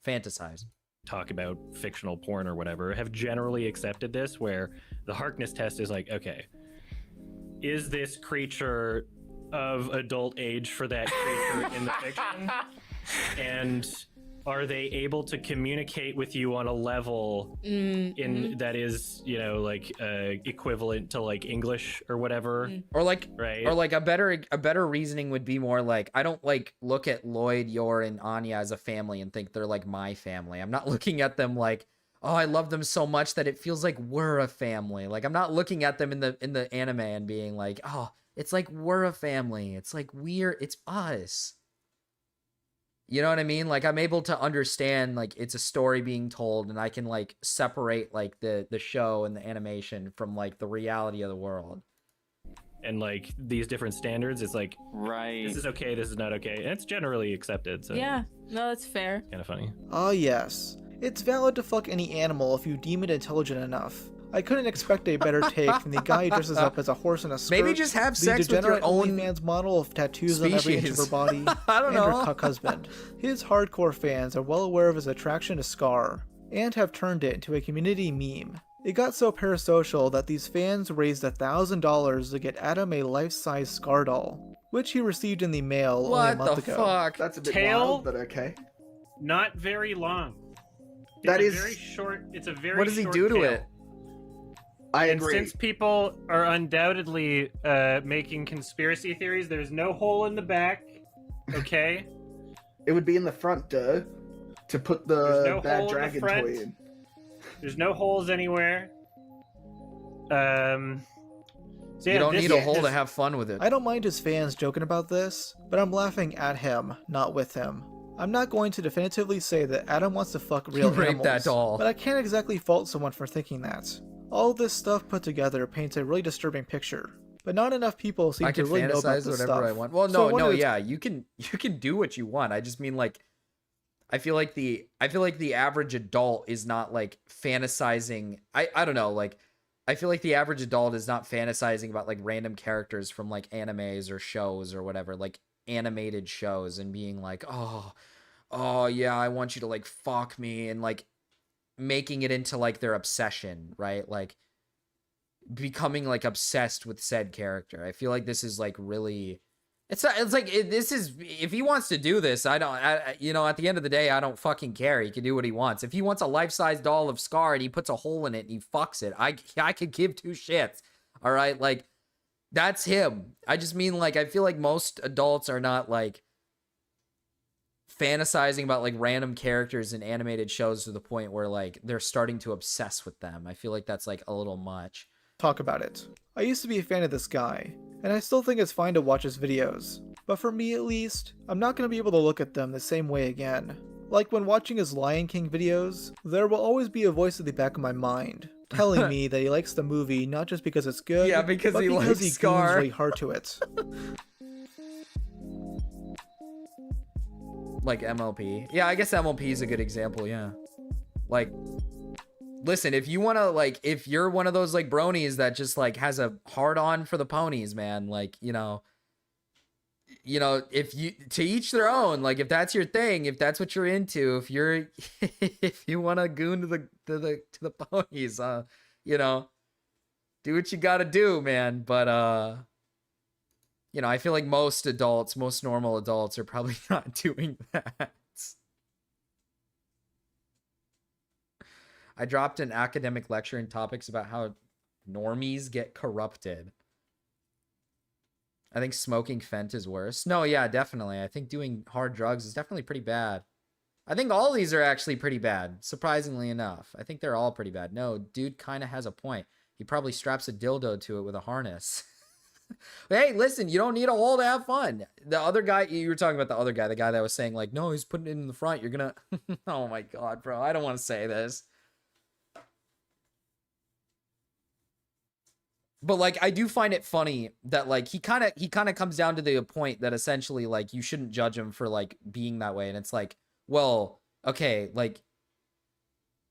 Fantasize. talk about fictional porn or whatever have generally accepted this, where the Harkness test is like, okay, is this creature of adult age for that creature in the fiction? And are they able to communicate with you on a level that is, you know, like equivalent to like English or whatever? Or like, right? Or like a better reasoning would be more like, I don't like look at Lloyd, Yor, and Anya as a family and think they're like my family. I'm not looking at them like, oh, I love them so much that it feels like we're a family. Like, I'm not looking at them in the anime and being like, oh, it's like we're a family. It's like it's us. You know what I mean? Like, I'm able to understand, like, it's a story being told, and I can, like, separate, like, the show and the animation from, like, the reality of the world. And, like, these different standards, it's like, right, this is okay, this is not okay. And it's generally accepted, so Yeah, no, that's fair. kind of funny. Ah, yes. It's valid to fuck any animal if you deem it intelligent enough. I couldn't expect a better take from the guy who dresses up as a horse in a skirt. Maybe just have the sex with your degenerate own OnlyFans model of tattoos on every inch of her species. body, I don't and her know. cuck husband. His hardcore fans are well aware of his attraction to Scar, and have turned it into a community meme. It got so parasocial that these fans raised $1,000 to get Adam a life-size Scar doll, which he received in the mail only a month ago. That's a bit Tail? wild, but okay. Not very long. That It's is- a very short. It's a very. What does he short do to tail. it? I And agree. since people are undoubtedly making conspiracy theories, there's no hole in the back. Okay. It would be in the front, duh. To put the There's no bad hole in the dragon front. toy in. There's no holes anywhere. So You yeah, don't this- need a hole to have fun with it. I don't mind his fans joking about this, but I'm laughing at him, not with him. I'm not going to definitively say that Adam wants to fuck real Rape animals, that doll. but I can't exactly fault someone for thinking that. All this stuff put together paints a really disturbing picture, but not enough people seem I to can really know about fantasize this whatever stuff. I want. Well, So I no, wonder if- yeah, you can do what you want. I just mean, like, I feel like the average adult is not like fantasizing. I don't know, like, I feel like the average adult is not fantasizing about like random characters from like animes or shows or whatever, like animated shows, and being like, oh yeah, I want you to like fuck me, and like making it into like their obsession, right? Like becoming like obsessed with said character. I feel like this is like really, this is, if he wants to do this, you know, at the end of the day, I don't fucking care. He can do what he wants. If he wants a life-size doll of Scar and he puts a hole in it and he fucks it, I could give two shits. All right, like, that's him. I just mean, like, I feel like most adults are not like fantasizing about like random characters in animated shows to the point where like they're starting to obsess with them. I feel like that's like a little much. Talk about it. I used to be a fan of this guy, and I still think it's fine to watch his videos. But for me at least, I'm not going to be able to look at them the same way again. Like when watching his Lion King videos, there will always be a voice at the back of my mind, telling me that he likes the movie not just because it's good, Yeah, because but he because likes he Scar. goons really hard to it. Like MLP. Yeah, I guess MLP is a good example, yeah. Like, listen, if you want to, like, if you're one of those, like, bronies that just, like, has a hard-on for the ponies, man, like, you know, if you, to each their own, like, if that's your thing, if that's what you're into, if you're, if you want to goon to the ponies, you know, do what you gotta do, man, but, you know, I feel like most normal adults are probably not doing that. I dropped an academic lecture in topics about how normies get corrupted. I think smoking Fent is worse. No, yeah, definitely. I think doing hard drugs is definitely pretty bad. I think all these are actually pretty bad, surprisingly enough. I think they're all pretty bad. No, dude kind of has a point. He probably straps a dildo to it with a harness. Hey, listen, you don't need a hole to have fun. The other guy, you were talking about the other guy, the guy that was saying like, no, he's putting it in the front. You're gonna, oh my God, bro. I don't want to say this. But like, I do find it funny that like, he kind of comes down to the point that essentially like, you shouldn't judge him for like being that way. And it's like, well, okay, like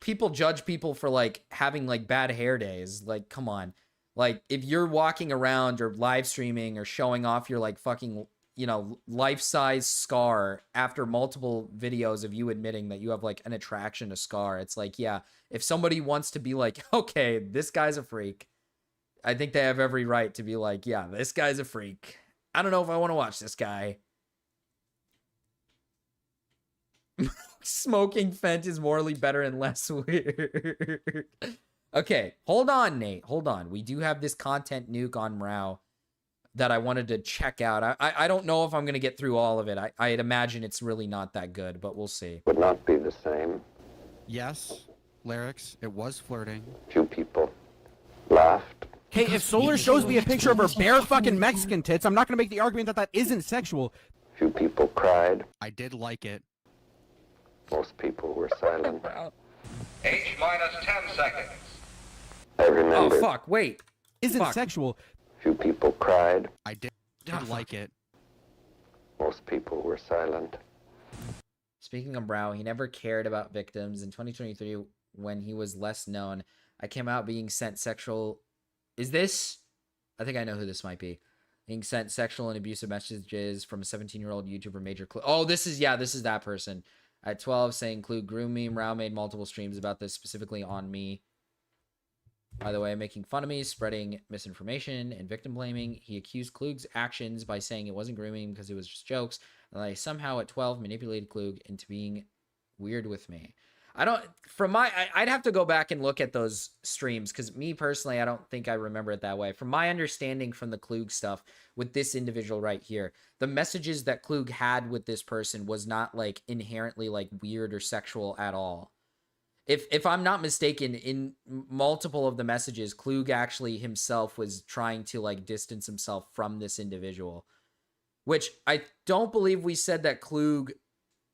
people judge people for like having like bad hair days. Like, come on. Like, if you're walking around or live streaming or showing off your, like, fucking, you know, life-size scar after multiple videos of you admitting that you have, like, an attraction to Scar, it's like, yeah, if somebody wants to be like, okay, this guy's a freak, I think they have every right to be like, yeah, this guy's a freak. I don't know if I want to watch this guy. Smoking Fent is morally better and less weird. Okay, hold on, Nate. Hold on. We do have this content nuke on Mrao that I wanted to check out. I don't know if I'm going to get through all of it. I'd imagine it's really not that good, but we'll see. Would not be the same. Yes, lyrics, it was flirting. Few people laughed. Hey, if Solar shows me a picture of her bare fucking Mexican tits, I'm not gonna make the argument that that isn't sexual. Few people cried. I did like it. Most people were silent. H minus 10 seconds. I remember. Oh, fuck, wait. Isn't sexual. Few people cried. I did like it. Most people were silent. Speaking of Mrao, he never cared about victims. In 2023, when he was less known, I came out being sent sexual... Is this? I think I know who this might be. Being sent sexual and abusive messages from a 17-year-old YouTuber, Major Clue. Oh, this is that person. At 12, saying Clue groomed me. Mrao made multiple streams about this, specifically on me. By the way, making fun of me, spreading misinformation, and victim blaming. He accused Klug's actions by saying it wasn't grooming because it was just jokes, and I somehow at 12 manipulated Klug into being weird with me. I'd have to go back and look at those streams because me personally, I don't think I remember it that way. From my understanding from the Klug stuff with this individual right here, the messages that Klug had with this person was not like inherently like weird or sexual at all. If I'm not mistaken, in multiple of the messages, Klug actually himself was trying to like distance himself from this individual, which I don't believe we said that Klug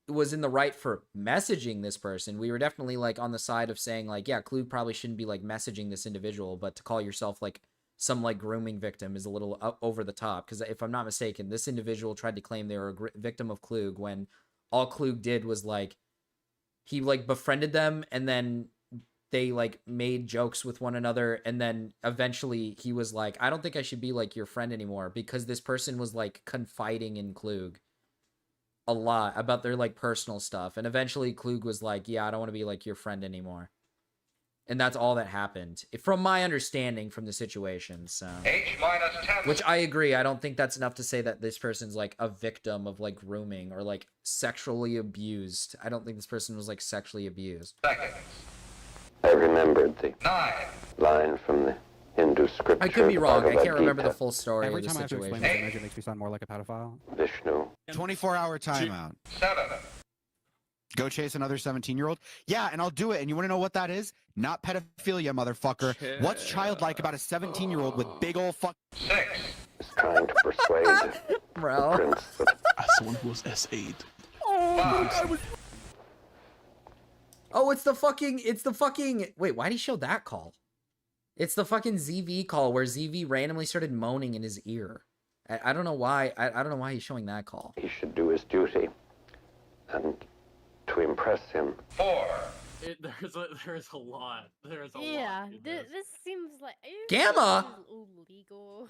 was in the right for messaging this person. We were definitely like on the side of saying like, yeah, Klug probably shouldn't be like messaging this individual, but to call yourself like some like grooming victim is a little over the top. Because if I'm not mistaken, this individual tried to claim they were a victim of Klug when all Klug did was like, he like befriended them and then they like made jokes with one another. And then eventually he was like, I don't think I should be like your friend anymore, because this person was like confiding in Klug a lot about their like personal stuff. And eventually Klug was like, yeah, I don't want to be like your friend anymore. And that's all that happened from my understanding from the situation. So H minus 10. Which I agree. I don't think that's enough to say that this person's like a victim of like grooming or like sexually abused. I don't think this person was like sexually abused. Seconds. I remembered the line from the Hindu scripture. I could be wrong. I can't remember the Bhagavad full story Every of the time I have to situation. explain this image, it makes me sound more like a pedophile. Vishnu. 24-hour timeout. 7, Go chase another 17-year-old? Yeah, and I'll do it. And you want to know what that is? Not pedophilia, motherfucker. What's childlike about a 17-year-old with big old fuck? 6. Is trying to persuade Bro. Prince that As someone who was S8. Oh, it's the fucking, wait, why'd he show that call? It's the fucking ZV call where ZV randomly started moaning in his ear. I don't know why, I don't know why he's showing that call. he should do his duty. And to impress him, 4. There's a lot. There's a Yeah, lot. in this. this seems like Gamma! illegal.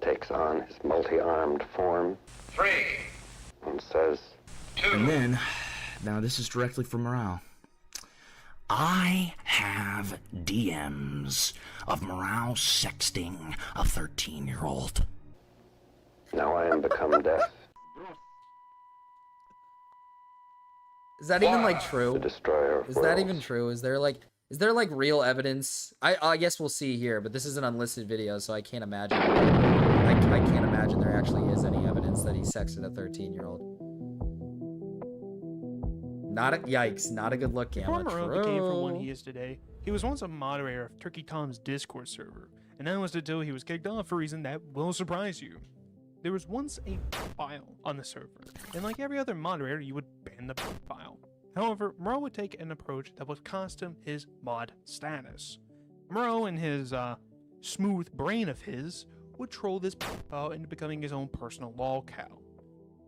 takes on his multi-armed form 3. and says, And then, now this is directly from Morale. I have DMs of Morale sexting a 13-year-old. now I am become death, Is that even like true? the destroyer of Is that worlds. even true? Is there like real evidence? I guess we'll see here, but this is an unlisted video, so I can't imagine. I can't imagine there actually is any evidence that he sexted a 13-year-old. Yikes, not a good look, Gamma. Before Morale became from what True. he is today, he was once a moderator of Turkey Tom's Discord server, and that was until he was kicked off for a reason that will surprise you. There was once a file on the server, and like every other moderator, you would ban the file. However, Morale would take an approach that would cost him his mod status. Morale, in his smooth brain of his, would troll this file into becoming his own personal lolcow.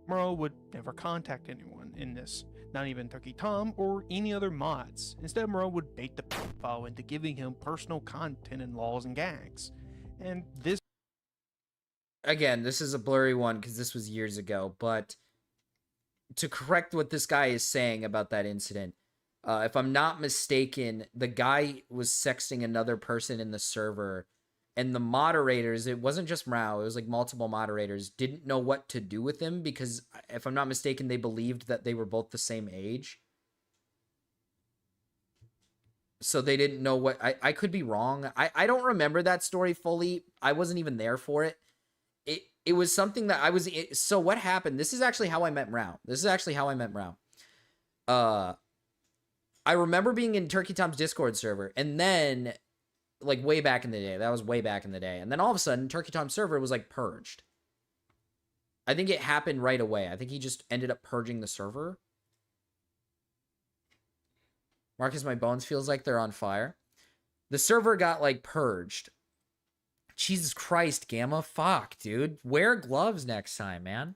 Morale would never contact anyone in this, not even Turkey Tom or any other mods. Instead, Morale would bait the file into giving him personal content and laws and gags. And this Again, this is a blurry one because this was years ago, but to correct what this guy is saying about that incident, if I'm not mistaken, the guy was sexting another person in the server, and the moderators, it wasn't just Mrao, it was like multiple moderators, didn't know what to do with him because, if I'm not mistaken, they believed that they were both the same age. So they didn't know what... I could be wrong. I don't remember that story fully. I wasn't even there for it. It was something that I was... So what happened? This is actually how I met Mrao. I remember being in Turkey Tom's Discord server, and then, like, way back in the day. That was way back in the day. And then all of a sudden, Turkey Tom's server was, like, purged. I think it happened right away. I think he just ended up purging the server. Marcus, my bones feels like they're on fire. The server got, like, purged. Jesus Christ, Gamma. Fuck, dude. Wear gloves next time, man.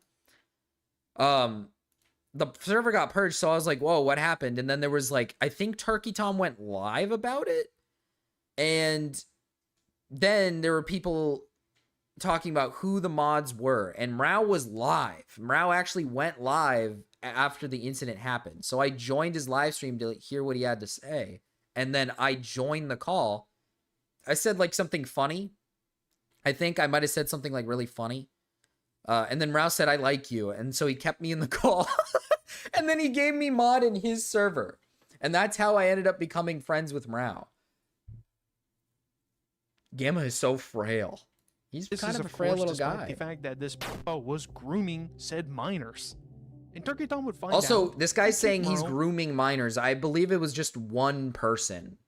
The server got purged, so I was like, whoa, what happened? And then there was, like, I think Turkey Tom went live about it. And then there were people talking about who the mods were. And Mrao was live. Mrao actually went live after the incident happened. So I joined his live stream to hear what he had to say. And then I joined the call. I said, like, something funny. I think I might have said something, like, really funny. And then Mrao said, I like you. And so he kept me in the call. And then he gave me mod in his server. And that's how I ended up becoming friends with Mrao. Gamma is so frail. He's kind of a frail little guy. The fact that this was grooming said minors. And Turkey Tom would find Also, out this guy's that saying he's Morale- grooming minors. I believe it was just one person.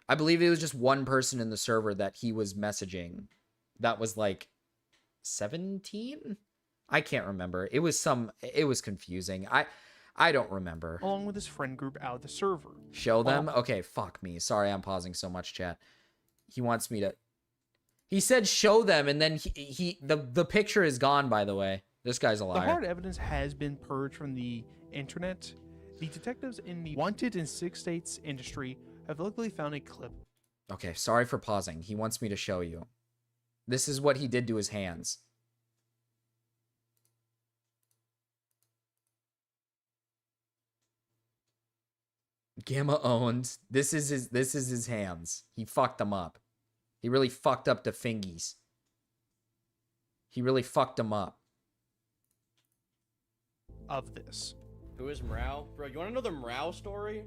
I believe it was just one person in the server that he was messaging. That was like 17? I can't remember. It was confusing. I don't remember. along with his friend group out of the server. Show them? Okay, fuck me. Sorry, I'm pausing so much, chat. He wants me to... He said show them, and then the picture is gone, by the way. This guy's a The liar. hard evidence has been purged from the internet. The detectives in the wanted in 6 states industry have luckily found a clip. Okay, sorry for pausing. He wants me to show you. This is what he did to his hands. Gamma owned. This is his hands. He fucked them up. He really fucked up the fingies. He really fucked them up. Of this. Who is Mrao? Bro, you want to know the Mrao story?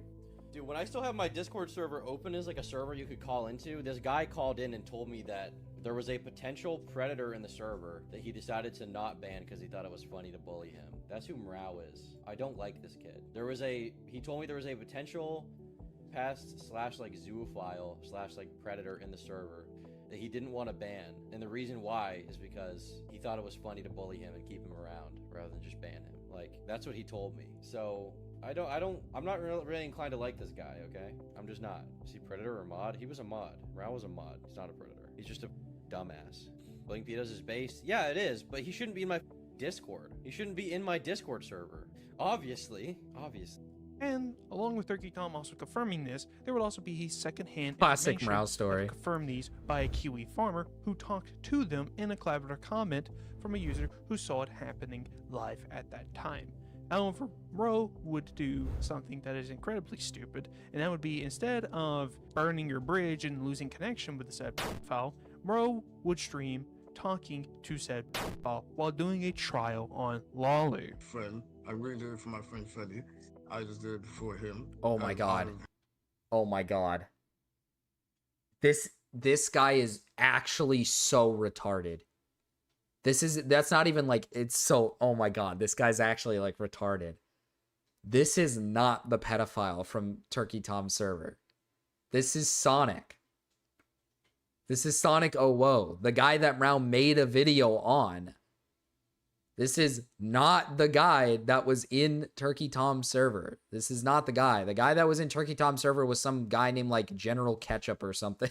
Dude, when I still have my Discord server open as like a server you could call into, this guy called in and told me that there was a potential predator in the server that he decided to not ban because he thought it was funny to bully him. That's who Mrau is. I don't like this kid. He told me there was a potential pest / like zoophile / like predator in the server that he didn't want to ban, and the reason why is because he thought it was funny to bully him and keep him around rather than just ban him. Like, that's what he told me. So I'm not really inclined to like this guy, okay? I'm just not. Is he predator or mod? He was a mod. Mrau was a mod. He's not a predator. He's just a dumbass. Blink Pedos is base. Yeah, it is, but he shouldn't be in my Discord. He shouldn't be in my Discord server. Obviously. And along with Turkey Tom also confirming this, there would also be his secondhand Classic information Mrau story. that confirmed these by a Kiwi farmer who talked to them in a collaborative comment from a user who saw it happening live at that time. However, Mrau would do something that is incredibly stupid, and that would be, instead of burning your bridge and losing connection with the said file, Mrau would stream talking to said file while doing a trial on Lolly. Friend, I really did it for my friend Freddy. I just did it before him. Oh my god. Oh my god. This guy is actually so retarded. That's not even like, it's so, oh my god, this guy's actually like retarded. This is not the pedophile from Turkey Tom's server. This is Sonic. This is Sonic Oh, the guy that Mrau made a video on. This is not the guy that was in Turkey Tom's server. This is not the guy. The guy that was in Turkey Tom's server was some guy named like General Ketchup or something.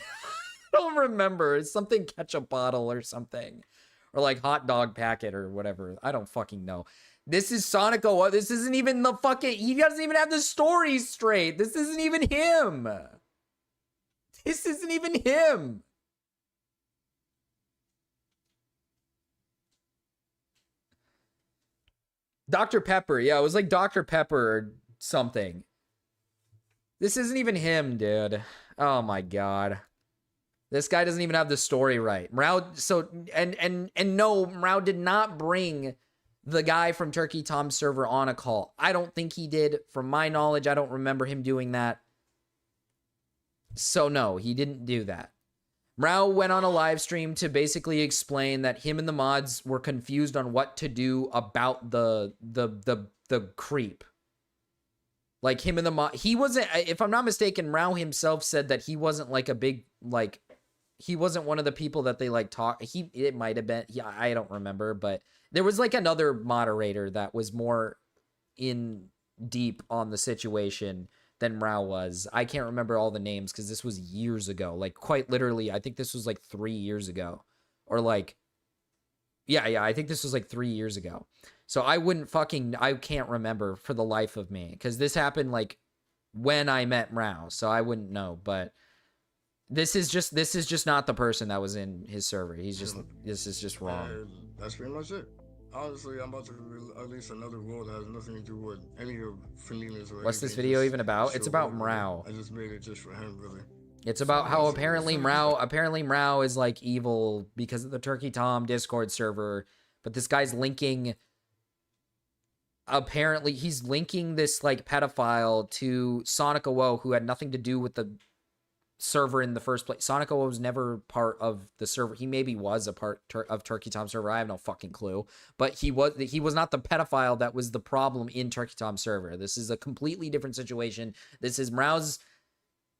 I don't remember. It's something ketchup bottle or something. Or like hot dog packet or whatever. I don't fucking know. This is Sonic Oh. This isn't even the fucking... He doesn't even have the story straight. This isn't even him. This isn't even him. Dr. Pepper. Yeah, it was like Dr. Pepper or something. This isn't even him, dude. Oh my god. This guy doesn't even have the story right. Mrau, so, and no, Mrau did not bring the guy from Turkey Tom's server on a call. I don't think he did. From my knowledge, I don't remember him doing that. So no, he didn't do that. Mrau went on a live stream to basically explain that him and the mods were confused on what to do about the creep. Like him and the mod, he wasn't, if I'm not mistaken, Mrau himself said that he wasn't like a big, like, he wasn't one of the people that they like talk. It might have been, yeah, I don't remember, but there was like another moderator that was more in deep on the situation than Mrau was. I can't remember all the names because this was years ago. Like quite literally, I think this was like 3 years ago, or like, yeah, I think this was like 3 years ago. So I can't remember for the life of me because this happened like when I met Mrau, so I wouldn't know. But this is just not the person that was in his server. This is just wrong. That's pretty much it. Honestly, I'm about to release another role that has nothing to do with any of Fenina's. What's this video even about? It's about Mrau. I just made it just for him, really. It's about how apparently Mrau is like evil because of the Turkey Tom Discord server, but this guy's linking. Apparently, he's linking this like pedophile to Sonic Oh, who had nothing to do with the server in the first place. Sonic Oh was never part of the server. He maybe was a part of Turkey Tom's server. I have no fucking clue. But he was not the pedophile that was the problem in Turkey Tom's server. This is a completely different situation. This is Mrau's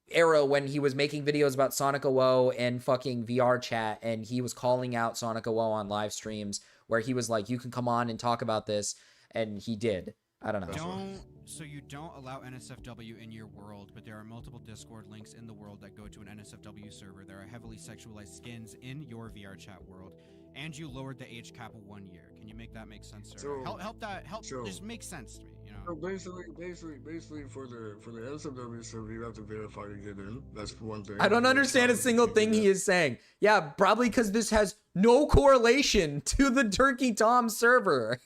era when he was making videos about Sonic Oh and fucking VR chat, and he was calling out Sonic Oh on live streams where he was like, you can come on and talk about this, and he did. I don't know. So you don't allow NSFW in your world, but there are multiple Discord links in the world that go to an NSFW server. There are heavily sexualized skins in your VR chat world, and you lowered the age cap of 1 year. Can you make that make sense, sir? So, help just make sense to me, you know? So basically for the NSFW server, you have to verify to get in. That's one thing. I don't understand a single thing he is saying. Yeah, probably because this has no correlation to the Turkey Tom server.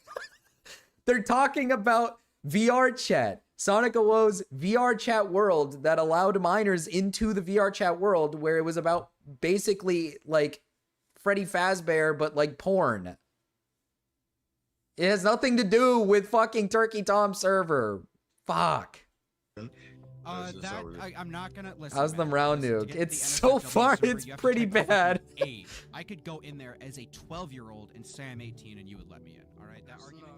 They're talking about VR chat, Sonic Oh's VR chat world that allowed minors into the VR chat world where it was about basically like Freddy Fazbear, but like porn. It has nothing to do with fucking Turkey Tom server. Fuck. I'm not gonna listen. How's the Mrau nuke? It's so far, it's pretty bad. age. I could go in there as a 12-year-old and say I'm 18 and you would let me in. All right, that argument.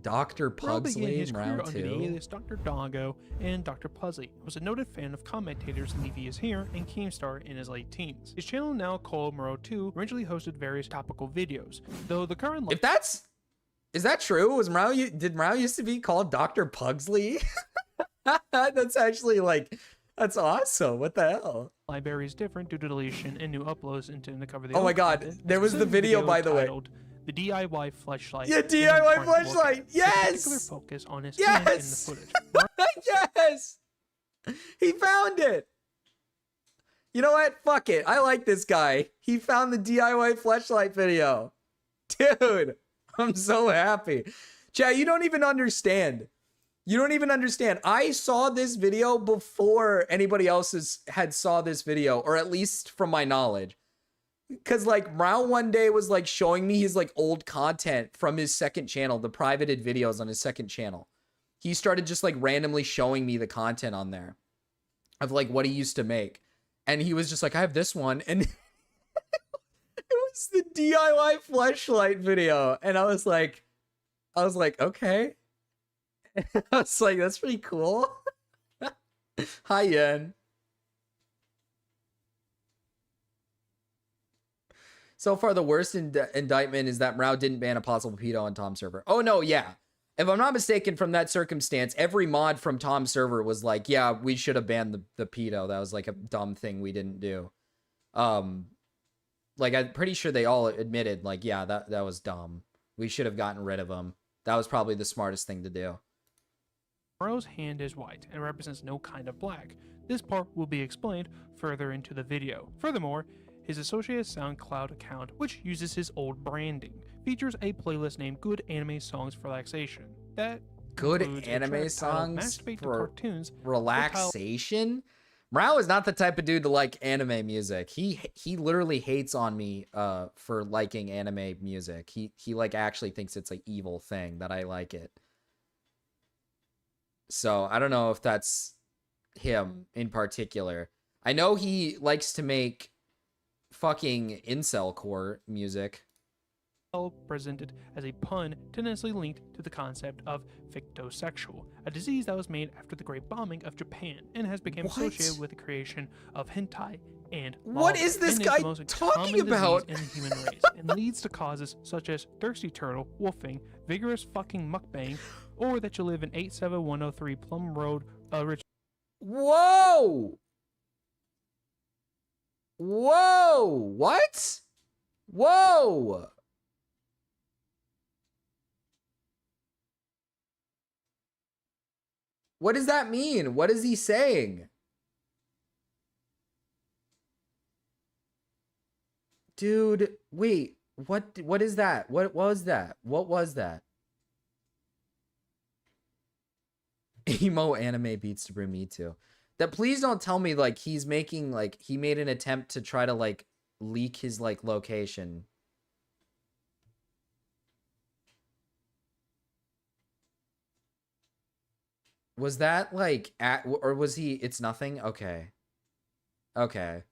Dr. Murrow began Pugsley his in career round under the 2. alias Dr. Doggo and Dr. Puzzly. He was a noted fan of commentators Leave Is Here and Keemstar in his late teens. His channel, now called Murrow 2, originally hosted various topical videos, though the current Is that true? Did Murrow used to be called Dr. Pugsley? That's actually that's awesome. What the hell? library is different due to deletion and new uploads into the cover. Oh my god, there was the video, by the way. The DIY fleshlight. Yeah, DIY fleshlight. Yes. Particular focus on his hand in the footage. Yes. He found it. You know what? Fuck it. I like this guy. He found the DIY fleshlight video. Dude, I'm so happy. Chat, you don't even understand. You don't even understand. I saw this video before anybody else had saw this video, or at least from my knowledge. Because Murrow one day was showing me his old content from his second channel, the privated videos on his second channel. He started just randomly showing me the content on there of what he used to make. And he was just I have this one. And it was the DIY fleshlight video. And I was like, okay. I was like, that's pretty cool. Hi, Yen. So far, the worst indictment is that Murrow didn't ban a possible pedo on Tom's server. Oh, no, yeah. If I'm not mistaken, from that circumstance, every mod from Tom's server was yeah, we should have banned the pedo. That was a dumb thing we didn't do. I'm pretty sure they all admitted, yeah, that was dumb. We should have gotten rid of him. That was probably the smartest thing to do. Murrow's hand is white and represents no kind of black. This part will be explained further into the video. Furthermore, his associated SoundCloud account, which uses his old branding, features a playlist named Good Anime Songs for Relaxation. That Good includes a anime track titled songs Masturbate to for Cartoons, relaxation? Murrow is not the type of dude to like anime music. He literally hates on me for liking anime music. He actually thinks it's an evil thing that I like it. So I don't know if that's him in particular. I know he likes to make fucking incel core music. Presented as a pun tendency linked to the concept of fictosexual, a disease that was made after the Great Bombing of Japan and has become associated with the creation of hentai and what manga, is this and guy the most talking common about? disease in the human race, and leads to causes such as thirsty turtle, wolfing, vigorous fucking mukbang, or that you live in 87103 Plum Road, Richmond. Whoa! Whoa! What? Whoa! What does that mean? What is he saying? Dude, wait. What is that? What was that? What was that? Emo anime beats to bring me to. That please don't tell me like he's making like he made an attempt to try to like leak his like location. Was that like at or was he it's nothing? Okay. Okay.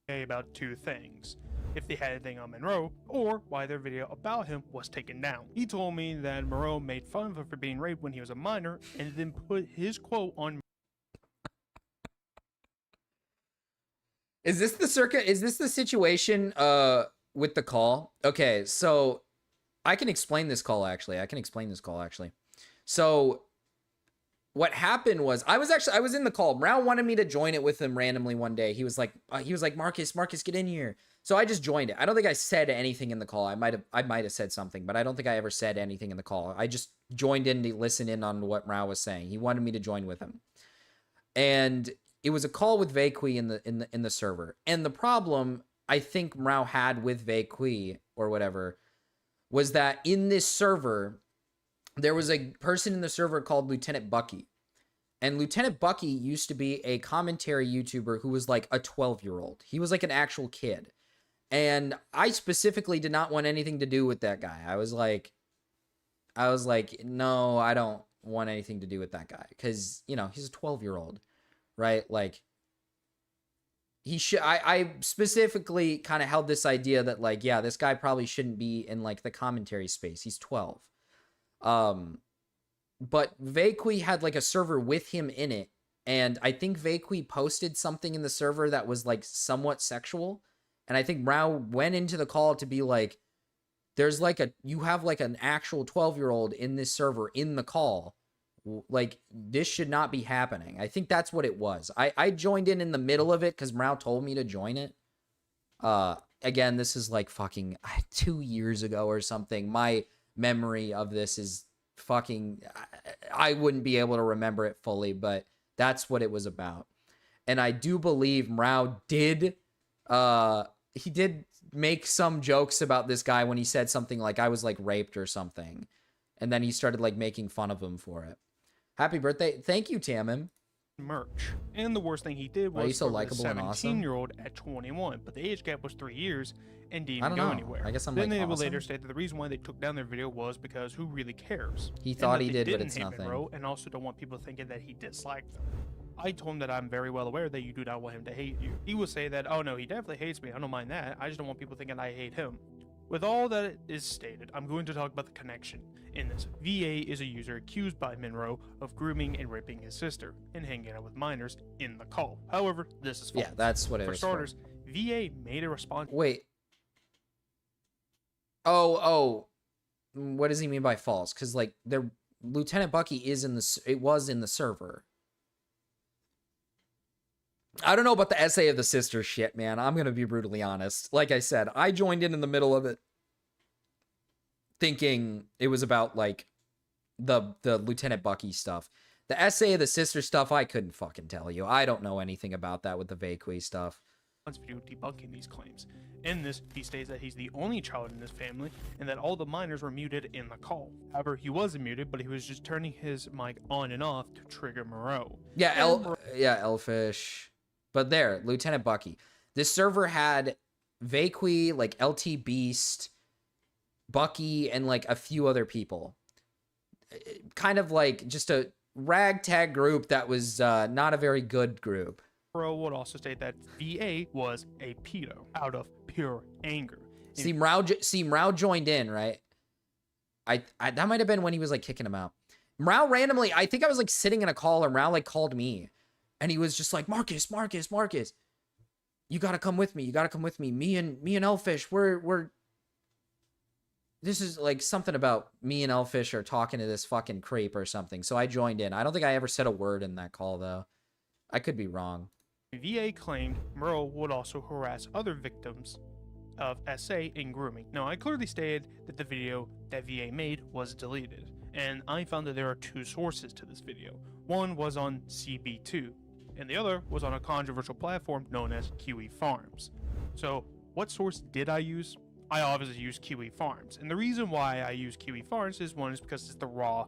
About two things. If they had anything on Monroe, or why their video about him was taken down. He told me that Monroe made fun of him for being raped when he was a minor, and then put his quote on. Is this the situation with the call? Okay, so I can explain this call actually. So what happened was I was in the call. Murrow wanted me to join it with him randomly one day. He was like Marcus, get in here. So I just joined it. I don't think I said anything in the call. I might have said something, but I don't think I ever said anything in the call. I just joined in to listen in on what Murrow was saying. He wanted me to join with him. And it was a call with Vaqui in the server. And the problem I think Murrow had with Vaqui or whatever was that in this server there was a person in the server called Lieutenant Bucky. And Lieutenant Bucky used to be a commentary YouTuber who was like a 12-year-old. He was like an actual kid. And I specifically did not want anything to do with that guy. I was like, no, I don't want anything to do with that guy. Because, you know, he's a 12-year-old, right? Like, he should. I specifically kind of held this idea that like, yeah, this guy probably shouldn't be in like the commentary space. He's 12. But Vaqui had like a server with him in it, and I think Vaqui posted something in the server that was like somewhat sexual, and I think Mrau went into the call to be like, there's like you have like an actual 12-year-old in this server in the call. Like, this should not be happening. I think that's what it was. I joined in the middle of it because Mrau told me to join it. Again, this is like fucking 2 years ago or something. My memory of this is fucking, I wouldn't be able to remember it fully, but that's what it was about. And I do believe Mrau did, he did make some jokes about this guy when he said something like, I was like raped or something. And then he started like making fun of him for it. Happy birthday. Thank you, Tamim. Merch. And the worst thing he did was you so for likable a and awesome? 17-year-old at 21, but the age gap was 3 years and didn't I don't go know. anywhere. I guess I'm then like they would awesome. later state that the reason why they took down their video was because who really cares? He And thought that he they did, but didn't it's hate nothing. Monroe, and also don't want people thinking that he disliked them. I told him that I'm very well aware that you do not want him to hate you. He will say that, oh no, he definitely hates me. I don't mind that. I just don't want people thinking I hate him. With all that is stated, I'm going to talk about the connection. In this, VA is a user accused by Monroe of grooming and raping his sister and hanging out with minors in the call. However, this is false. Yeah, that's what it For was. starters, VA made a response. Wait. Oh. What does he mean by false? Because like, Lieutenant Bucky is was in the server. I don't know about the essay of the sister shit, man. I'm gonna be brutally honest. Like I said, I joined in the middle of it, thinking it was about like the Lieutenant Bucky stuff. The essay of the sister stuff, I couldn't fucking tell you. I don't know anything about that with the Vaqui stuff. Video debunking these claims. In this, he states that he's the only child in his family and that all the minors were muted in the call. However, he wasn't muted, but he was just turning his mic on and off to trigger Moreau. Yeah, Elfish. But there, Lieutenant Bucky. This server had Vaqui, like LT Beast, Bucky, and like a few other people. Kind of like just a ragtag group that was not a very good group. Moreau would also state that VA was a pedo out of pure anger. See, Mrau joined in, right? I that might have been when he was like kicking him out. Mrau randomly, I think I was like sitting in a call and Mrau like called me. And he was just like, Marcus, you gotta come with me. You gotta come with me. Me and Elfish, we're. This is like something about me and Elfish are talking to this fucking creep or something. So I joined in. I don't think I ever said a word in that call though. I could be wrong. VA claimed Merle would also harass other victims of SA and grooming. Now, I clearly stated that the video that VA made was deleted, and I found that there are two sources to this video. One was on CB2, and the other was on a controversial platform known as Kiwi Farms. So, what source did I use? I obviously used Kiwi Farms, and the reason why I use Kiwi Farms is one is because it's the raw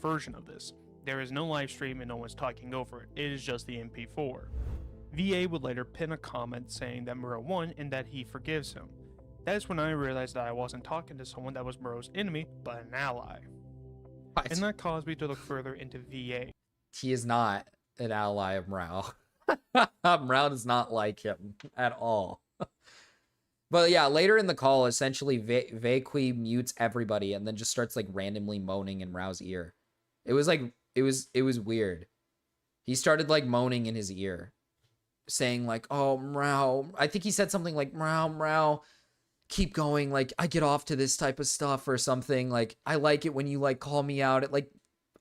version of this. There is no live stream and no one's talking over it. It is just the MP4. VA would later pin a comment saying that Murrow won and that he forgives him. That is when I realized that I wasn't talking to someone that was Murrow's enemy, but an ally. What? And that caused me to look further into VA. He is not an ally of Mrau. Mrau does not like him at all. But yeah, later in the call, essentially Vaqui mutes everybody and then just starts like randomly moaning in Mrau's ear. It was like, it was weird. He started like moaning in his ear, saying like, oh, Mrau. I think he said something like, Mrau, keep going. Like, I get off to this type of stuff or something. Like, I like it when you like call me out. It like,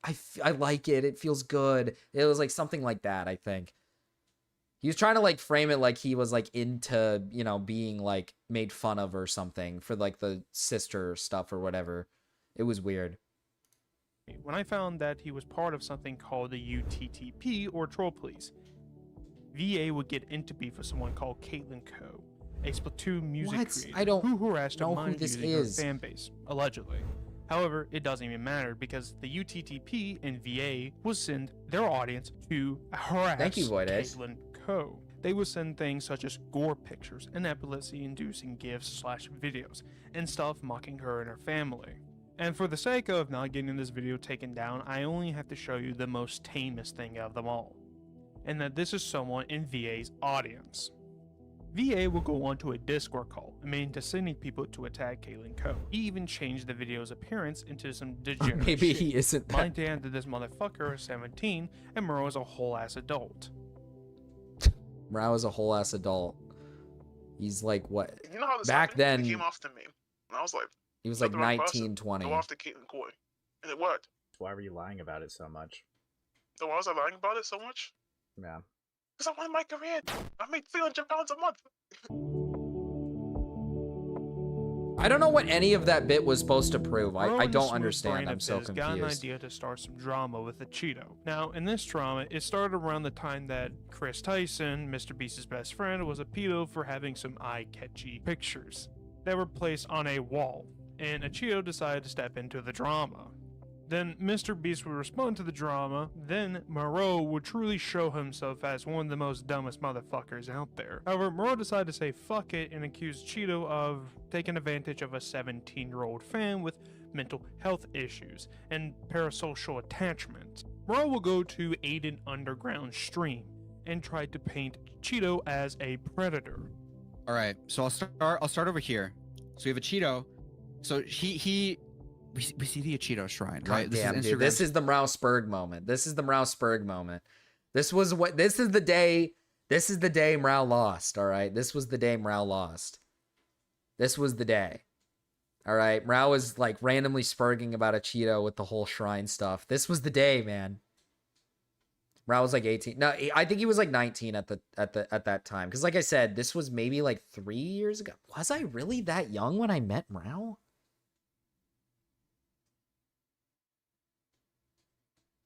I like it. It feels good. It was like something like that, I think. He was trying to like frame it like he was like into, you know, being like made fun of or something for like the sister stuff or whatever. It was weird. When I found that he was part of something called the UTTP or Troll Police, VA would get into beef with someone called Caitlin Coe, a Splatoon music What? creator I don't who harassed a know who minor this using her is. fan base, allegedly. However, it doesn't even matter because the UTTP and VA will send their audience to harass Thank you, Voides. Caitlin Coe. They will send things such as gore pictures and epilepsy-inducing gifs/videos and stuff mocking her and her family. And for the sake of not getting this video taken down, I only have to show you the most tamest thing of them all. And that this is someone in VA's audience. VA will go on to a Discord call, admitting to sending people to attack Kaylin Coe. He even changed the video's appearance into some degenerate Maybe shit. he isn't that. Mind Dan that this motherfucker is 17 and Murrow is a whole ass adult. Murrow is a whole ass adult. He's like what? You know how this Back happened? then, It came off to me. And I was like, he was "You're like the wrong 19, person. 20. Go after Caitlin Coy. And it worked. Why were you lying about it so much? So why was I lying about it so much? Yeah. Because I wanted my career. I made £300 a month. I don't know what any of that bit was supposed to prove. Murrow I and the don't smooth understand. brain I'm of so Biz got an confused. idea to start some drama with the Cheeto. Now, in this drama, it started around the time that Chris Tyson, Mr. Beast's best friend, was a pedo for having some eye-catchy pictures that were placed on a wall, and Cheeto decided to step into the drama. Then Mr. Beast would respond to the drama, then Murrow would truly show himself as one of the most dumbest motherfuckers out there. However, Murrow decided to say fuck it and accuse Cheeto of taking advantage of a 17-year-old fan with mental health issues and parasocial attachment. Murrow will go to Aiden Underground's stream and try to paint Cheeto as a predator. All right, so I'll start over here. So we have a Cheeto. So we see the Cheeto shrine, right? God damn, is dude. This is the Mrousberg moment. This is the Mrousberg moment. This is the day Mrau lost, all right? This was the day Mrau lost. This was the day. All right? Mrau was like randomly spurging about a Cheeto with the whole shrine stuff. This was the day, man. Mrau was like 18. No, I think he was like 19 at that time. Because like I said, this was maybe like 3 years ago. Was I really that young when I met Mrau?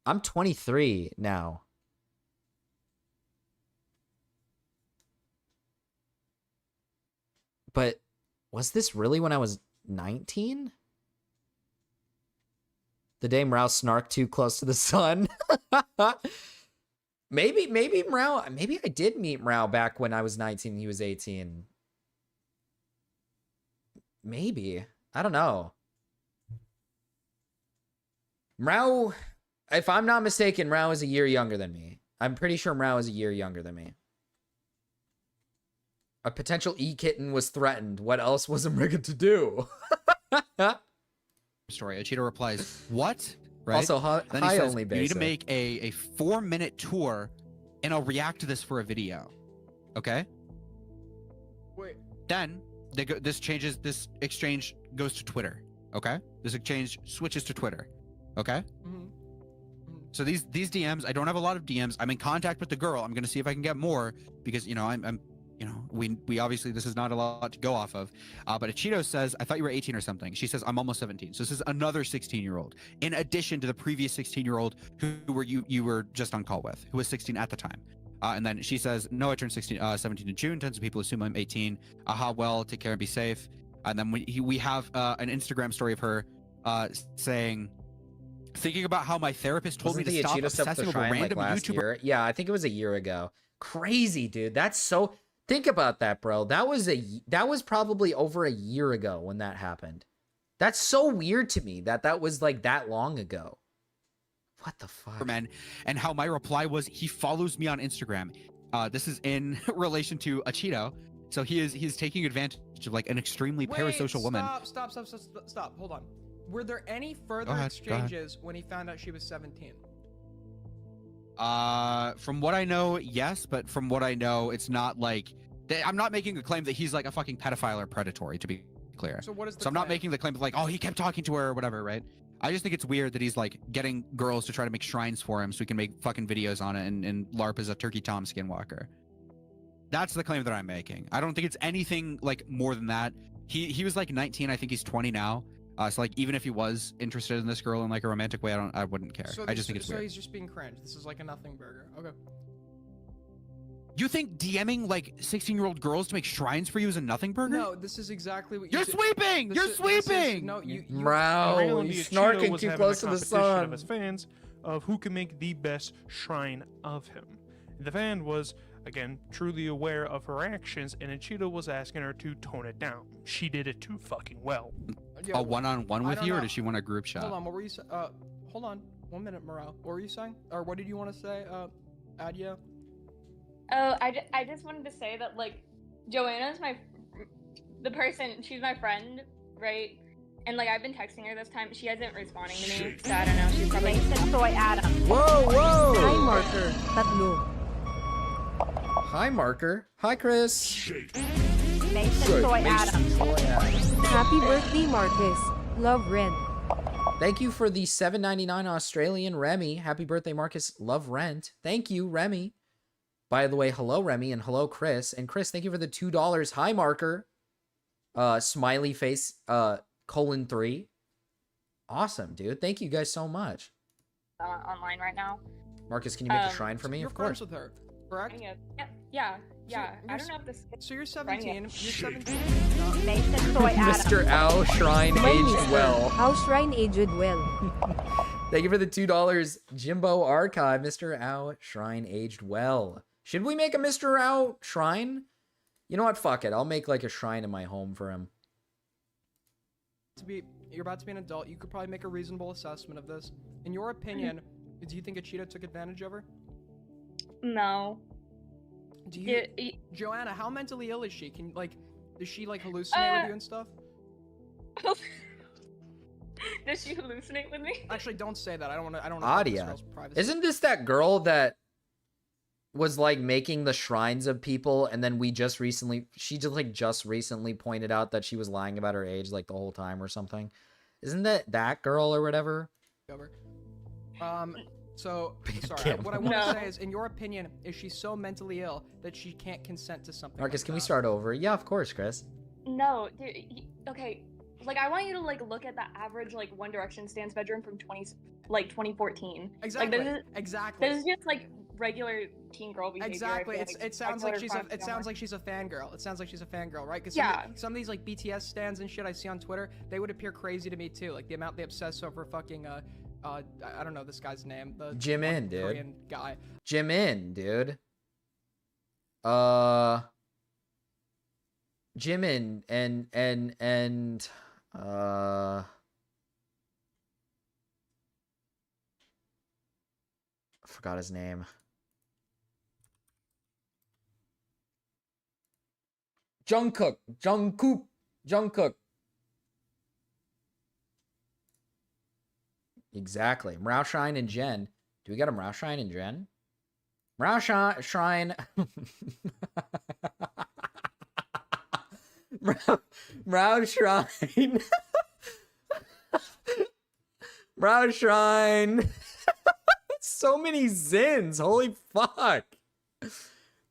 I'm 23 now. But was this really when I was 19? The day Mrau snarked too close to the sun? maybe Mrau, maybe I did meet Mrau back when I was 19 and he was 18. Maybe. I don't know. Mrau, if I'm not mistaken, Mrau is a year younger than me. I'm pretty sure Mrau is a year younger than me. A potential E-kitten was threatened. What else was America to do? Story. Cheeto replies, "What?" Right. Also, then he high says, only "You need basic. to make a 4-minute tour, and I'll react to this for a video." Okay. Wait. Then this exchange goes to Twitter. Okay. This exchange switches to Twitter. Okay. So these DMs, I don't have a lot of DMs. I'm in contact with the girl. I'm gonna see if I can get more because I'm we obviously this is not a lot to go off of. But Cheeto says, "I thought you were 18 or something." She says, "I'm almost 17." So this is another 16-year-old, in addition to the previous 16-year-old who you were just on call with, who was 16 at the time. And then she says, "No, I turned 17 in June. Tons of people assume I'm 18. Well, take care and be safe." And then we have an Instagram story of her saying, "Thinking about how my therapist told me to stop obsessing over random YouTuber." Year? Yeah, I think it was a year ago. Crazy, dude. That's so. Think about that, bro. That was probably over a year ago when that happened. That's so weird to me that was like that long ago. What the fuck? Man, and how my reply was, "He follows me on Instagram." This is in relation to a Cheeto. So he's taking advantage of like an extremely parasocial woman. Stop. Hold on. Were there any further exchanges when he found out she was 17? From what I know, yes, but from what I know, it's not like I'm not making the claim that he's like a fucking pedophile or predatory, to be clear. So what is the So I'm not making the claim of like, oh, he kept talking to her or whatever, right? I just think it's weird that he's like getting girls to try to make shrines for him so he can make fucking videos on it and LARP as a Turkey Tom Skinwalker. That's the claim that I'm making. I don't think it's anything like more than that. He was like 19, I think he's 20 now. So like even if he was interested in this girl in like a romantic way, I wouldn't care. So I just think it's so weird. he's just being cringe. This is like a nothing burger. Okay. You think DMing like 16-year-old girls to make shrines for you is a nothing burger? No, this is exactly what You're sweeping! You're sweeping! No, you. Mrau, he's snarking too close to the sun. Of his fans of who can make the best shrine of him. The fan was, again, truly aware of her actions, and Cheeto was asking her to tone it down. She did it too fucking well. A one-on-one with you, or does she want a group shot? Hold on, what were you saying? Hold on, 1 minute, Mrau. What were you saying? Or what did you want to say, Adia? Oh, I just wanted to say that, like, Joanna's the person. She's my friend, right? And like I've been texting her this time. She hasn't responding to me, so I don't know. She's probably Soy Adam. Whoa, whoa! Hi, Marker. Tatlo. Hi, Marker. Hi, Chris. Mason Soy Adam. Happy birthday, Marcus. Love, Ren. Thank you for the $7.99 Australian Remy. Happy birthday, Marcus. Love Rent. Thank you, Remy. By the way, hello, Remy, and hello, Chris. And Chris, thank you for the $2. Hi, Marker. Smiley face, :3. Awesome, dude. Thank you guys so much. Online right now. Marcus, can you make a shrine for me? You're Of course. friends with her, correct? Yeah. I don't know if this. So you're 17. You're 17. Mason Soy Adam. Mr. Ow Shrine aged well. Ow Shrine aged well. Thank you for the $2. Jimbo Archive. Mr. Ow Shrine aged well. Should we make a Mr. Ow Shrine? You know what? Fuck it. I'll make like a shrine in my home for him. You're about to be an adult. You could probably make a reasonable assessment of this. In your opinion, do you think Achito took advantage of her? No. Do you, Joanna? How mentally ill is she? Does she like hallucinate with you and stuff? Does she hallucinate with me? Actually, don't say that. I don't want to. Adia. Isn't this that girl that was like making the shrines of people, and then she just recently pointed out that she was lying about her age like the whole time or something? Isn't that girl or whatever? So, sorry, what I want to say is, in your opinion, is she so mentally ill that she can't consent to something? Marcus, can we start over? Yeah, of course, Chris. No, dude. Okay, like I want you to like look at the average like One Direction stands bedroom from 2014. Exactly. Like, exactly. This is just like regular teen girl behavior. Exactly. Like, It sounds like she's a fangirl. It sounds like she's a fangirl, right? Because some of these like BTS stands and shit I see on Twitter, they would appear crazy to me too. Like the amount they obsess over fucking I don't know this guy's name. The Jimin, dude. Korean guy. Jimin, dude. Jimin and I forgot his name. Jungkook. Exactly. Mraoshine and Jen. Do we got a Mraoshine and Jen? Mraoshine. Mraoshine. Mraoshine. So many Zins. Holy fuck.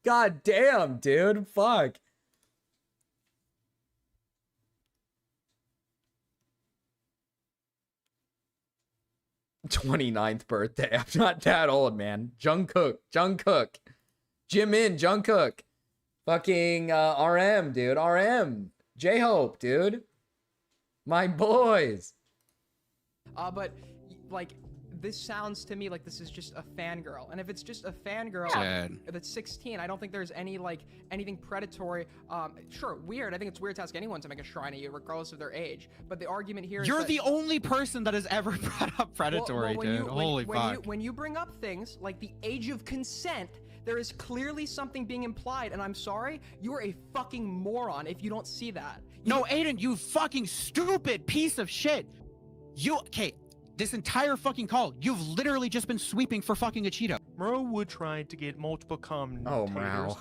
God damn, dude. Fuck. "29th birthday. I'm not that old, man. Jungkook. Jimin, Jungkook. Fucking RM, dude. RM. J-Hope, dude. My boys. But like this sounds to me like this is just a fangirl, and if it's just a fangirl that's 16, I don't think there's anything predatory. Sure, weird. I think it's weird to ask anyone to make a shrine of you, regardless of their age. But the argument here is you're the only person that has ever brought up predatory, dude. Holy fuck. When you bring up things like the age of consent, there is clearly something being implied, and I'm sorry, you are a fucking moron if you don't see that. No, Aiden, you fucking stupid piece of shit. This entire fucking call, you've literally just been sweeping for fucking Achito. Mro would try to get multiple commentators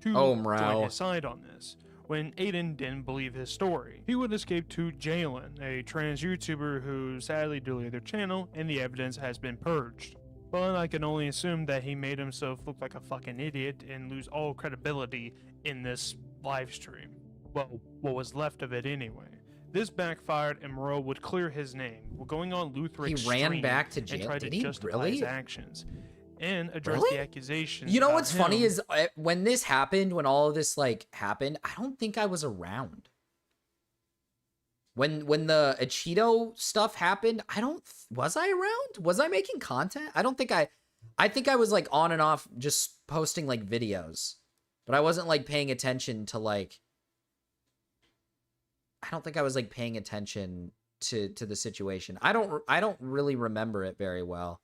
to join his side on this. When Aiden didn't believe his story, he would escape to Jalen, a trans YouTuber who sadly deleted their channel and the evidence has been purged. But I can only assume that he made himself look like a fucking idiot and lose all credibility in this live stream. Well, what was left of it anyway. This backfired and Moreau would clear his name, going on Luther He ran back to jail? and tried Did to he justify really? his actions and address the accusations. You know about what's funny him. is when this happened, when all of this happened, I don't think I was around. When the Achito stuff happened, was I around? Was I making content? I think I was on and off just posting videos, but I wasn't paying attention to I don't think I was paying attention to the situation. I don't really remember it very well.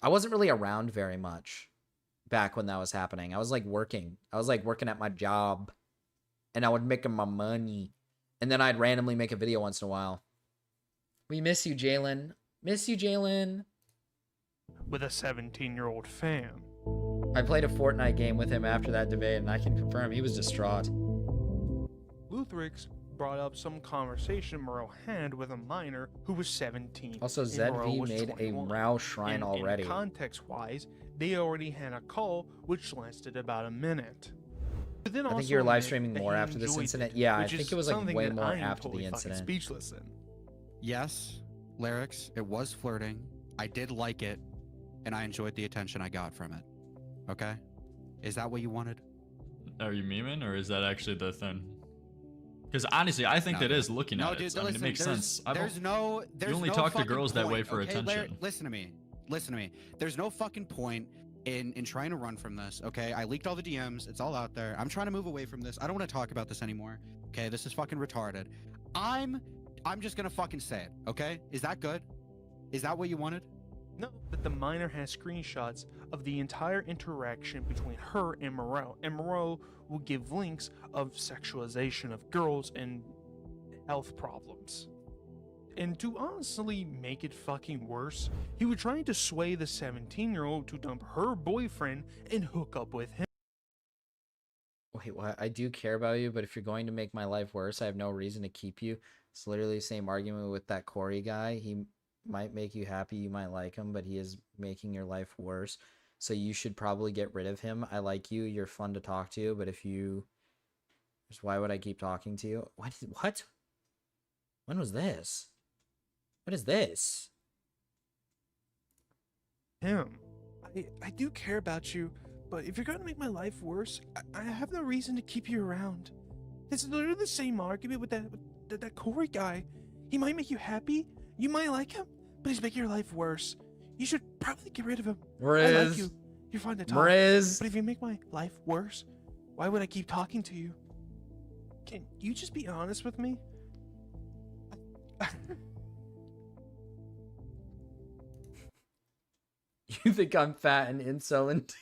I wasn't really around very much back when that was happening. I was like working. I was like working at my job, and I would make my money, and then I'd randomly make a video once in a while. We miss you, Jalen. Miss you, Jalen. With a 17-year-old fan. I played a Fortnite game with him after that debate, and I can confirm he was distraught. Luthrix brought up some conversation Moreau had with a minor who was 17. Also, and Moreau ZV was made 21. a Rao shrine already. In context-wise, they already had a call which lasted about a minute. But then I think also you were live admit streaming that more he after this enjoyed incident. it, Yeah, I which think is it was like something way that more I am after the totally fucking incident. speechless in. Yes, lyrics. It was flirting. I did like it, and I enjoyed the attention I got from it. Okay, is that what you wanted? Are you memeing, or is that actually the thing? Because honestly, I think No, that is looking no, at dude, it. I mean, listen, it makes sense. There's no. You only no talk to fucking girls that way point, for okay? attention. Listen to me. Listen to me. There's no fucking point in trying to run from this. Okay, I leaked all the DMs. It's all out there. I'm trying to move away from this. I don't want to talk about this anymore. Okay, this is fucking retarded. I'm just gonna fucking say it. Okay, is that good? Is that what you wanted? No, but the minor has screenshots of the entire interaction between her and Moreau will give links of sexualization of girls and health problems. And to honestly make it fucking worse, he was trying to sway the 17-year-old to dump her boyfriend and hook up with him. Wait, what? I do care about you, but if you're going to make my life worse, I have no reason to keep you. It's literally the same argument with that Corey guy. He might make you happy, you might like him, but he is making your life worse. So you should probably get rid of him. I like you, you're fun to talk to, but if you... Just why would I keep talking to you? What? When was this? What is this? Him. I do care about you, but if you're going to make my life worse, I have no reason to keep you around. It's literally the same argument with that Corey guy. He might make you happy, you might like him, but he's making your life worse. You should probably get rid of him. I Riz. like you. You're fun to talk. Riz. But if you make my life worse, why would I keep talking to you? Can you just be honest with me? You think I'm fat and insolent?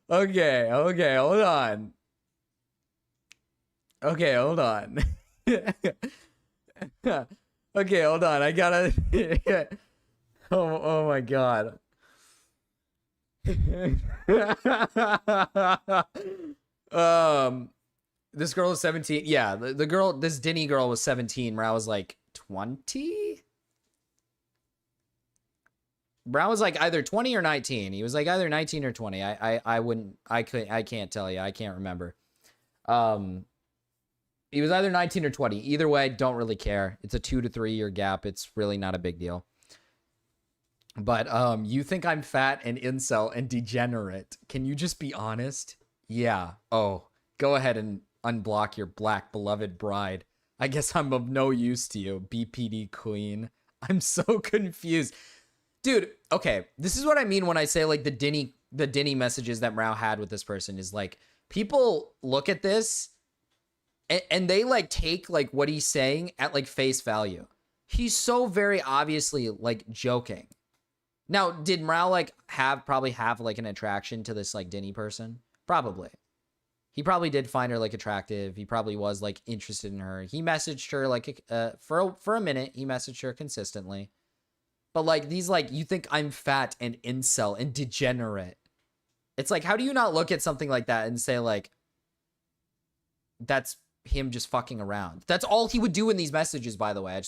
Okay, hold on. Okay, hold on. Okay, hold on. I gotta. Oh my god. This girl is 17. Yeah, the girl, this Denny girl was 17. Where I was like 20. Brown was like either 20 or 19. He was like either 19 or 20. I can't tell you. I can't remember. He was either 19 or 20. Either way, don't really care. It's a 2 to 3 year gap. It's really not a big deal. But you think I'm fat and incel and degenerate. Can you just be honest? Yeah. Oh, go ahead and unblock your black beloved bride. I guess I'm of no use to you, BPD queen. I'm so confused. Dude, okay, this is what I mean when I say like the Denny messages that Mrao had with this person is like people look at this and they like take like what he's saying at like face value. He's so very obviously like joking. Now, did Mrao like probably have like an attraction to this like Denny person? Probably. He probably did find her like attractive. He probably was like interested in her. He messaged her like for a minute. He messaged her consistently. But like these like, you think I'm fat and incel and degenerate. It's like, how do you not look at something like that and say like, that's him just fucking around? That's all he would do in these messages, by the way.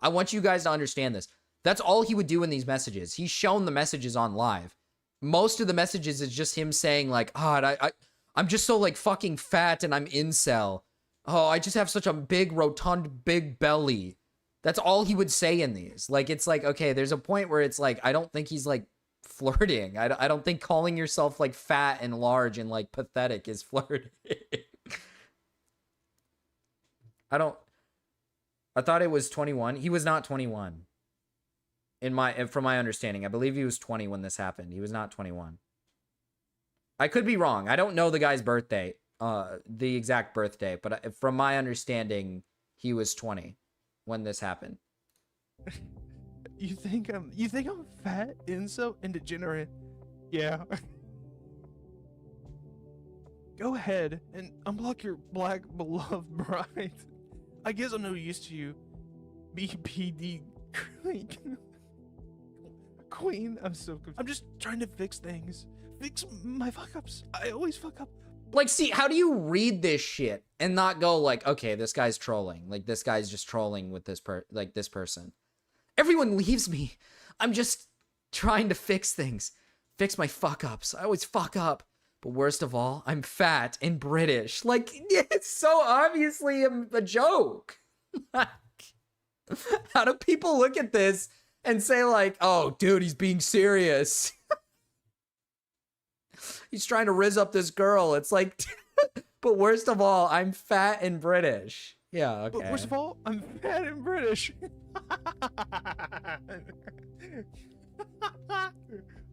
I want you guys to understand this. That's all he would do in these messages. He's shown the messages on live. Most of the messages is just him saying like, oh, I'm just so like fucking fat and I'm incel. Oh, I just have such a big, rotund, big belly. That's all he would say in these. Like, it's like, okay, there's a point where it's like, I don't think he's like flirting. I don't think calling yourself like fat and large and like pathetic is flirting. I thought it was 21. He was not 21. From my understanding, I believe he was 20 when this happened. He was not 21. I could be wrong. I don't know the guy's birthday, the exact birthday, but from my understanding, he was 20 when this happened. You think I'm fat, incel, and degenerate? Yeah. Go ahead and unblock your black beloved bride. I guess I'm no use to you. BPD Queen. I'm so confused. I'm just trying to fix things. Fix my fuck ups. I always fuck up. Like, see, how do you read this shit and not go like, okay, this guy's trolling. Like, this guy's just trolling with this person. Everyone leaves me. I'm just trying to fix things. Fix my fuck ups. I always fuck up. But worst of all, I'm fat and British. Like, it's so obviously a joke. How do people look at this and say like, oh, dude, he's being serious. He's trying to rizz up this girl. It's like, but worst of all, I'm fat and British. Yeah, okay. But worst of all, I'm fat and British.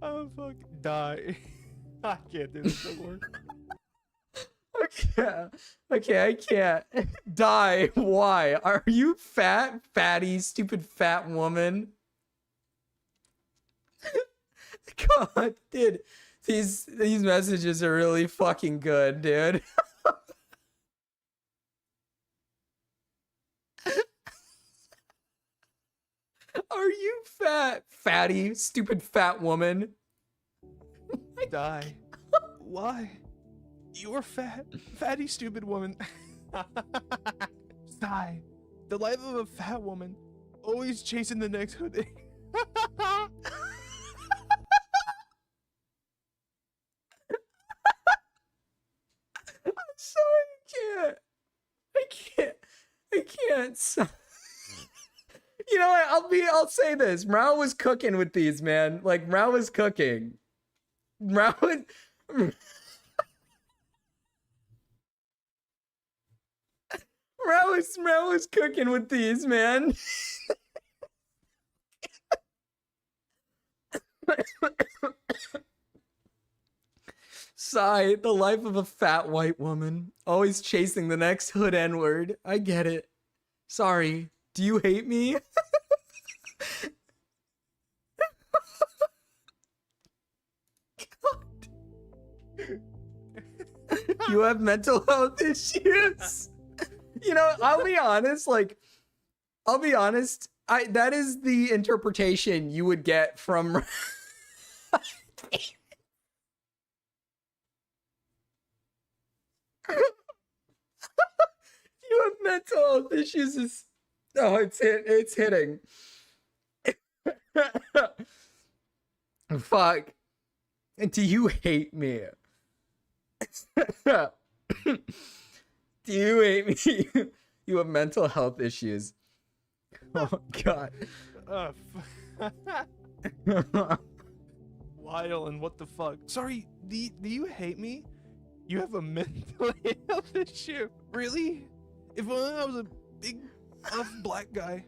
Oh, fuck. Die. I can't do this no more. Okay, I can't. Die. Why? Are you fat, fatty, stupid fat woman? God, dude. These messages are really fucking good, dude. Are you fat, fatty, stupid fat woman? Die. Why? You're fat, fatty, stupid woman. Die. The life of a fat woman, always chasing the next hoodie. I'm sorry, I can't. You know what? I'll say this. Mrao was cooking with these, man. Like, Mrao was cooking. Mrao was cooking with these, man. Sigh, the life of a fat white woman, always chasing the next hood N-word. I get it. Sorry. Do you hate me? You have mental health issues. You know, I'll be honest, that is the interpretation you would get from you have mental health issues is it's hitting. Fuck. Do you hate me? Do you hate me? You have mental health issues. Oh god. Wild and what the fuck? Sorry, do you hate me? You have a mental health issue. Really? If only I was a big buff black guy.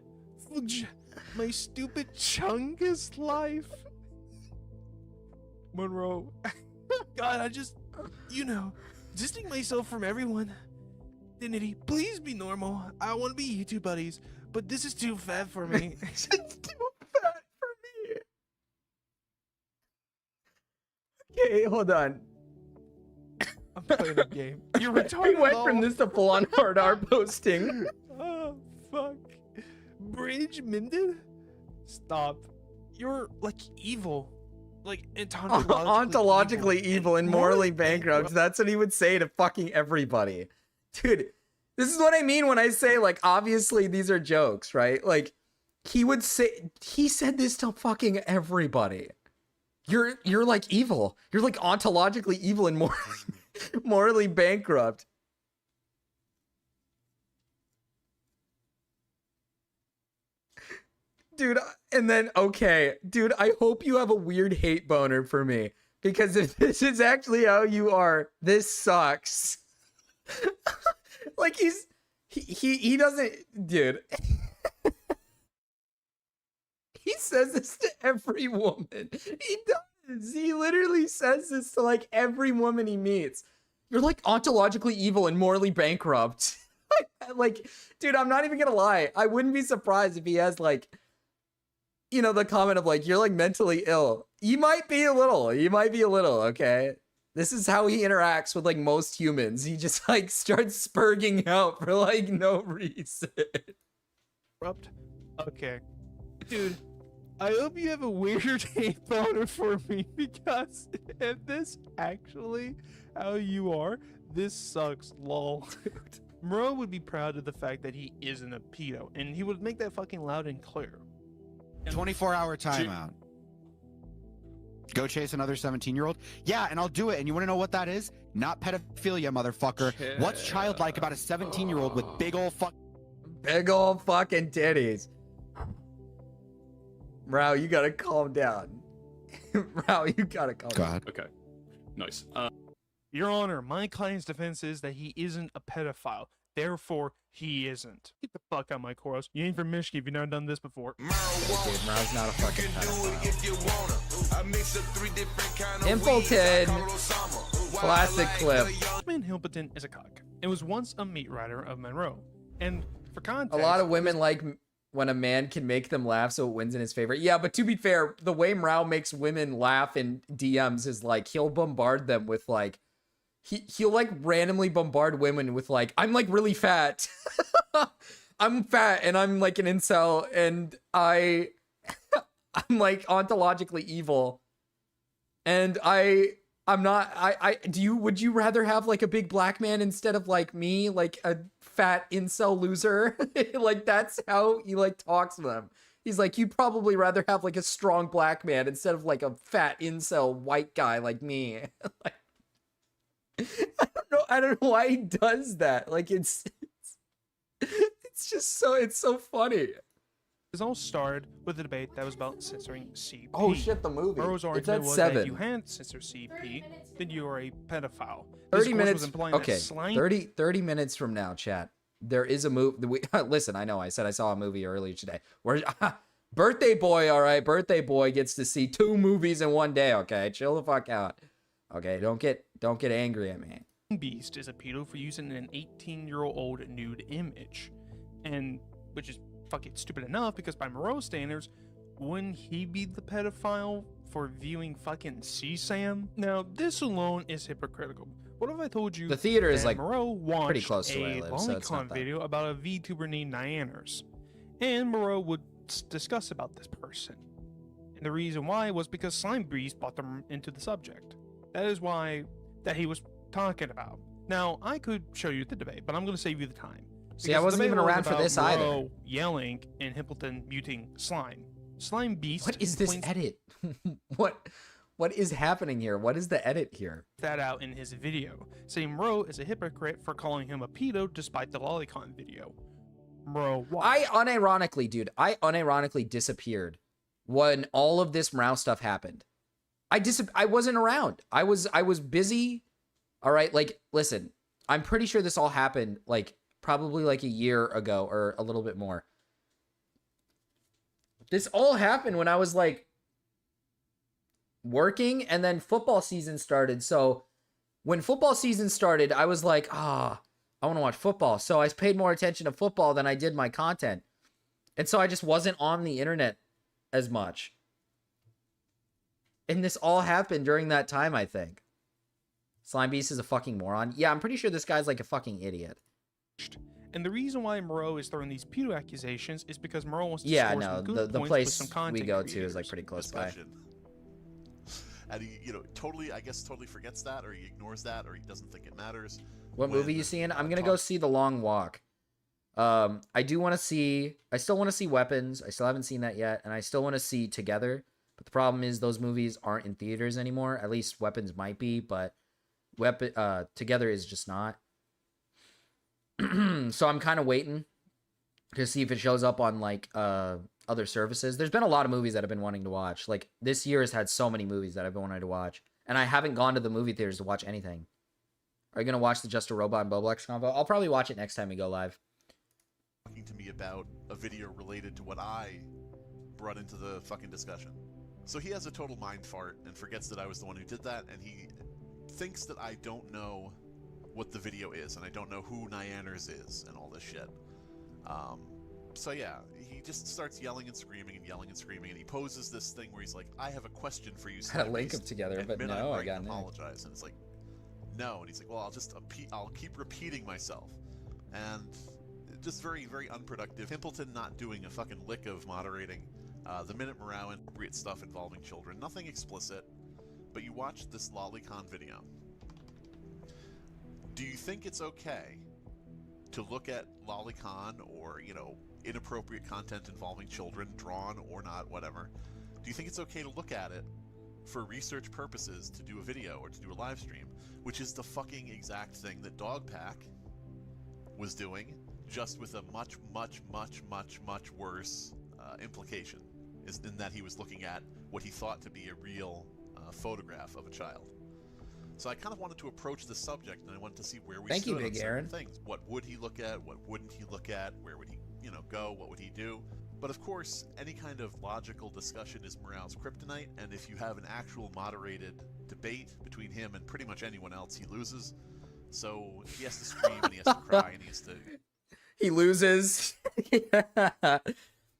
My stupid chungus life. Monroe. God, I just, distancing myself from everyone. Dignity, please be normal. I want to be YouTube buddies, but this is too fat for me. It's too fat for me. Okay, hold on. I'm playing a game. You're retarded. We went from this to full-on hard R posting. Oh, fuck. Bridge Minden? Stop. You're, like, evil. Like, ontologically evil and morally bankrupt. That's what he would say to fucking everybody. Dude, this is what I mean when I say, like, obviously these are jokes, right? Like, he said this to fucking everybody. You're like evil. You're like ontologically evil and morally bankrupt. Dude, and then, okay, dude, I hope you have a weird hate boner for me. Because if this is actually how you are, this sucks. Like, he doesn't, dude. He says this to every woman. He does. He literally says this to, like, every woman he meets. You're, like, ontologically evil and morally bankrupt. Like, dude, I'm not even gonna lie. I wouldn't be surprised if he has like, you know, the comment of like, you're like mentally ill. You might be a little. You might be a little. Okay. This is how he interacts with like most humans. He just like starts spurging out for like no reason. Okay. Dude, I hope you have a weird hate boner for me, because if this actually how you are, this sucks, lol. Moreau would be proud of the fact that he isn't a pedo, and he would make that fucking loud and clear. 24-hour timeout. Go chase another 17-year-old? Yeah, and I'll do it. And you want to know what that is? Not pedophilia, motherfucker. What's childlike about a 17-year-old with big old fucking titties? Rao, you gotta calm down. Rao, you gotta calm down. Okay. Nice. Your Honor, my client's defense is that he isn't a pedophile. Therefore, he isn't. Get the fuck out of my chorus. You ain't from Michigan if you've never done this before. Dude, Rao's not a fucking pedophile. Impleton. Classic clip. Man Hilpleton is a cock. It was once a meat rider of Monroe. And for A context, lot of women like when a man can make them laugh so it wins in his favor. Yeah, but to be fair, the way Rao makes women laugh in DMs is like he'll bombard them with like he'll like randomly bombard women with like, I'm like really fat. I'm fat and I'm like an incel and I'm like ontologically evil. And would you rather have like a big black man instead of like me, like a fat incel loser? Like that's how he like talks to them. He's like, you'd probably rather have like a strong black man instead of like a fat incel white guy like me. Like, I don't know why he does that. Like it's just so funny. It all started with a debate that was about censoring CP. Oh shit, the movie. Burrow's It's argument at was 7. that if you hadn't censored CP, then you are a pedophile. 30 This course minutes. was implying that Okay, slime 30 minutes from now, chat. There is a movie. Listen, I know I said I saw a movie earlier today. Where Birthday Boy, all right, Birthday Boy gets to see 2 movies in one day. Okay, chill the fuck out. Okay, don't get angry at me. Beast is a pedo for using an 18-year-old nude image, and which is fucking stupid enough because by Moreau standards, wouldn't he be the pedophile for viewing fucking CSAM? Now, this alone is hypocritical. What if I told you The theater is that like Moreau watched pretty close to where I a live, so it's not lolicon that. video about a VTuber named Nyaners, and Moreau would discuss about this person? And the reason why was because Slime Beast brought them into the subject. That is why that he was talking about. Now, I could show you the debate, but I'm going to save you the time. See, I Because the wasn't even debate was around for about this either. Moreau yelling and Hippleton muting Slime. Slime Beast. What is this edit? What is happening here? What is the edit here? That out in his video, saying Moreau is a hypocrite for calling him a pedo despite the lolicon video. Moreau, I unironically disappeared when all of this Moreau stuff happened. I wasn't around. I was busy. All right, like listen, I'm pretty sure this all happened like probably like a year ago or a little bit more. This all happened when I was like working and then football season started. So when football season started, I was like, I want to watch football. So I paid more attention to football than I did my content. And so I just wasn't on the internet as much. And this all happened during that time, I think. Slime Beast is a fucking moron. Yeah, I'm pretty sure this guy's like a fucking idiot. And the reason why Moreau is throwing these pedo accusations is because Moreau wants to Yeah, score no, some good the points with place some content we go to creators. is like pretty close by. And he, totally forgets that, or he ignores that, or he doesn't think it matters. What movie you seeing? I'm gonna go see The Long Walk. I still want to see Weapons. I still haven't seen that yet, and I still want to see Together. But the problem is those movies aren't in theaters anymore. At least Weapons might be, but Together is just not. So I'm kind of waiting to see if it shows up on like other services. There's been a lot of movies that I've been wanting to watch. Like this year has had so many movies that I've been wanting to watch, and I haven't gone to the movie theaters to watch anything. Are you gonna watch the Just a Robot and Boblex combo? I'll probably watch it next time we go live. Talking to me about a video related to what I brought into the fucking discussion. So he has a total mind fart and forgets that I was the one who did that, and he thinks that I don't know what the video is, and I don't know who Nyanners is, and all this shit. So yeah, he just starts yelling and screaming and yelling and screaming, and he poses this thing where he's like, "I have a question for you." Had to link them together, but no, I got apologize, and it's like, no, and he's like, "Well, I'll keep repeating myself," and just very, very unproductive. Pimpleton not doing a fucking lick of moderating. The minute Morrow inappropriate stuff involving children, nothing explicit, but you watch this Lolicon video. Do you think it's okay to look at Lolicon or, you know, inappropriate content involving children, drawn or not, whatever? Do you think it's okay to look at it for research purposes to do a video or to do a live stream, which is the fucking exact thing that Dogpack was doing, just with a much, much, much, much, much worse implication, is in that he was looking at what he thought to be a real photograph of a child. So I kind of wanted to approach the subject, and I wanted to see where we stood on certain things. What would he look at? What wouldn't he look at? Where would he, you know, go? What would he do? But of course, any kind of logical discussion is Morale's kryptonite, and if you have an actual moderated debate between him and pretty much anyone else, he loses. So he has to scream, and he has to cry, and he has to... He loses.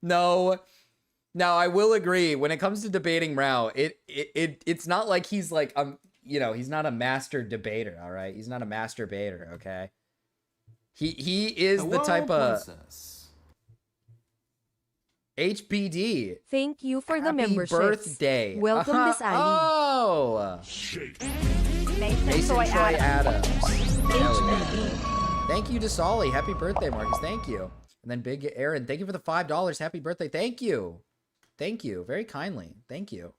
No. Now, I will agree, when it comes to debating Morale, it's not like he's like, you know, he's not a master debater, all right? He's not a master debater, okay? He is the type of... HBD. Thank you for the Happy membership. birthday. Welcome, Miss Ali. Oh! Mason Troy Adams. Thank you to Solly. Happy birthday, Marcus. Thank you. And then Big Aaron, thank you for the $5. Happy birthday. Thank you. Thank you. Very kindly. Thank you.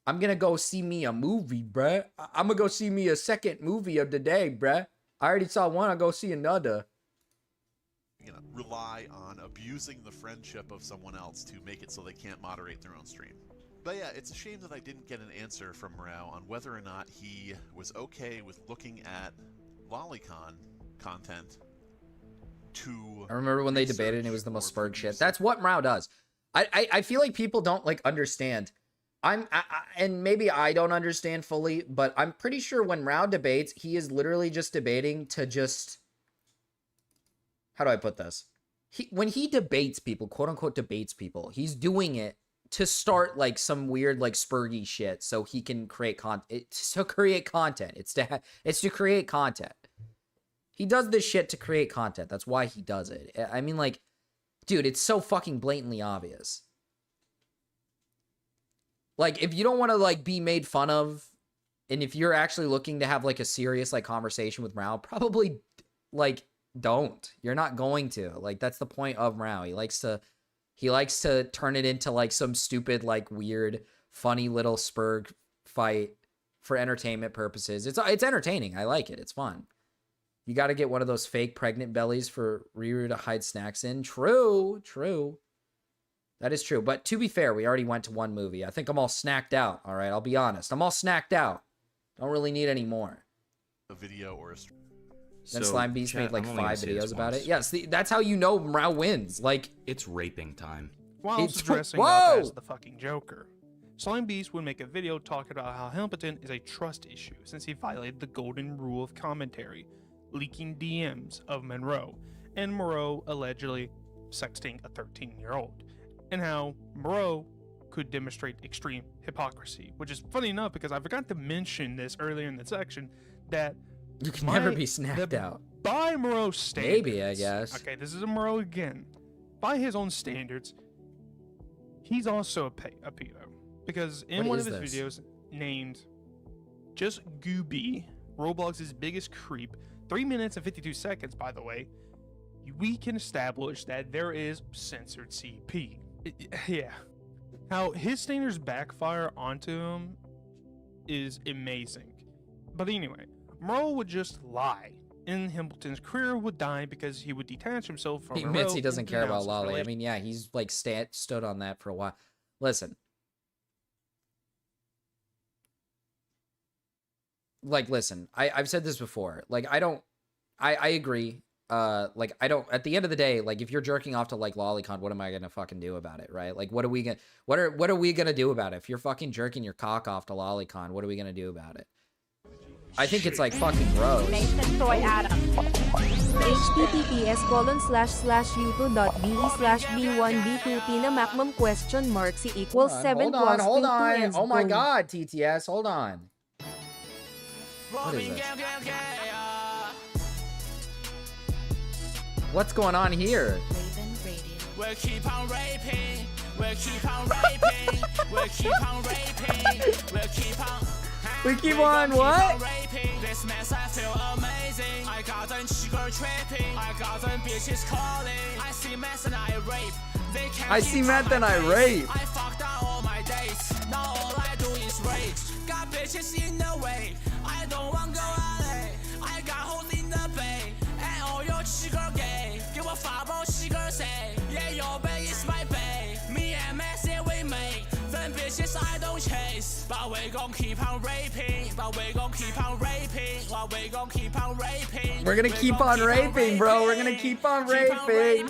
I'm gonna go see me a movie, bruh. I'm gonna go see me a second movie of the day, bruh. I already saw one. I'll go see another. You know, rely on abusing the friendship of someone else to make it so they can't moderate their own stream. But yeah, it's a shame that I didn't get an answer from Morale on whether or not he was okay with looking at Lolicon content to... I remember when they debated and it was the most spurred shit. That's what Morale does. I feel like people don't like understand. And maybe I don't understand fully, but I'm pretty sure when Morale debates, he is literally just debating to just... How do I put this? When he debates people, quote unquote debates people, he's doing it to start like some weird like spurgy shit so he can create content. It's to create content. It's to create content. He does this shit to create content. That's why he does it. I mean, like, dude, it's so fucking blatantly obvious. Like, if you don't want to like be made fun of, and if you're actually looking to have like a serious like conversation with Morale, probably like don't. You're not going to. Like, that's the point of Morale. He likes to turn it into like some stupid, like weird, funny little spurg fight for entertainment purposes. It's entertaining. I like it. It's fun. You got to get one of those fake pregnant bellies for Riru to hide snacks in. True. That is true. But to be fair, we already went to one movie. I think I'm all snacked out. All right, I'll be honest. I'm all snacked out. Don't really need any more. A video or a stream. Then Slime Beast made like 5 videos about it. Yes, that's how you know Morale wins. Like, it's raping time. Whilst dressing up as the fucking Joker, Slime Beast would make a video talking about how Pimpleton is a trust issue since he violated the golden rule of commentary, leaking DMs of Monroe, and Moreau allegedly sexting a 13-year-old, and how Moreau could demonstrate extreme hypocrisy, which is funny enough because I forgot to mention this earlier in the section that you can never be snapped out. By Moreau's standards. Maybe, I guess. Okay, this is a Moreau again. By his own standards, he's also a pedo. Because in one of his videos named Just Gooby, Roblox's biggest creep, 3 minutes and 52 seconds, by the way, we can establish that there is censored CP. Yeah. How his standards backfire onto him is amazing. But anyway, Moreau would just lie, and Pimpleton's career would die because he would detach himself from He admits he doesn't care about Lolly. I mean, yeah, he's like stood on that for a while. Listen. Like, listen, I've said this before. Like, I agree. Like, I don't, at the end of the day, like, if you're jerking off to like Lolicon, what am I gonna fucking do about it, right? Like, what are we gonna do about it? If you're fucking jerking your cock off to Lolicon, what are we gonna do about it? I think it's like fucking gross. Mason Soy Adam. https://youtube.be/b1b2 pinamacmum question mark c equals 7 plus 2 Hold on. ends Oh my boom. god, TTS, hold on. What is this? What's going on here? We'll keep on raping. We'll keep on raping. We'll keep on raping. We'll keep on. We keep on what? This mess I feel amazing. I got them sugar tripping. I got them bitches calling. I see mess and I rape. They can't I see meth and I rape. I fucked out all my days. Now all I do is rage. Got bitches in the way. I don't want go LA. I got holes in the bay. And all your sugar gay. Give a fuck about sugar say. Yeah, your bay is my bay. Me and mess and we make. Them bitches I don't chase. But we gon' keep on raping. But we gon' keep on raping. But we gon' keep on raping. We're gonna keep on raping, bro. We're gonna keep on raping.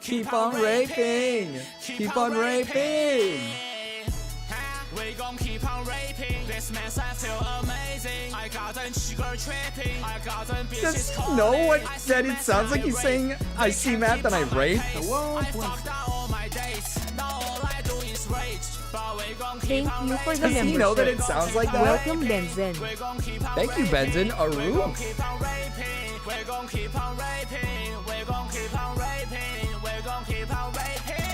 Keep on raping. Keep on raping. We gon' keep on raping. This mess I feel amazing. I got them sugar tripping. I got them bitches Does he calling. know what that it sounds like he's saying? I see meth and I rape. I fucked out all my days. Now all I do is rage. But we gon' keep Thank on you for the Does he know that it sounds like that? Welcome, Benzen. Thank you, Benzen. Aru. keep on raping. We're gon' keep on raping. We're gon' keep on raping. We're gon' keep on raping.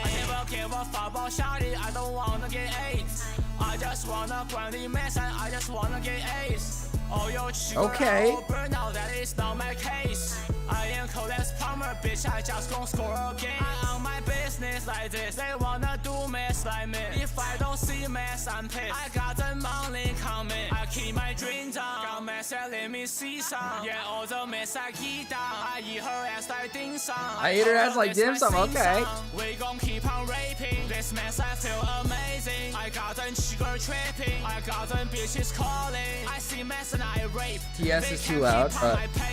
I never give a fuck about shawty. I don't wanna get AIDS. I just wanna burn the mess and I just wanna get AIDS. Oh, your sugar Okay. all burn out, that is not my case. I am cold as Palmer, bitch, I just gon' score again. I own my business like this, they wanna do mess like me. If I don't see mess, I'm pissed. I got the money coming, I keep my dreams down. Got mess, let me see some. Yeah, all the mess I keep down. I eat her ass like dim sum. I eat her ass like dim sum, okay. We gon' keep on raping. This mess I feel amazing. I got them sugar tripping. I got them bitches calling. I see mess and I rape. TS is too loud.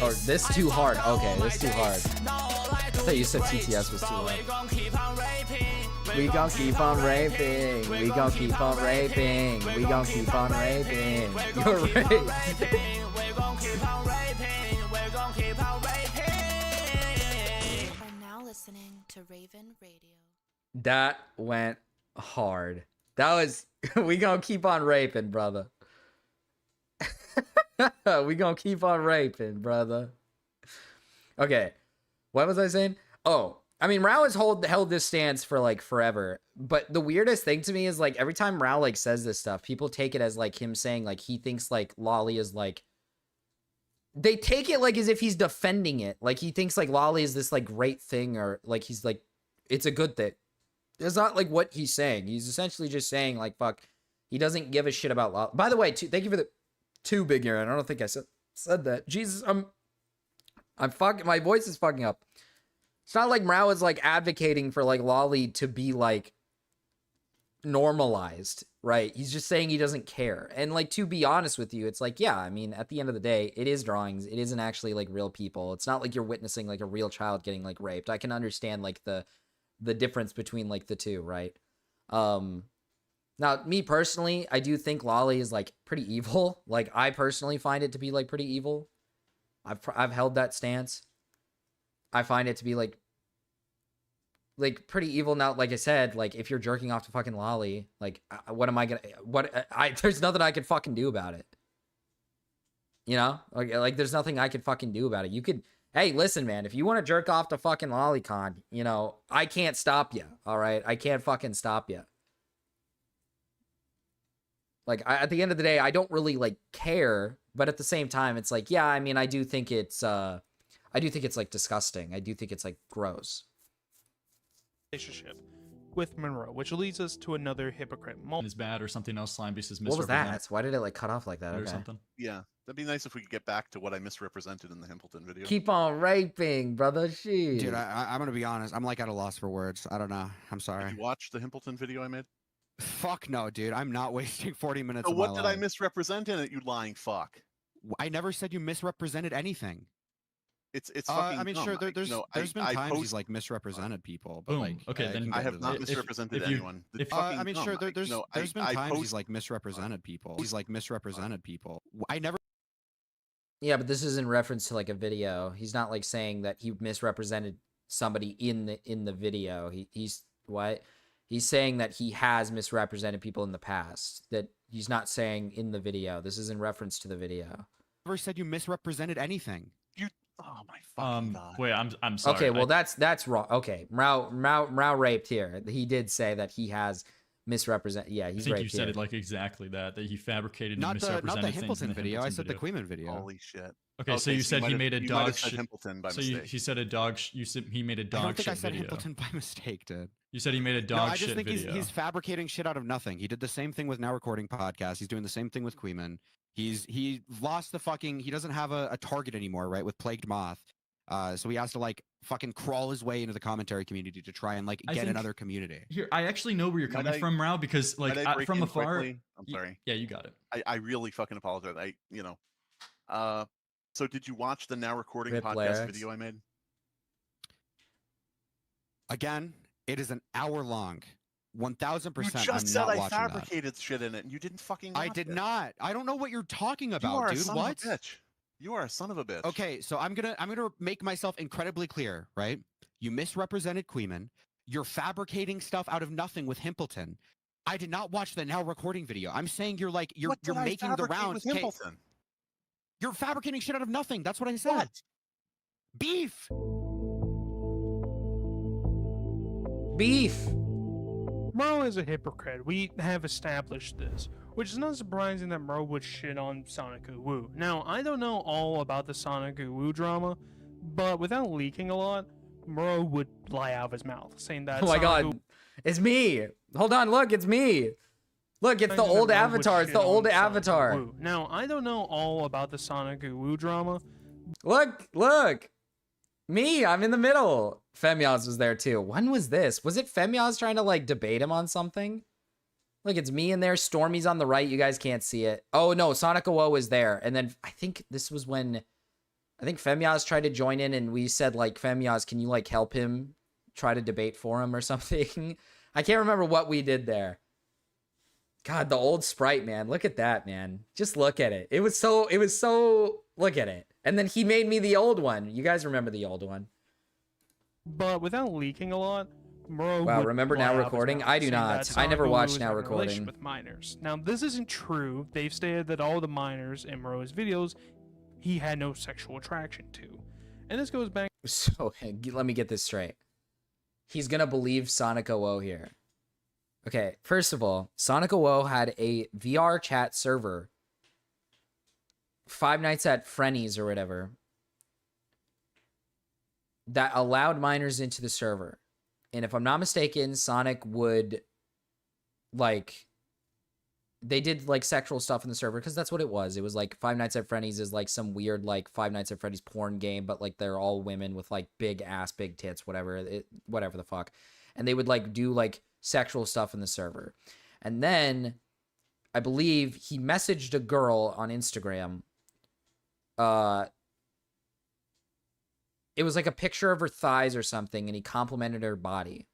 Or this too hard. Okay, this too hard. I thought you said TTS was too loud. We gon' keep on raping. We gon' keep on raping. We gon' keep on raping. We gon' keep on raping. You're right. We gon' keep on raping. We gon' keep on raping. Are now listening to Raven Radio. That went hard. That was. We gonna keep on raping, brother. We gonna keep on raping, brother. Okay, what was I saying? Oh, I mean, Rao has held this stance for like forever. But the weirdest thing to me is like every time Rao like says this stuff, people take it as like him saying like he thinks like Lolly is like. They take it like as if he's defending it, like he thinks like Lolly is this like great thing, or like he's like it's a good thing. That's not like what he's saying. He's essentially just saying like fuck. He doesn't give a shit about Lolly. By the way, thank you for the. Too big here. I don't think I said that. Jesus, I'm fucking. My voice is fucking up. It's not like Mrao is like advocating for like Lolly to be like normalized, right? He's just saying he doesn't care. And like to be honest with you, it's like yeah. I mean, at the end of the day, it is drawings. It isn't actually like real people. It's not like you're witnessing like a real child getting like raped. I can understand like the difference between like the two, right? Now, me personally, I do think Lolly is like pretty evil. Like I personally find it to be like pretty evil. I've held that stance. I find it to be like pretty evil. Now, like I said, like if you're jerking off to fucking Lolly, like what am I gonna? There's nothing I could fucking do about it. You know, like there's nothing I could fucking do about it. You could. Hey, listen, man, if you want to jerk off to fucking Lollycon, you know, I can't stop you. All right, I can't fucking stop you. Like, at the end of the day, I don't really, like, care. But at the same time, it's like, yeah, I mean, I do think it's like, disgusting. I do think it's, like, gross. Relationship with Monroe, which leads us to another hypocrite. Is bad or something else Slime Beast is What was misrepresented. that? Why did it, like, cut off like that? Or Okay. something. Yeah, that'd be nice if we could get back to what I misrepresented in the Himpleton video. Keep on raping, brother. Shit. Dude, I'm gonna be honest. I'm like at a loss for words. I don't know. I'm sorry. Did you watch the Himpleton video I made? Fuck no, dude. I'm not wasting 40 minutes. So of what my did I life. misrepresent in it, you lying fuck? I never said you misrepresented anything. It's fucking I mean, dumb. sure, there's been I times post- he's like misrepresented people, but Boom. like Okay, then I have if- not if- misrepresented if you- anyone. if- It's I fucking mean, dumb. sure, there's been I times post- he's like misrepresented people. He's like misrepresented people. I never. Yeah, but this is in reference to like a video. He's not like saying that he misrepresented somebody in the video. He's what? He's saying that he has misrepresented people in the past. That he's not saying in the video. This is in reference to the video. Never said you misrepresented anything. Oh my fucking god. Wait, I'm sorry. Okay, well that's wrong. Okay, Mrau raped here. He did say that he has misrepresented. Yeah, I he's think raped you said here. it like exactly that he fabricated and Not the misrepresented things in Himpleton the video. I Himpleton said the video. Queeman video. Holy shit. Okay, so you said might he have- made a you might have dog said shit. Himpleton by so mistake. he said a dog. You said he made a I dog don't think shit I said video. Himpleton by mistake, dude. You said he made a No, dog I just shit think video. he's fabricating shit out of nothing. He did the same thing with Now Recording Podcast. He's doing the same thing with Queeman. He lost the fucking. He doesn't have a target anymore, right? With Plagued Moth. So he has to like fucking crawl his way into the commentary community to try and like I get think- another community. Here, I actually know where you're Might coming I- from, Rao, because like might I break from in afar. quickly? I'm sorry. Yeah, you got it. I really fucking apologize. So did you watch the Now Recording Rip podcast Larix. video I made? Again, it is an hour long. 1000%. You just said I'm not I watching that. fabricated shit in it, and you didn't fucking. I watch did it. not. I don't know what you're talking about, You are dude. a son What? of a bitch. You are a son of a bitch. Okay, so I'm gonna make myself incredibly clear, right? You misrepresented Queeman. You're fabricating stuff out of nothing with Himpleton. I did not watch the Now Recording video. I'm saying you're What you're did I making the fabricate rounds. with 'kay? Himpleton? You're fabricating shit out of nothing. That's what I said. Beef. Beef. Mrau is a hypocrite. We have established this, which is not surprising that Mrau would shit on Sonic Woo. Now, I don't know all about the Sonic Woo drama, but without leaking a lot, Mrau would lie out of his mouth, saying that Oh my Sonic god, Woo- it's me. Hold on, look, it's me. Look, it's the saying that old Mrau would avatar. It's shit the on old Sonic avatar. Woo. Now, I don't know all about the Sonic Woo drama. Look. Me, I'm in the middle. Femyaz was there too. When was this? Was it Femyaz trying to like debate him on something? Look, it's me in there. Stormy's on the right. You guys can't see it. Oh no, Sonic OO is there. And then I think this was when I think Femyaz tried to join in and we said like, Femyaz, can you like help him try to debate for him or something? I can't remember what we did there. God, the old sprite, man. Look at that, man. Just look at it. It was so look at it. And then he made me the old one. You guys remember the old one. But without leaking a lot, Mrau Wow, would remember lie Now out of his Recording? mouth, I do saying not. that I Sonic never Woo watched was Now in a relationship Recording. with minors. Now, this isn't true. They've stated that all the minors in Mrau's videos he had no sexual attraction to. And this goes back. So let me get this straight. He's gonna believe Sonic OO here. Okay, first of all, Sonic OO had a VR chat server. Five Nights at Freddy's or whatever. That allowed minors into the server. And if I'm not mistaken, Sonic would like they did like sexual stuff in the server because that's what it was. It was like Five Nights at Freddy's is like some weird like Five Nights at Freddy's porn game, but like they're all women with like big ass, big tits, whatever the fuck. And they would like do like sexual stuff in the server. And then I believe he messaged a girl on Instagram. It was like a picture of her thighs or something, and he complimented her body.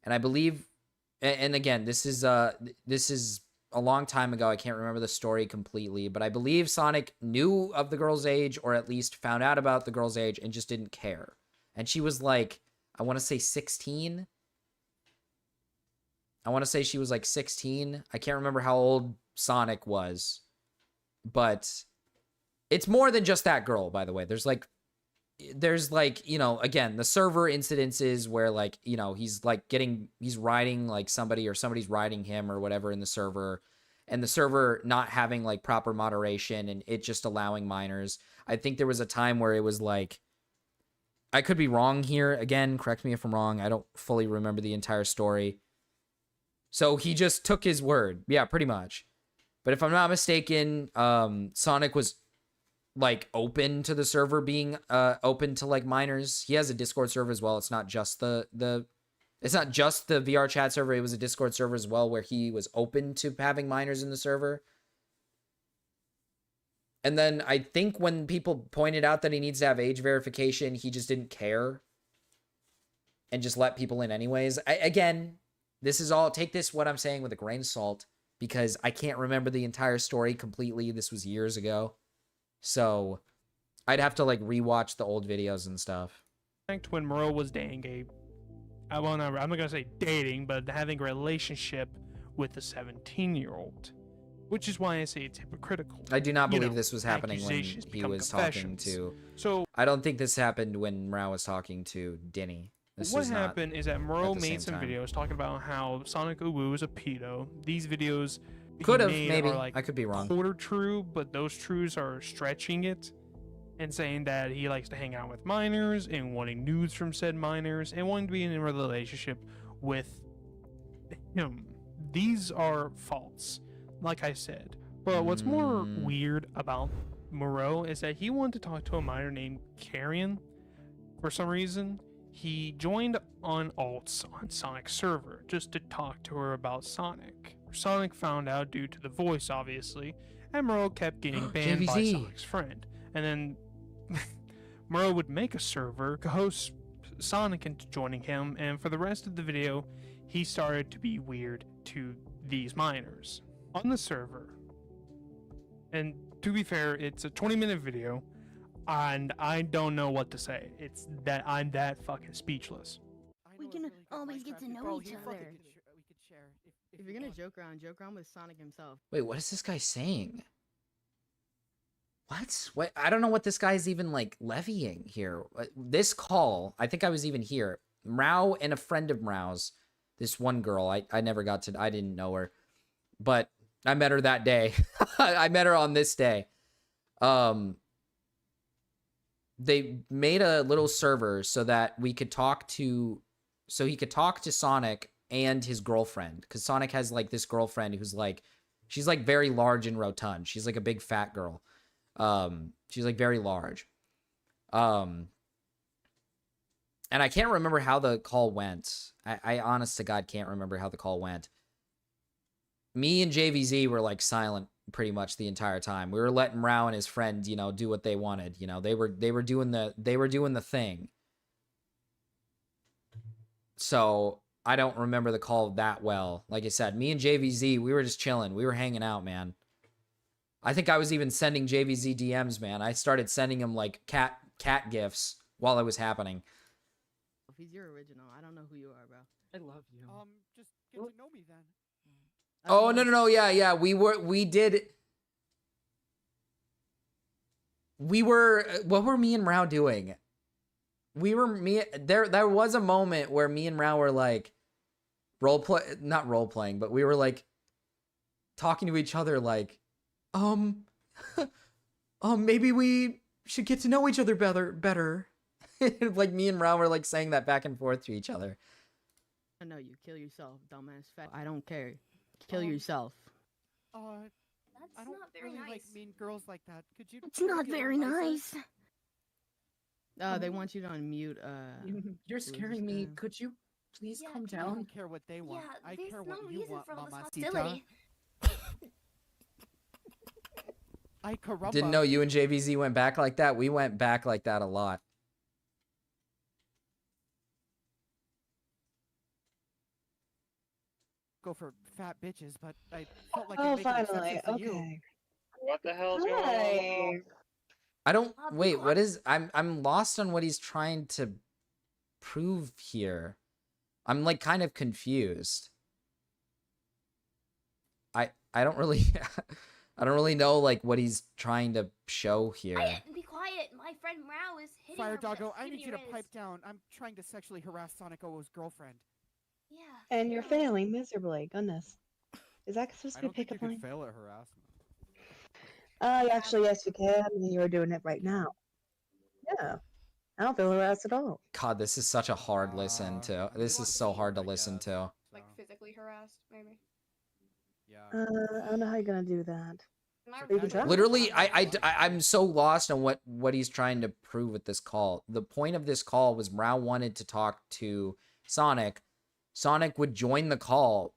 And I believe, and again, this is a long time ago. I can't remember the story completely, but I believe Sonic knew of the girl's age, or at least found out about the girl's age, and just didn't care. And she was like, I want to say 16. I want to say she was like 16. I can't remember how old Sonic was, but it's more than just that girl, by the way. There's like, you know, again, the server incidences where like, you know, he's riding like somebody or somebody's riding him or whatever in the server, and the server not having like proper moderation and it just allowing minors. I think there was a time where it was like, I could be wrong here. Again, correct me if I'm wrong. I don't fully remember the entire story. So he just took his word. Yeah, pretty much. But if I'm not mistaken, Sonic was like open to the server being open to like minors. He has a Discord server as well. It's not just the VR chat server. It was a Discord server as well where he was open to having minors in the server. And then I think when people pointed out that he needs to have age verification, he just didn't care and just let people in anyways. Again, this is all, take this, what I'm saying, with a grain of salt, because I can't remember the entire story completely. This was years ago. So I'd have to like rewatch the old videos and stuff. When Moreau was dating I'm not gonna say dating, but having a relationship with a 17-year-old, which is why I say it's hypocritical. I do not believe this was happening when accusations he become was talking confessions. to. So I don't think this happened when Mrau was talking to Denny. This what was not happened is that at Moreau the made same some time. videos talking about how Sonic Uwu is a pedo. These videos he Could have, made maybe. are like I could be wrong. quarter true, but those truths are stretching it and saying that he likes to hang out with minors and wanting nudes from said minors and wanting to be in a relationship with him. These are false, like I said. But what's more weird about Moreau is that he wanted to talk to a minor named Carrion. For some reason, he joined on alts on Sonic's server just to talk to her about Sonic. Sonic found out due to the voice, obviously, and Moreau kept getting banned by JVZ. Sonic's friend. And then Moreau would make a server, coerce Sonic into joining him, and for the rest of the video, he started to be weird to these minors on the server. And to be fair, it's a 20-minute video, and I don't know what to say. It's that I'm that fucking speechless. We can always get to know each other. If you're gonna joke around with Sonic himself. Wait, what is this guy saying? What? I don't know what this guy's even like levying here. This call, I think I was even here. Mrau and a friend of Mrau's, this one girl, I never got to, I didn't know her, but I met her that day. I met her on this day. They made a little server so that we could talk to, so he could talk to Sonic and his girlfriend, because Sonic has like this girlfriend who's like, she's like very large and rotund. She's like a big fat girl. She's like very large. And I can't remember how the call went. I honest to God can't remember how the call went. Me and JVZ were like silent pretty much the entire time. We were letting Mrau and his friend, you know, do what they wanted. You know, they were doing the thing. So I don't remember the call that well. Like I said, me and JVZ, we were just chilling. We were hanging out, man. I think I was even sending JVZ DMs, man. I started sending him like cat gifs while it was happening. If he's your original, I don't know who you are, bro. I love you. Just get to know me then. Oh, no. Yeah. We were, what were me and Mrau doing? There was a moment where me and Mrau were like not role playing, but we were like talking to each other like, maybe we should get to know each other better. Like me and Mrau were like saying that back and forth to each other. I know you. Kill yourself, dumbass fat. I don't care. Kill yourself. I don't really like mean girls like that. Could you? It's not very nice. They want you to unmute. You're scaring me. Could you please calm I down? don't care what they want. I care what you want, Mamacita. hostility. I caramba. Didn't know you and JVZ went back like that. We went back like that a lot. Go for fat bitches, but I felt like Oh, it finally. finally. To you. Okay. What the hell's going Hi. on? I don't wait, what is I'm lost on what he's trying to prove here. I'm like kind of confused. I don't really I don't really know like what he's trying to show here. Quiet, be quiet. My friend Mrau is hitting Fire her with Doggo, a I need you to sticky pipe Riz. down. I'm trying to sexually harass Sonic O's girlfriend. Yeah. And you're failing miserably. Goodness. Is that supposed I to be don't think you pickup can line? fail at harassment. Actually, yes, you can. You're doing it right now. Yeah. I don't feel harassed at all. God, this is such a hard listen to. This is so hard to listen to. Like physically harassed, maybe. Yeah. I don't know how you're gonna do that. You can try. Literally, I'm so lost on what he's trying to prove with this call. The point of this call was Mrau wanted to talk to Sonic. Sonic would join the call,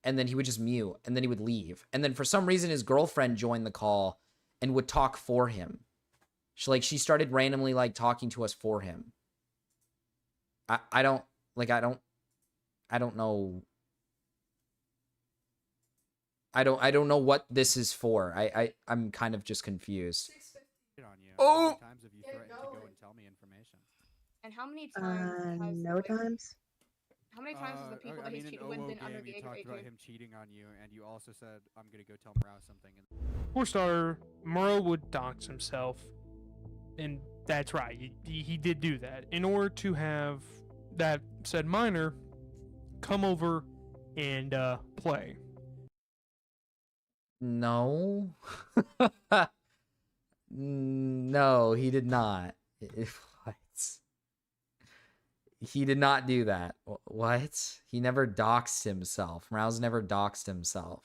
and then he would just mute, and then he would leave. And then for some reason, his girlfriend joined the call, and would talk for him. She started randomly like talking to us for him. I don't know. I don't know what this is for. I'm kind of just confused. Oh! Times have you threatened to go and tell me information? And how many times? Has, no times. How many times has the people that he's in cheated with OWO been under game, the you age of talked 18? about him cheating on you, and you also said, I'm gonna go tell Morale something. For starter, Murrow would dox himself, and that's right, he did do that in order to have that said minor come over and play. No. No, he did not. What? He did not do that. What? He never doxed himself. Rouse never doxed himself.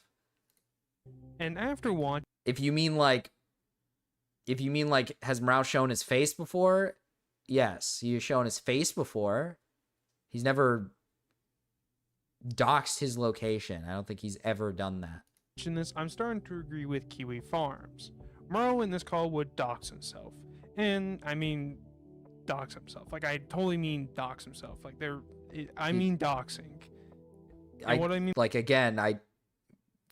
And after one, if you mean like, has Morale shown his face before? Yes, he has shown his face before. He's never doxed his location. I don't think he's ever done that. in this, I'm starting to agree with Kiwi Farms. Murrow in this call would dox himself. And I mean dox himself. Like I totally mean dox himself. Like I mean doxing. What I mean, like again,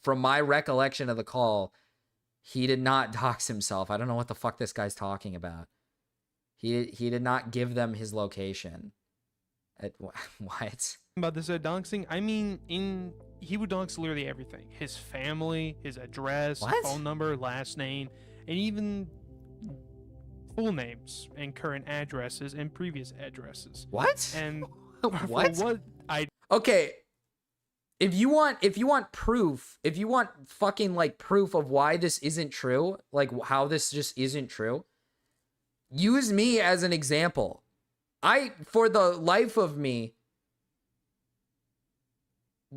from my recollection of the call, he did not dox himself. I don't know what the fuck this guy's talking about. He did not give them his location. What? About this doxing, I mean he would dox literally everything. His family, his address, phone number, last name, and even full names and current addresses and previous addresses. What? And what? Okay. If you want proof, if you want fucking like proof of why this isn't true, like how this just isn't true, use me as an example. For the life of me,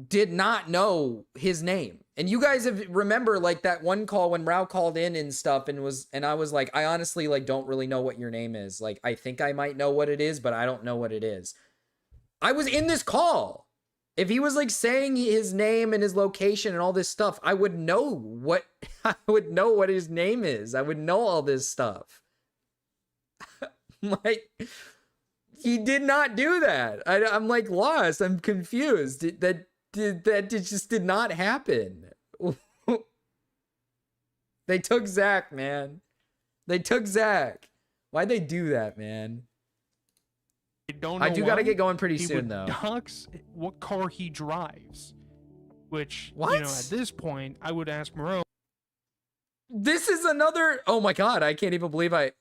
did not know his name. And you guys remember like that one call when Rao called in and stuff and I was like, I honestly like don't really know what your name is. Like I think I might know what it is, but I don't know what it is. I was in this call. If he was like saying his name and his location and all this stuff, I would know what his name is. I would know all this stuff. Like, he did not do that. I'm like lost. I'm confused. That just did not happen. They took Zach, man. They took Zach. Why'd they do that, man? I do gotta get going pretty soon, though. Dox what car he drives, which what? You know, at this point, I would ask Moreau. This is another. Oh my god! I can't even believe I.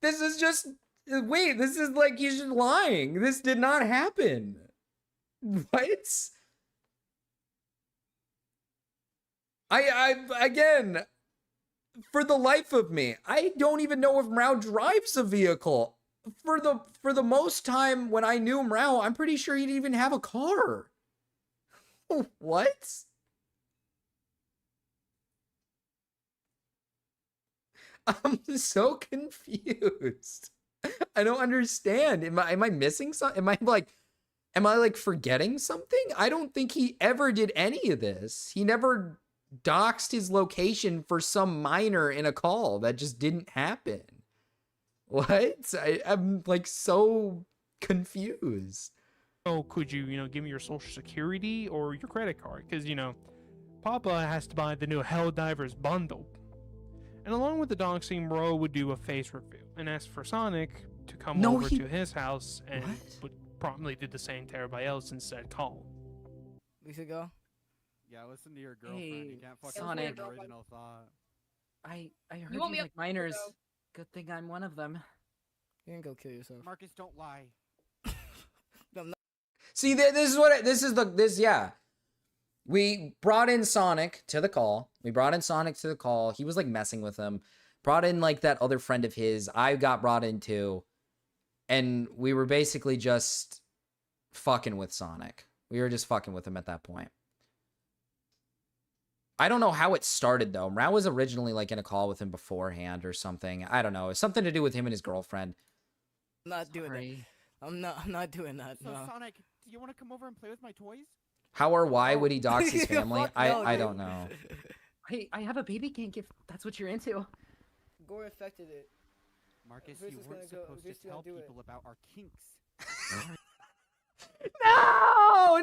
This is just. Wait, this is like he's just lying. This did not happen. What? Again, for the life of me, I don't even know if Mrao drives a vehicle. For the most time when I knew Mrao, I'm pretty sure he didn't even have a car. What? I'm so confused. I don't understand. Am I missing something? Am I like forgetting something? I don't think he ever did any of this. He never doxed his location for some minor in a call. That just didn't happen. What? I'm like so confused. Oh, could you give me your social security or your credit card? Because, Papa has to buy the new Helldivers bundle. And along with the doxing, Moreau would do a face reveal and ask for Sonic to come over to his house and would promptly do the same to everybody else in said call. We should go? Yeah, listen to your girlfriend. You can't fucking Sonic. say original thought. I heard won't you be like able to minors. go. Good thing I'm one of them. You can go kill yourself. Marcus, don't lie. See, yeah. We brought in Sonic to the call. He was like messing with him. Brought in like that other friend of his. I got brought in too. And we were basically just fucking with Sonic. We were just fucking with him at that point. I don't know how it started though. Mrao was originally like in a call with him beforehand or something. I don't know. It's something to do with him and his girlfriend. I'm not doing that. I'm not doing that. So no. Sonic, do you want to come over and play with my toys? How or why would he dox his family? Fuck no, I dude. don't know. I have a baby kink if that's what you're into. Gore affected it. Marcus, Chris you is weren't gonna go- supposed Chris to is gonna tell do it. people about our kinks. No!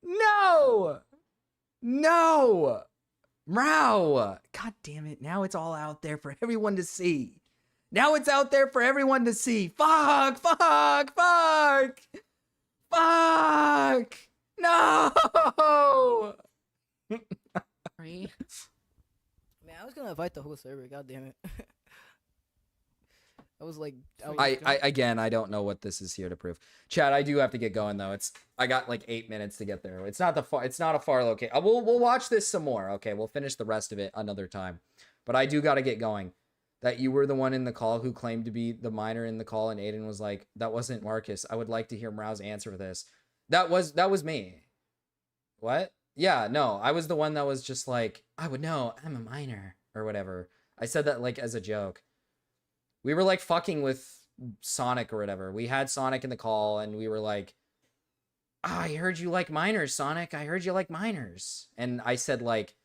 No! No! Mrau! God damn it. Now it's all out there for everyone to see. Now it's out there for everyone to see. Fuck! Fuck! Fuck! Fuck! No! Man, I was gonna invite the whole server. God damn it. I was like, Again, I don't know what this is here to prove. Chad, I do have to get going though. I got like 8 minutes to get there. It's not a far location. We'll watch this some more. Okay, we'll finish the rest of it another time. But I do got to get going. That you were the one in the call who claimed to be the minor in the call, and Aiden was like, "That wasn't Marcus. I would like to hear Mrau's answer for this." That was me. What? Yeah, no, I was the one that was just like, "I would know. I'm a minor," or whatever. I said that like as a joke. We were like fucking with Sonic or whatever. We had Sonic in the call and we were like, I heard you like minors, Sonic. I heard you like minors. And I said like,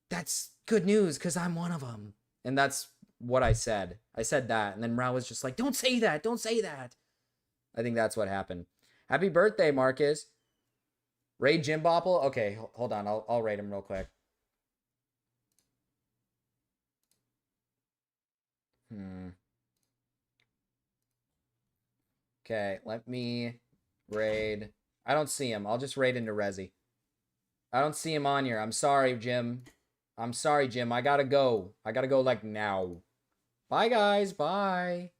that's good news because I'm one of them. And that's what I said. I said that. And then Mrau was just like, don't say that. Don't say that. I think that's what happened. Happy birthday, Marcus. Raid Jim Bopple. Okay, hold on. I'll raid him real quick. Okay, let me raid. I don't see him. I'll just raid into Resi. I don't see him on here. I'm sorry, Jim. I'm sorry, Jim. I gotta go. I gotta go like now. Bye, guys. Bye.